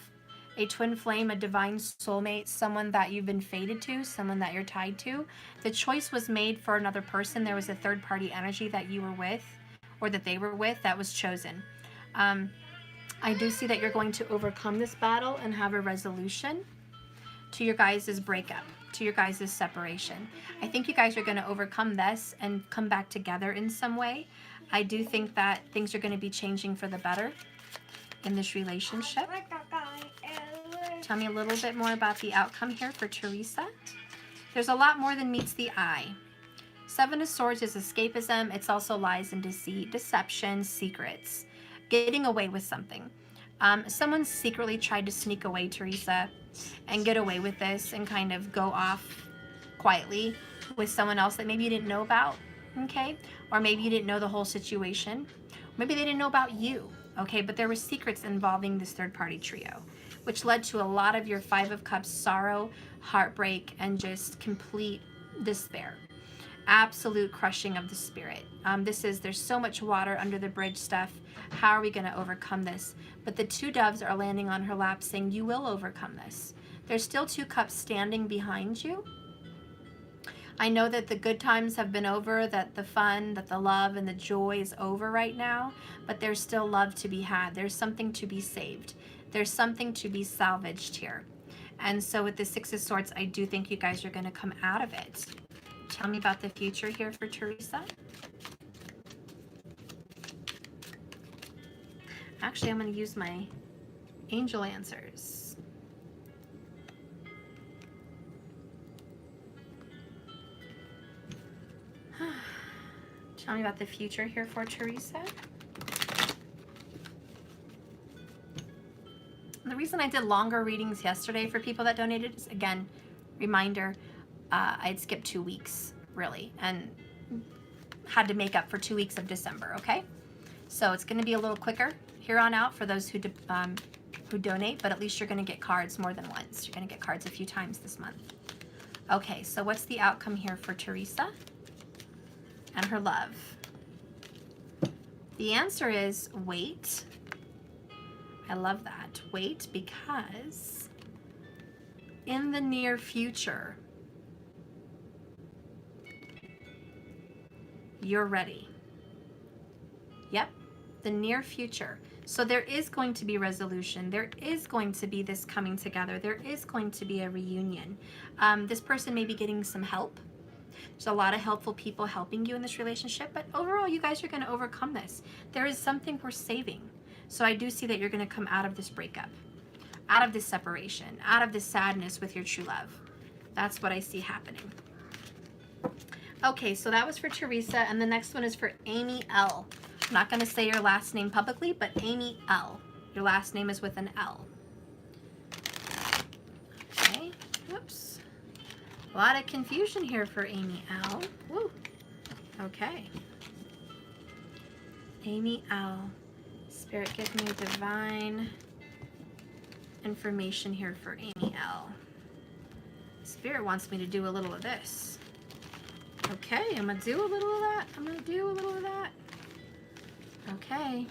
a twin flame, a divine soulmate, someone that you've been fated to, someone that you're tied to. The choice was made for another person. There was a third party energy that you were with, or that they were with, that was chosen. I do see that you're going to overcome this battle and have a resolution to your guys' breakup, to your guys' separation. I think you guys are going to overcome this and come back together in some way. I do think that things are going to be changing for the better in this relationship. Tell me a little bit more about the outcome here for Teresa. There's a lot more than meets the eye. Seven of Swords is escapism. It's also lies and deceit, deception, secrets, getting away with something. Someone secretly tried to sneak away, Teresa, and get away with this and kind of go off quietly with someone else that maybe you didn't know about, okay? Or maybe you didn't know the whole situation. Maybe they didn't know about you, okay? But there were secrets involving this third-party trio, which led to a lot of your Five of Cups sorrow, heartbreak, and just complete despair. Absolute crushing of the spirit. There's so much water under the bridge stuff. How are we going to overcome this? But the two doves are landing on her lap saying, you will overcome this. There's still two cups standing behind you. I know that the good times have been over, that the fun, that the love and the joy is over right now, but there's still love to be had. There's something to be saved. There's something to be salvaged here. And so with the Six of Swords, I do think you guys are going to come out of it. Tell me about the future here for Teresa. Actually, I'm going to use my angel answers. Tell me about the future here for Teresa. The reason I did longer readings yesterday for people that donated is, again, reminder, I had skipped 2 weeks, really, and had to make up for 2 weeks of December, okay? So it's going to be a little quicker here on out for those who donate, but at least you're going to get cards more than once. You're going to get cards a few times this month. Okay, so what's the outcome here for Teresa and her love? The answer is wait. I love that. Wait, because in the near future, you're ready. Yep, the near future. So there is going to be resolution. There is going to be this coming together. There is going to be a reunion. This person may be getting some help. There's a lot of helpful people helping you in this relationship, but overall, you guys are going to overcome this. There is something worth saving. So I do see that you're going to come out of this breakup, out of this separation, out of this sadness with your true love. That's what I see happening. Okay, so that was for Teresa, and the next one is for Amy L. I'm not going to say your last name publicly, but Amy L. Your last name is with an L. Okay, whoops. A lot of confusion here for Amy L. Woo. Okay. Amy L. Spirit, give me divine information here for Amy L. Spirit wants me to do a little of this. Okay, I'm going to do a little of that. I'm going to do a little of that. Okay.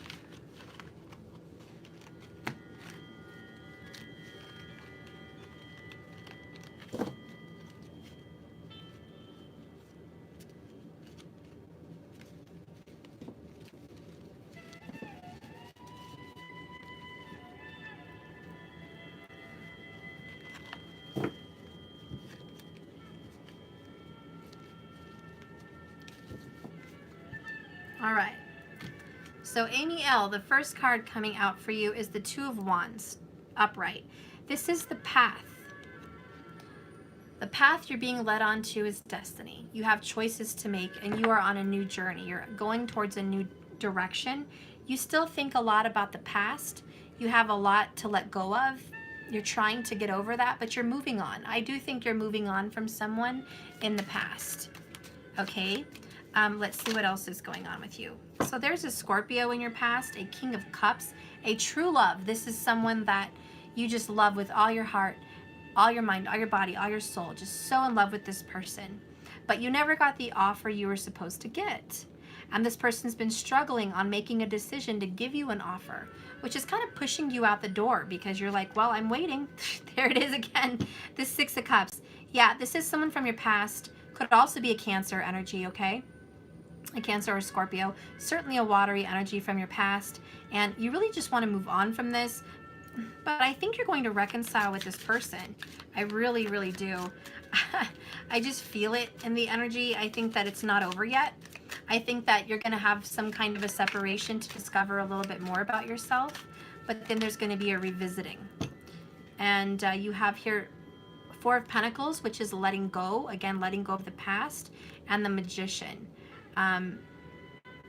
All right. So Amy L., the first card coming out for you is the Two of Wands, upright. This is the path. The path you're being led onto is destiny. You have choices to make, and you are on a new journey. You're going towards a new direction. You still think a lot about the past. You have a lot to let go of. You're trying to get over that, but you're moving on. I do think you're moving on from someone in the past. Okay? Let's see what else is going on with you. So there's a Scorpio in your past, a King of Cups, a true love. This is someone that you just love with all your heart, all your mind, all your body, all your soul, just so in love with this person. But you never got the offer you were supposed to get. And this person's been struggling on making a decision to give you an offer, which is kind of pushing you out the door because you're like, well, I'm waiting. There it is again, this Six of Cups. Yeah, this is someone from your past. Could also be a Cancer energy, okay? A Cancer or Scorpio. Certainly a watery energy from your past. And you really just want to move on from this. But I think you're going to reconcile with this person. I really, really do. I just feel it in the energy. I think that it's not over yet. I think that you're going to have some kind of a separation to discover a little bit more about yourself. But then there's going to be a revisiting. And you have here Four of Pentacles, which is letting go. Again, letting go of the past. And the Magician.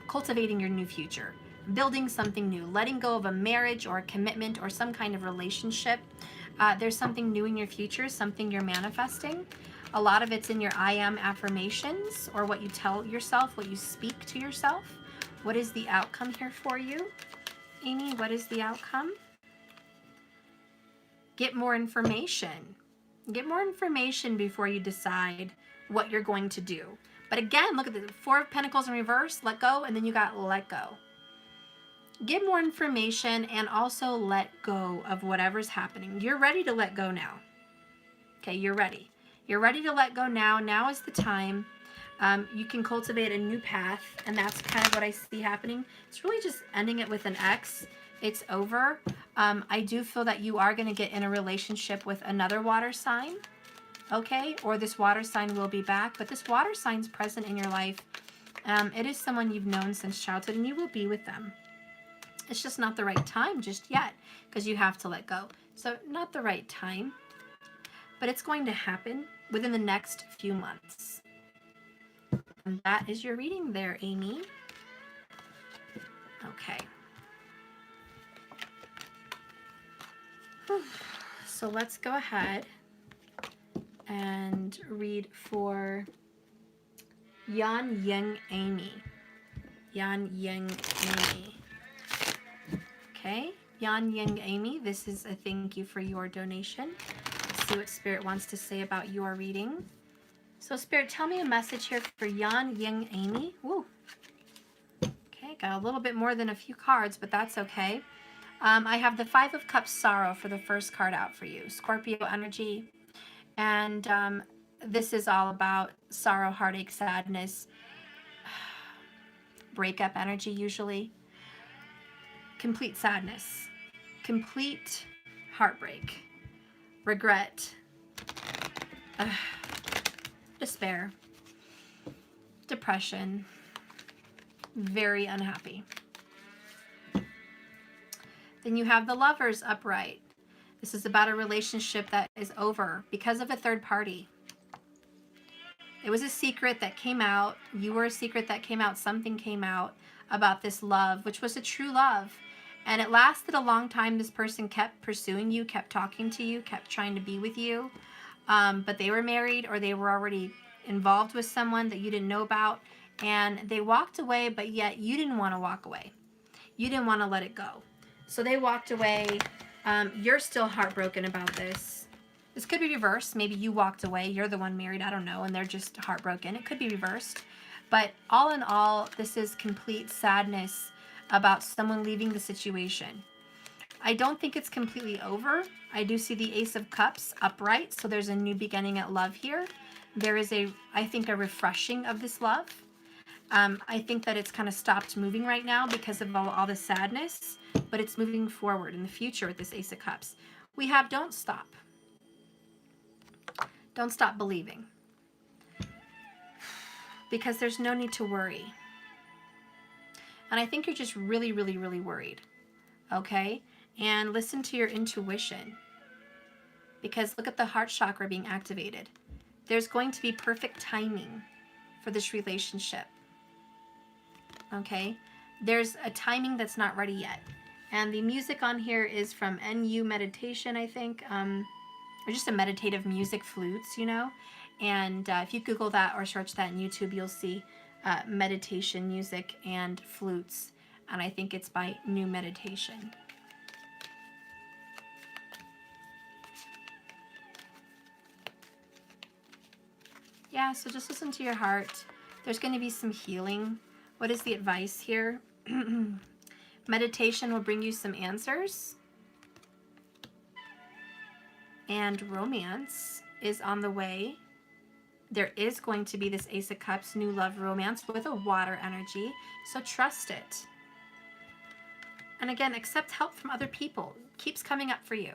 Cultivating your new future. Building something new, letting go of a marriage or a commitment or some kind of relationship. There's something new in your future, something you're manifesting. A lot of it's in your I am affirmations or what you tell yourself, what you speak to yourself. What is the outcome here for you? Amy, what is the outcome? Get more information. Get more information before you decide what you're going to do. But again, look at the Four of Pentacles in reverse, let go, and then you got let go. Get more information and also let go of whatever's happening. You're ready to let go now. Okay, you're ready. You're ready to let go now. Now is the time. You can cultivate a new path, and that's kind of what I see happening. It's really just ending it with an X. It's over. I do feel that you are going to get in a relationship with another water sign, okay? Or this water sign will be back, but this water sign's present in your life. It is someone you've known since childhood, and you will be with them. It's just not the right time just yet because you have to let go. So not the right time, but it's going to happen within the next few months. And that is your reading there, Amy. Okay. Whew. So let's go ahead and read for Yan Yang Amy. Yan Yang Amy. Okay, Yan Yang Amy, this is a thank you for your donation. Let's see what Spirit wants to say about your reading. So Spirit, tell me a message here for Yan Yang Amy. Woo. Okay, got a little bit more than a few cards, but that's okay. I have the Five of Cups Sorrow for the first card out for you. Scorpio energy. And this is all about sorrow, heartache, sadness, breakup energy usually. Complete sadness, complete heartbreak, regret, despair, depression, very unhappy. Then you have the Lovers upright. This is about a relationship that is over because of a third party. It was a secret that came out. You were a secret that came out. Something came out about this love, which was a true love. And it lasted a long time. This person kept pursuing you, kept talking to you, kept trying to be with you. But they were married or they were already involved with someone that you didn't know about. And they walked away, but yet you didn't want to walk away. You didn't want to let it go. So they walked away. You're still heartbroken about this. This could be reversed. Maybe you walked away. You're the one married. I don't know. And they're just heartbroken. It could be reversed. But all in all, this is complete sadness about someone leaving the situation. I don't think it's completely over. I do see the Ace of Cups upright. So there's a new beginning at love here. There is I think, a refreshing of this love. I think that it's kind of stopped moving right now because of all the sadness. But it's moving forward in the future with this Ace of Cups. We have don't stop. Don't stop believing. Because there's no need to worry. And I think you're just really, really, really worried. Okay? And listen to your intuition. Because look at the heart chakra being activated. There's going to be perfect timing for this relationship. Okay? There's a timing that's not ready yet. And the music on here is from NU Meditation, I think. Or just a meditative music, flutes, you know. And if you Google that or search that on YouTube, you'll see meditation music and flutes. And I think it's by New Meditation. Yeah, so just listen to your heart. There's going to be some healing. What is the advice here? Meditation will bring you some answers. And romance is on the way. There is going to be this Ace of Cups, new love romance with a water energy. So trust it. And again, accept help from other people. Keeps coming up for you.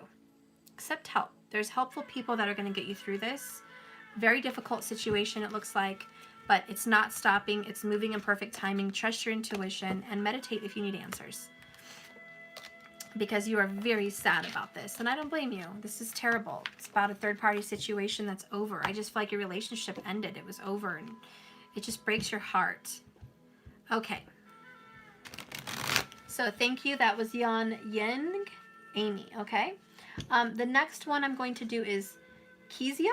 Accept help. There's helpful people that are going to get you through this. Very difficult situation, it looks like, but it's not stopping. It's moving in perfect timing. Trust your intuition and meditate if you need answers. Because you are very sad about this, and I don't blame you. This is terrible. It's about a third-party situation that's over. I just feel like your relationship ended. It was over, and it just breaks your heart. Okay. So thank you. That was Yan Ying Amy, okay? The next one I'm going to do is Kezia.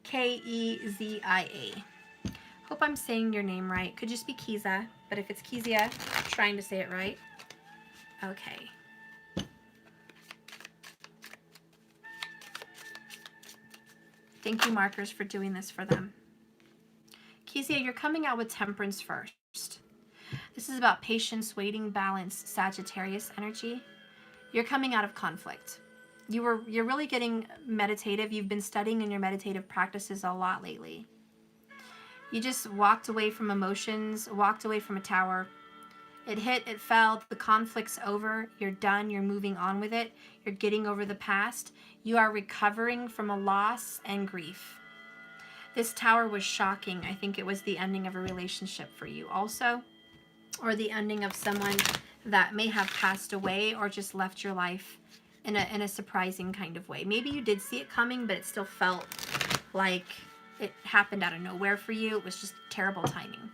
K-E-Z-I-A. Hope I'm saying your name right. Could just be Kiza, but if it's Kezia, I'm trying to say it right. Okay. Thank you, markers, for doing this for them. Kezia, you're coming out with Temperance first. This is about patience, waiting, balance, Sagittarius energy. You're coming out of conflict. You're really getting meditative. You've been studying in your meditative practices a lot lately. You just walked away from emotions, walked away from a tower. It hit, it fell, the conflict's over, you're done, you're moving on with it, you're getting over the past, you are recovering from a loss and grief. This tower was shocking. I think it was the ending of a relationship for you also, or the ending of someone that may have passed away or just left your life in a surprising kind of way. Maybe you did see it coming, but it still felt like it happened out of nowhere for you. It was just terrible timing.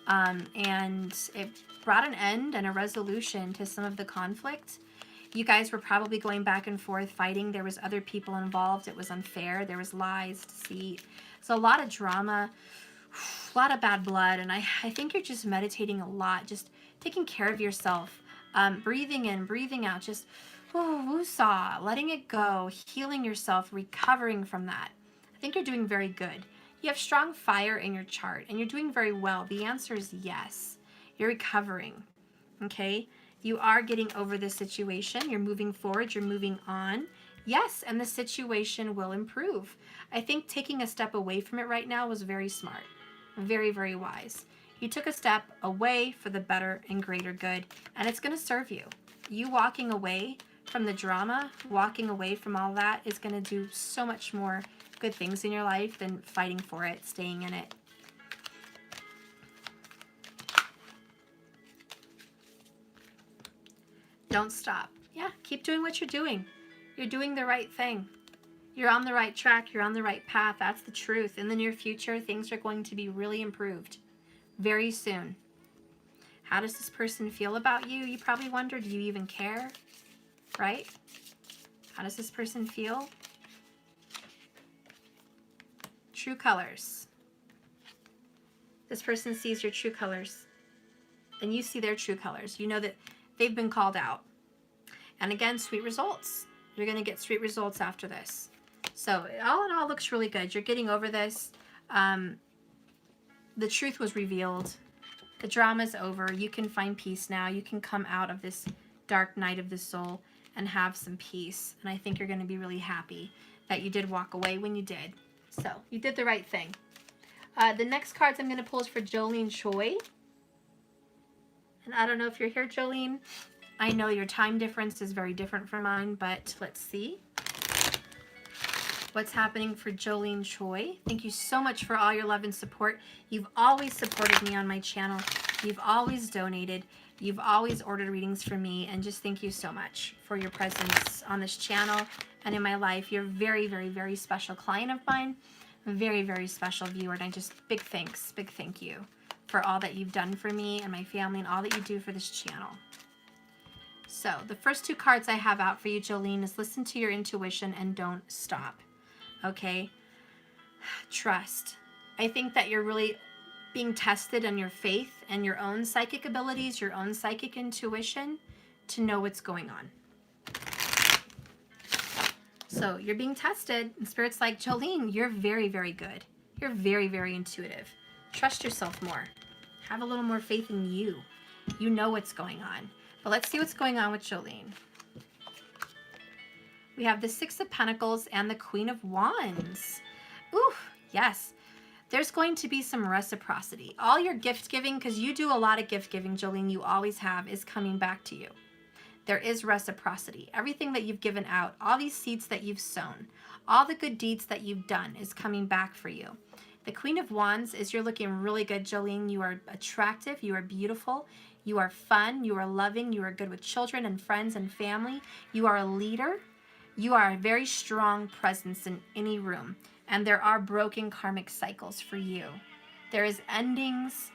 And it brought an end and a resolution to some of the conflict. You guys were probably going back and forth fighting. There was other people involved. It was unfair. There was lies, deceit. So a lot of drama, a lot of bad blood. And I think you're just meditating a lot, just taking care of yourself, breathing in, breathing out, just woosah, letting it go, healing yourself, recovering from that. I think you're doing very good. You have strong fire in your chart, and you're doing very well. The answer is yes. You're recovering, okay? You are getting over this situation. You're moving forward. You're moving on. Yes, and the situation will improve. I think taking a step away from it right now was very smart, very, very wise. You took a step away for the better and greater good, and it's going to serve you. You walking away from the drama, walking away from all that is going to do so much more good things in your life than fighting for it, staying in it. Don't stop. Yeah, keep doing what you're doing. You're doing the right thing. You're on the right track. You're on the right path. That's the truth. In the near future, things are going to be really improved very soon. How does this person feel about you? You probably wonder, do you even care? Right? How does this person feel? True colors. This person sees your true colors, and you see their true colors. You know that they've been called out. And again, sweet results. You're going to get sweet results after this. So all in all, looks really good. You're getting over this. The truth was revealed. The drama's over. You can find peace now. You can come out of this dark night of the soul and have some peace. And I think you're going to be really happy that you did walk away when you did. So you did the right thing. The next cards I'm going to pull is for Jolene Choi. And I don't know if you're here, Jolene. I know your time difference is very different from mine, but let's see what's happening for Jolene Choi. Thank you so much for all your love and support. You've always supported me on my channel. You've always donated. You've always ordered readings for me, and just thank you so much for your presence on this channel and in my life. You're a very, very, very special client of mine, a very, very special viewer, and I just, big thanks, big thank you for all that you've done for me and my family and all that you do for this channel. So the first two cards I have out for you, Jolene, is listen to your intuition and don't stop, okay? Trust. I think that you're really being tested on your faith and your own psychic abilities, your own psychic intuition to know what's going on. So you're being tested, and Spirit's like, Jolene, you're very, very good. You're very, very intuitive. Trust yourself more. Have a little more faith in you. You know what's going on. But let's see what's going on with Jolene. We have the Six of Pentacles and the Queen of Wands. Ooh, yes. There's going to be some reciprocity. All your gift giving, because you do a lot of gift giving, Jolene, you always have, is coming back to you. There is reciprocity. Everything that you've given out, all these seeds that you've sown, all the good deeds that you've done is coming back for you. The Queen of Wands is you're looking really good, Jolene. You are attractive. You are beautiful. You are fun. You are loving. You are good with children and friends and family. You are a leader. You are a very strong presence in any room. And there are broken karmic cycles for you. There is endings,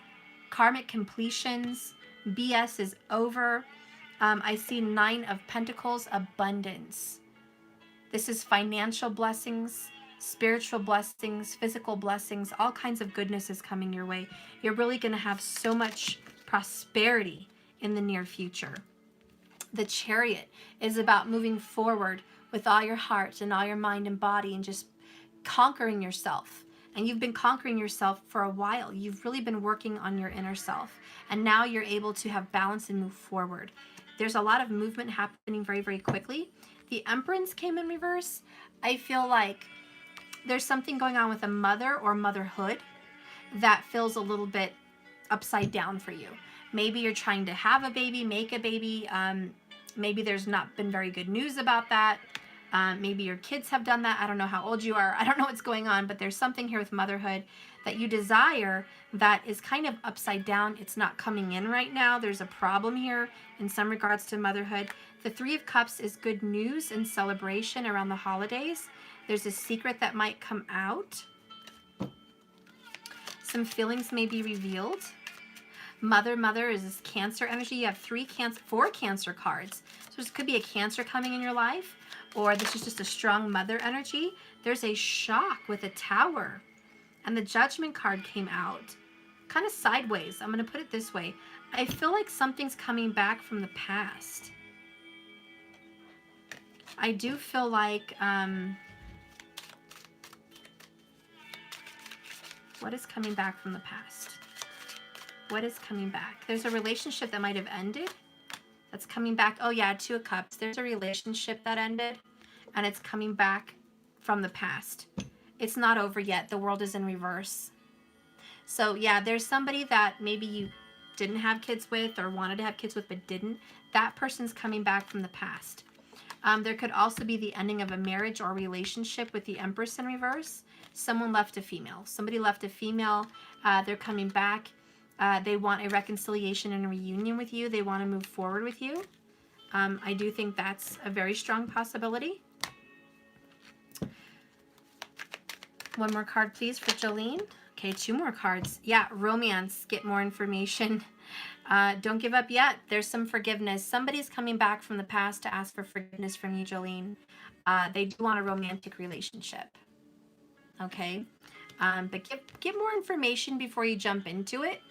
karmic completions. BS is over. I see 9 of Pentacles, abundance. This is financial blessings, spiritual blessings, physical blessings, all kinds of goodness is coming your way. You're really going to have so much prosperity in the near future. The Chariot is about moving forward with all your heart and all your mind and body and just conquering yourself. And you've been conquering yourself for a while. You've really been working on your inner self. And now you're able to have balance and move forward. There's a lot of movement happening very, very quickly. The Empress came in reverse. I feel like there's something going on with a mother or motherhood that feels a little bit upside down for you. Maybe you're trying to have a baby, make a baby. Maybe there's not been very good news about that. Maybe your kids have done that. I don't know how old you are. I don't know what's going on, but there's something here with motherhood that you desire that is kind of upside down. It's not coming in right now. There's a problem here in some regards to motherhood. The Three of Cups is good news and celebration around the holidays. There's a secret that might come out. Some feelings may be revealed. Mother is this Cancer energy. You have 4 Cancer cards. So this could be a Cancer coming in your life, or this is just a strong mother energy. There's a shock with a Tower, and the Judgment card came out kind of sideways. I'm going to put it this way. I feel like something's coming back from the past. I do feel like, what is coming back from the past? What is coming back? There's a relationship that might have ended. That's coming back. Oh yeah, 2 of Cups. There's a relationship that ended, and it's coming back from the past. It's not over yet. The world is in reverse. So yeah, there's somebody that maybe you didn't have kids with or wanted to have kids with but didn't. That person's coming back from the past. There could also be the ending of a marriage or relationship with the Empress in reverse. Someone left a female. Somebody left a female. They're coming back. They want a reconciliation and a reunion with you. They want to move forward with you. I do think that's a very strong possibility. One more card, please, for Jolene. Okay, 2 more cards. Yeah, romance. Get more information. Don't give up yet. There's some forgiveness. Somebody's coming back from the past to ask for forgiveness from you, Jolene. They do want a romantic relationship. Okay? But get more information before you jump into it.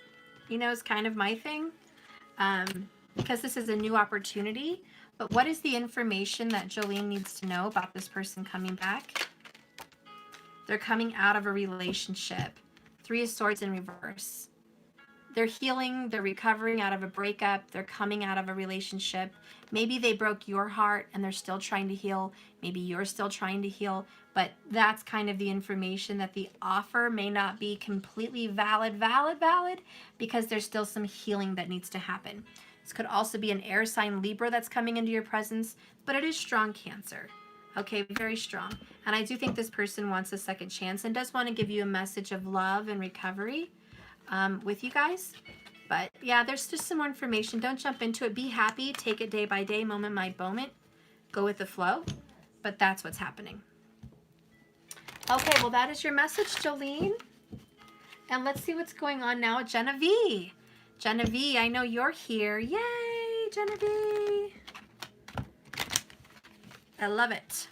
You know, it's kind of my thing. Because this is a new opportunity. But what is the information that Jolene needs to know about this person coming back? They're coming out of a relationship. 3 of Swords in reverse. They're healing. They're recovering out of a breakup. They're coming out of a relationship. Maybe they broke your heart and they're still trying to heal. Maybe you're still trying to heal. But that's kind of the information that the offer may not be completely valid, because there's still some healing that needs to happen. This could also be an air sign Libra that's coming into your presence, but it is strong Cancer. Okay, very strong. And I do think this person wants a second chance and does want to give you a message of love and recovery with you guys. But yeah, there's just some more information. Don't jump into it. Be happy. Take it day by day, moment by moment. Go with the flow. But that's what's happening. Okay, well, that is your message, Jolene. And let's see what's going on now with Genevieve. Genevieve, I know you're here. Yay, Genevieve. I love it.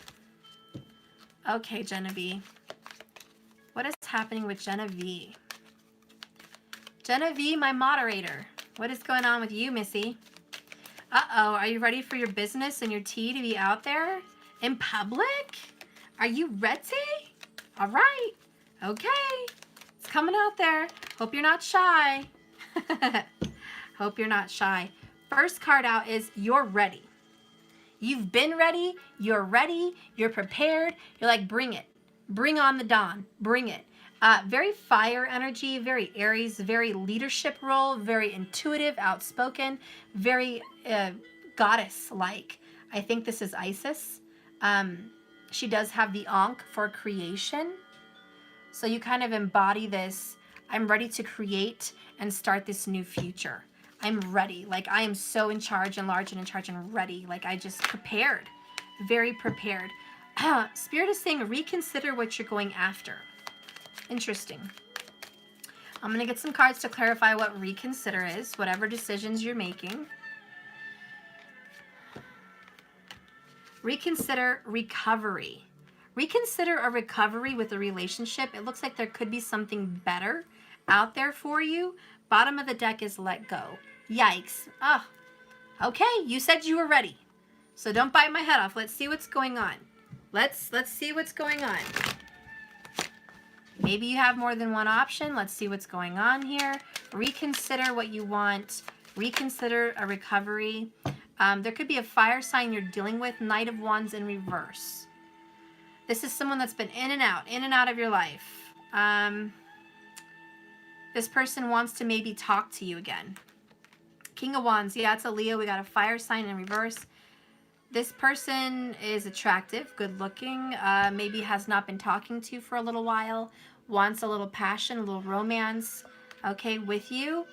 Okay, Genevieve. What is happening with Genevieve? Genevieve, my moderator. What is going on with you, Missy? Uh-oh, are you ready for your business and your tea to be out there in public? Are you ready? All right. Okay. It's coming out there. Hope you're not shy. Hope you're not shy. First card out is you're ready. You've been ready. You're prepared. You're like, bring it. Bring on the dawn. Bring it. Very fire energy, very Aries, very leadership role, very intuitive, outspoken, very goddess-like. I think this is Isis. She does have the Ankh for creation. So you kind of embody this. I'm ready to create and start this new future. I'm ready. Like I am so in charge and large and in charge and ready. Like I just prepared. Very prepared. Spirit is saying reconsider what you're going after. Interesting. I'm going to get some cards to clarify what reconsider is, whatever decisions you're making. Reconsider recovery. Reconsider a recovery with a relationship. It looks like there could be something better out there for you. Bottom of the deck is let go. Yikes. Oh, okay. You said you were ready. So don't bite my head off. Let's see what's going on. Let's see what's going on. Maybe you have more than one option. Let's see what's going on here. Reconsider what you want. Reconsider a recovery. There could be a fire sign you're dealing with. Knight of Wands in reverse. This is someone that's been in and out of your life. This person wants to maybe talk to you again. King of Wands. Yeah, it's a Leo. We got a fire sign in reverse. This person is attractive, good looking, maybe has not been talking to you for a little while, wants a little passion, a little romance, okay, with you.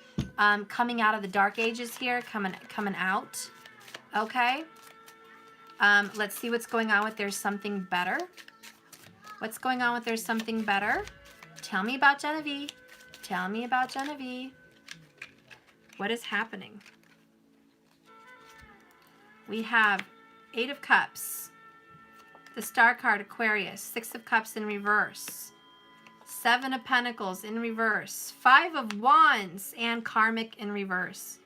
Coming out of the dark ages here, coming out, okay. Let's see what's going on with there's something better. What's going on with there's something better? Tell me about Genevieve. Tell me about Genevieve. What is happening? We have 8 of Cups, the Star card, Aquarius, 6 of Cups in reverse, 7 of Pentacles in reverse, 5 of Wands, and Karmic in reverse.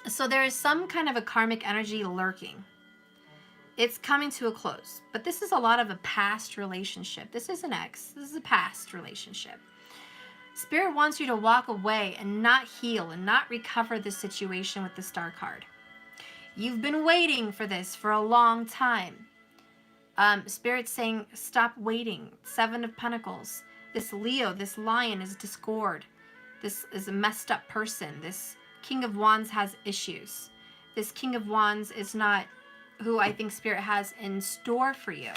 So there is some kind of a karmic energy lurking. It's coming to a close, but this is a lot of a past relationship. This is an ex. This is a past relationship. Spirit wants you to walk away and not heal and not recover this situation with the Star card. You've been waiting for this for a long time. Spirit's saying, stop waiting. 7 of Pentacles. This Leo, this lion is discord. This is a messed up person. This King of Wands has issues. This King of Wands is not who I think Spirit has in store for you.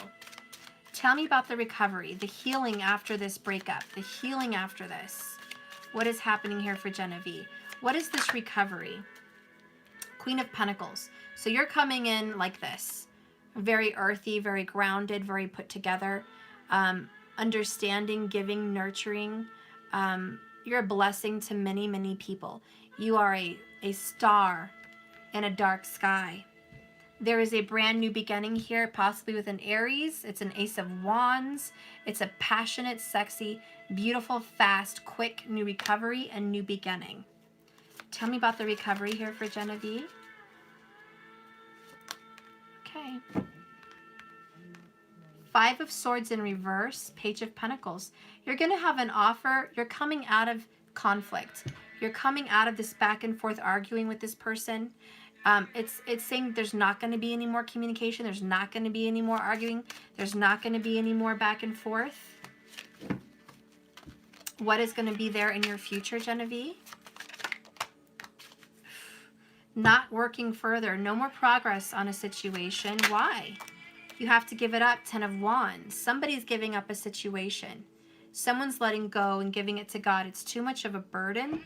Tell me about the recovery, the healing after this breakup, the healing after this. What is happening here for Genevieve? What is this recovery? Queen of Pentacles. So you're coming in like this. Very earthy, very grounded, very put together. Understanding, giving, nurturing. You're a blessing to many, many people. You are a star in a dark sky. There is a brand new beginning here, possibly with an Aries. It's an Ace of Wands. It's a passionate, sexy, beautiful, fast, quick new recovery and new beginning. Tell me about the recovery here for Genevieve. Okay. 5 of Swords in reverse, Page of Pentacles. You're going to have an offer. You're coming out of conflict. You're coming out of this back and forth arguing with this person. It's saying there's not going to be any more communication. There's not going to be any more arguing. There's not going to be any more back and forth. What is going to be there in your future, Genevieve? Not working further. No more progress on a situation. Why? You have to give it up. 10 of Wands. Somebody's giving up a situation. Someone's letting go and giving it to God. It's too much of a burden.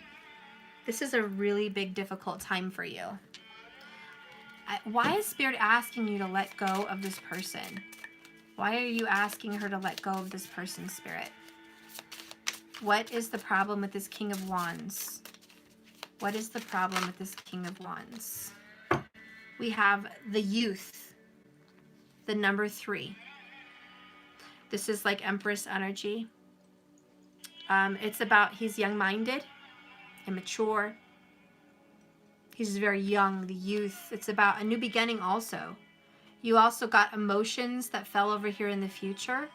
This is a really big, difficult time for you. Why is Spirit asking you to let go of this person? Why are you asking her to let go of this person, Spirit? What is the problem with this King of Wands? What is the problem with this King of Wands? We have the youth, the number 3. This is like Empress energy. It's about he's young-minded, immature. He's very young, the youth. It's about a new beginning also. You also got emotions that fell over here in the future.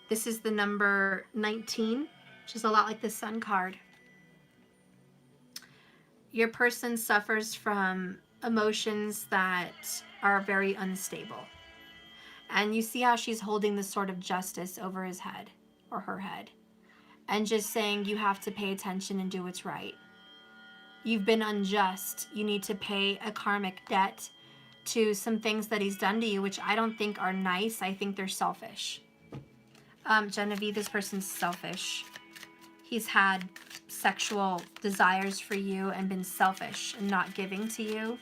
This is the number 19, which is a lot like the Sun card. Your person suffers from emotions that are very unstable. And you see how she's holding this sort of justice over his head or her head and just saying you have to pay attention and do what's right. You've been unjust. You need to pay a karmic debt to some things that he's done to you, which I don't think are nice. I think they're selfish. Genevieve, this person's selfish. He's had sexual desires for you and been selfish and not giving to you.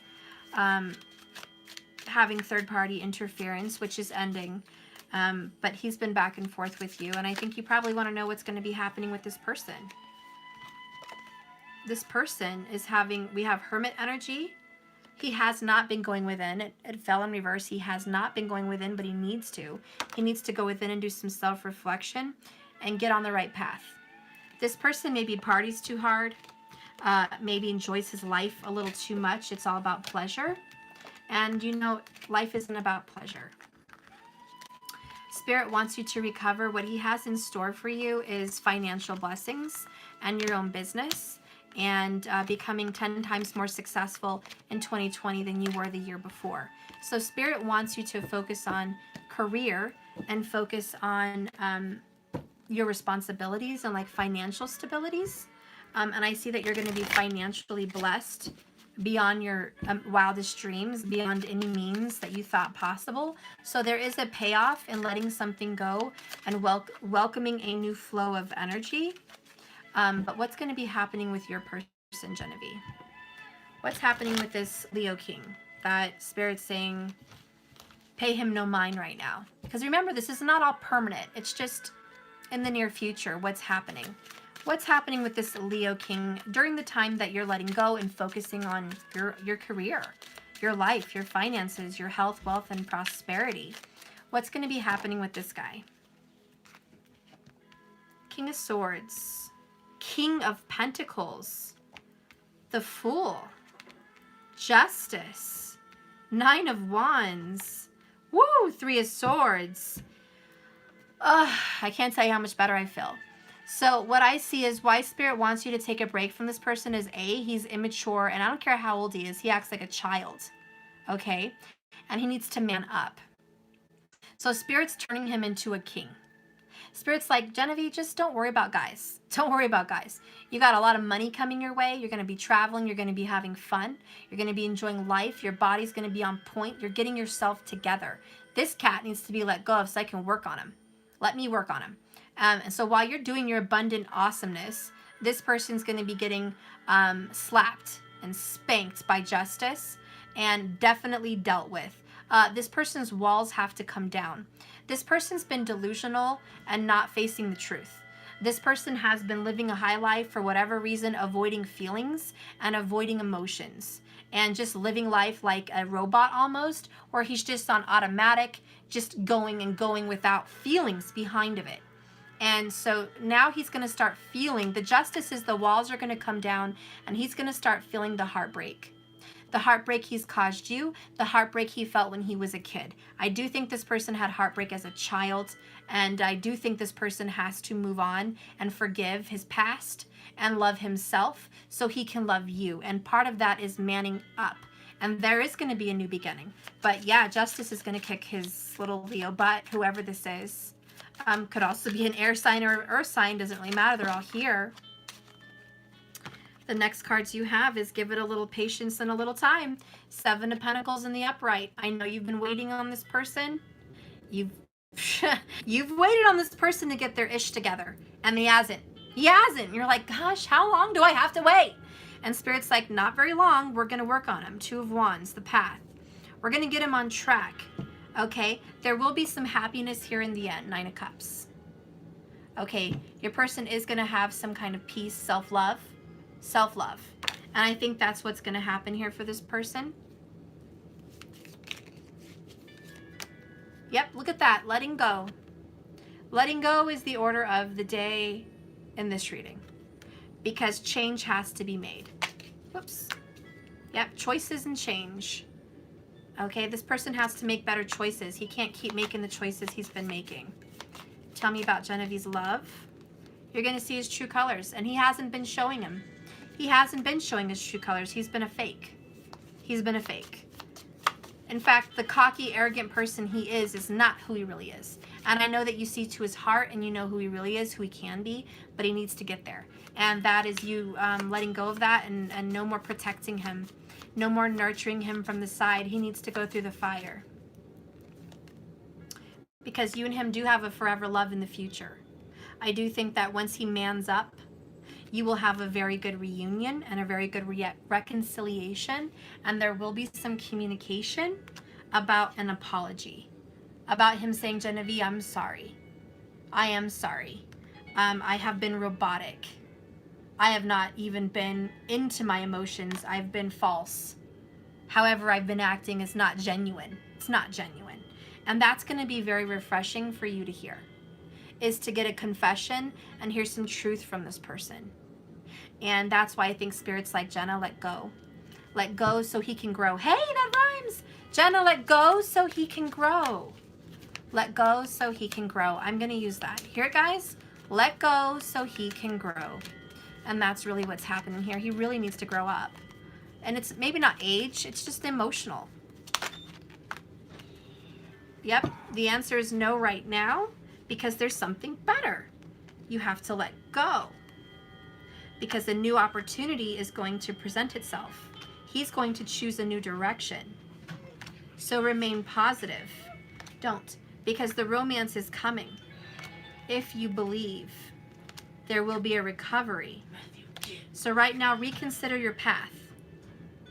Having third-party interference, which is ending. But he's been back and forth with you, and I think you probably want to know what's going to be happening with this person. This person is having, we have Hermit energy. He has not been going within. It fell in reverse. He has not been going within, but he needs to. He needs to go within and do some self-reflection and get on the right path. This person maybe parties too hard, maybe enjoys his life a little too much. It's all about pleasure. And you know, life isn't about pleasure. Spirit wants you to recover. What he has in store for you is financial blessings and your own business, and becoming 10 times more successful in 2020 than you were the year before. So Spirit wants you to focus on career and focus on your responsibilities and like financial stabilities. And I see that you're going to be financially blessed beyond your wildest dreams, beyond any means that you thought possible. So there is a payoff in letting something go and welcoming a new flow of energy. But what's going to be happening with your person, Genevieve? What's happening with this Leo King? That Spirit's saying, pay him no mind right now. Because remember, this is not all permanent. It's just in the near future, what's happening. What's happening with this Leo King during the time that you're letting go and focusing on your career, your life, your finances, your health, wealth, and prosperity? What's going to be happening with this guy? King of Swords. King of Pentacles. The Fool. Justice. Nine of Wands. Woo! Three of Swords. I can't tell you how much better I feel. So what I see is why Spirit wants you to take a break from this person is A, he's immature, and I don't care how old he is, he acts like a child, okay? And he needs to man up. So Spirit's turning him into a king. Spirit's like, Genevieve, just don't worry about guys. Don't worry about guys. You got a lot of money coming your way. You're going to be traveling. You're going to be having fun. You're going to be enjoying life. Your body's going to be on point. You're getting yourself together. This cat needs to be let go of so I can work on him. Let me work on him. And so while you're doing your abundant awesomeness, this person's going to be getting slapped and spanked by justice and definitely dealt with. This person's walls have to come down. This person's been delusional and not facing the truth. This person has been living a high life for whatever reason, avoiding feelings and avoiding emotions and just living life like a robot almost, or he's just on automatic, just going and going without feelings behind of it. And so now he's going to start feeling, the justice is the walls are going to come down and he's going to start feeling the heartbreak. The heartbreak he's caused you, the heartbreak he felt when he was a kid. I do think this person had heartbreak as a child, and I do think this person has to move on and forgive his past and love himself so he can love you. And part of that is manning up. And there is going to be a new beginning. But yeah, justice is going to kick his little Leo butt, whoever this is. Could also be an air sign or earth sign, doesn't really matter, they're all here. The next cards you have is give it a little patience and a little time. Seven of Pentacles in the upright. I know you've been waiting on this person. You've waited on this person to get their ish together, and he hasn't. He hasn't. You're like, gosh, how long do I have to wait? And Spirit's like, not very long. We're going to work on him. Two of Wands, the path. We're going to get him on track. Okay, there will be some happiness here in the end. Nine of Cups. Okay, your person is going to have some kind of peace, self-love. Self-love. And I think that's what's going to happen here for this person. Yep, look at that. Letting go. Letting go is the order of the day in this reading because change has to be made. Whoops. Yep, choices and change. Okay, this person has to make better choices. He can't keep making the choices he's been making. Tell me about Genevieve's love. You're going to see his true colors, and he hasn't been showing them. He hasn't been showing his true colors. He's been a fake. He's been a fake. In fact, the cocky, arrogant person he is not who he really is. And I know that you see to his heart and you know who he really is, who he can be, but he needs to get there. And that is you letting go of that and no more protecting him. No more nurturing him from the side. He needs to go through the fire. Because you and him do have a forever love in the future. I do think that once he mans up, you will have a very good reunion and a very good reconciliation, and there will be some communication about an apology, about him saying, Genevieve, I'm sorry. I am sorry. I have been robotic. I have not even been into my emotions. I've been false. However, I've been acting is not genuine. It's not genuine. And that's going to be very refreshing for you to hear, is to get a confession and hear some truth from this person. And that's why I think spirits like Jenna, let go. Let go so he can grow. Hey, that rhymes. Jenna, let go so he can grow. Let go so he can grow. I'm going to use that. Hear it, guys? Let go so he can grow. And that's really what's happening here. He really needs to grow up. And it's maybe not age, it's just emotional. Yep, the answer is no right now because there's something better. You have to let go because a new opportunity is going to present itself. He's going to choose a new direction. So remain positive. Don't, because the romance is coming. If you believe, there will be a recovery. So right now, reconsider your path.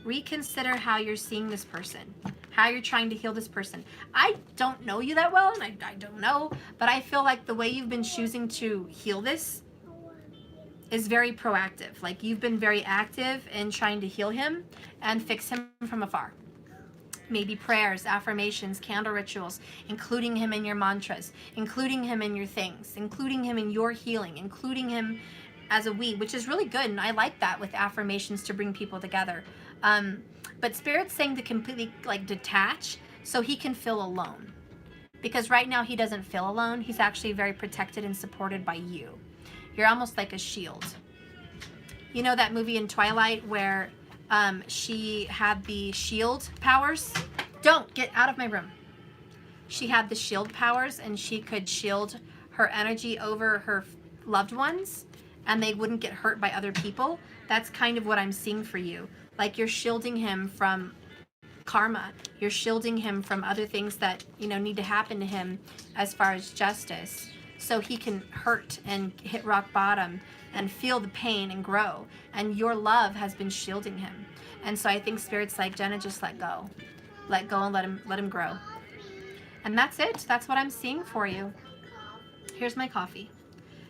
Reconsider how you're seeing this person, how you're trying to heal this person. I don't know you that well, and I don't know, but I feel like the way you've been choosing to heal this is very proactive. Like you've been very active in trying to heal him and fix him from afar. Maybe prayers, affirmations, candle rituals, including him in your mantras, including him in your things, including him in your healing, including him as a we, which is really good. And I like that with affirmations to bring people together. But Spirit's saying to completely like detach so he can feel alone. Because right now he doesn't feel alone. He's actually very protected and supported by you. You're almost like a shield. You know that movie in Twilight where she had the shield powers? Don't get out of my room. She had the shield powers and she could shield her energy over her loved ones and they wouldn't get hurt by other people. That's kind of what I'm seeing for you. Like you're shielding him from karma. You're shielding him from other things that, you know, need to happen to him as far as justice. So he can hurt and hit rock bottom and feel the pain and grow. And your love has been shielding him. And so I think Spirit's like, Jenna, just let go. Let go and let him grow. And that's it. That's what I'm seeing for you. Here's my coffee.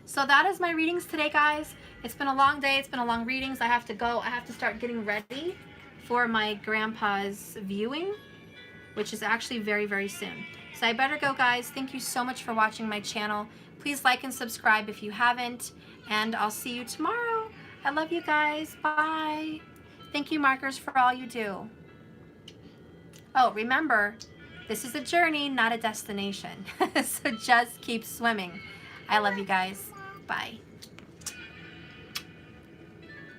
So that is my readings today, guys. It's been a long day. It's been a long readings. I have to go. I have to start getting ready for my grandpa's viewing, which is actually very, very soon. So I better go, guys. Thank you so much for watching my channel. Please like and subscribe if you haven't. And I'll see you tomorrow. I love you guys. Bye. Thank you, markers, for all you do. Oh, remember, this is a journey, not a destination. So just keep swimming. I love you guys. Bye.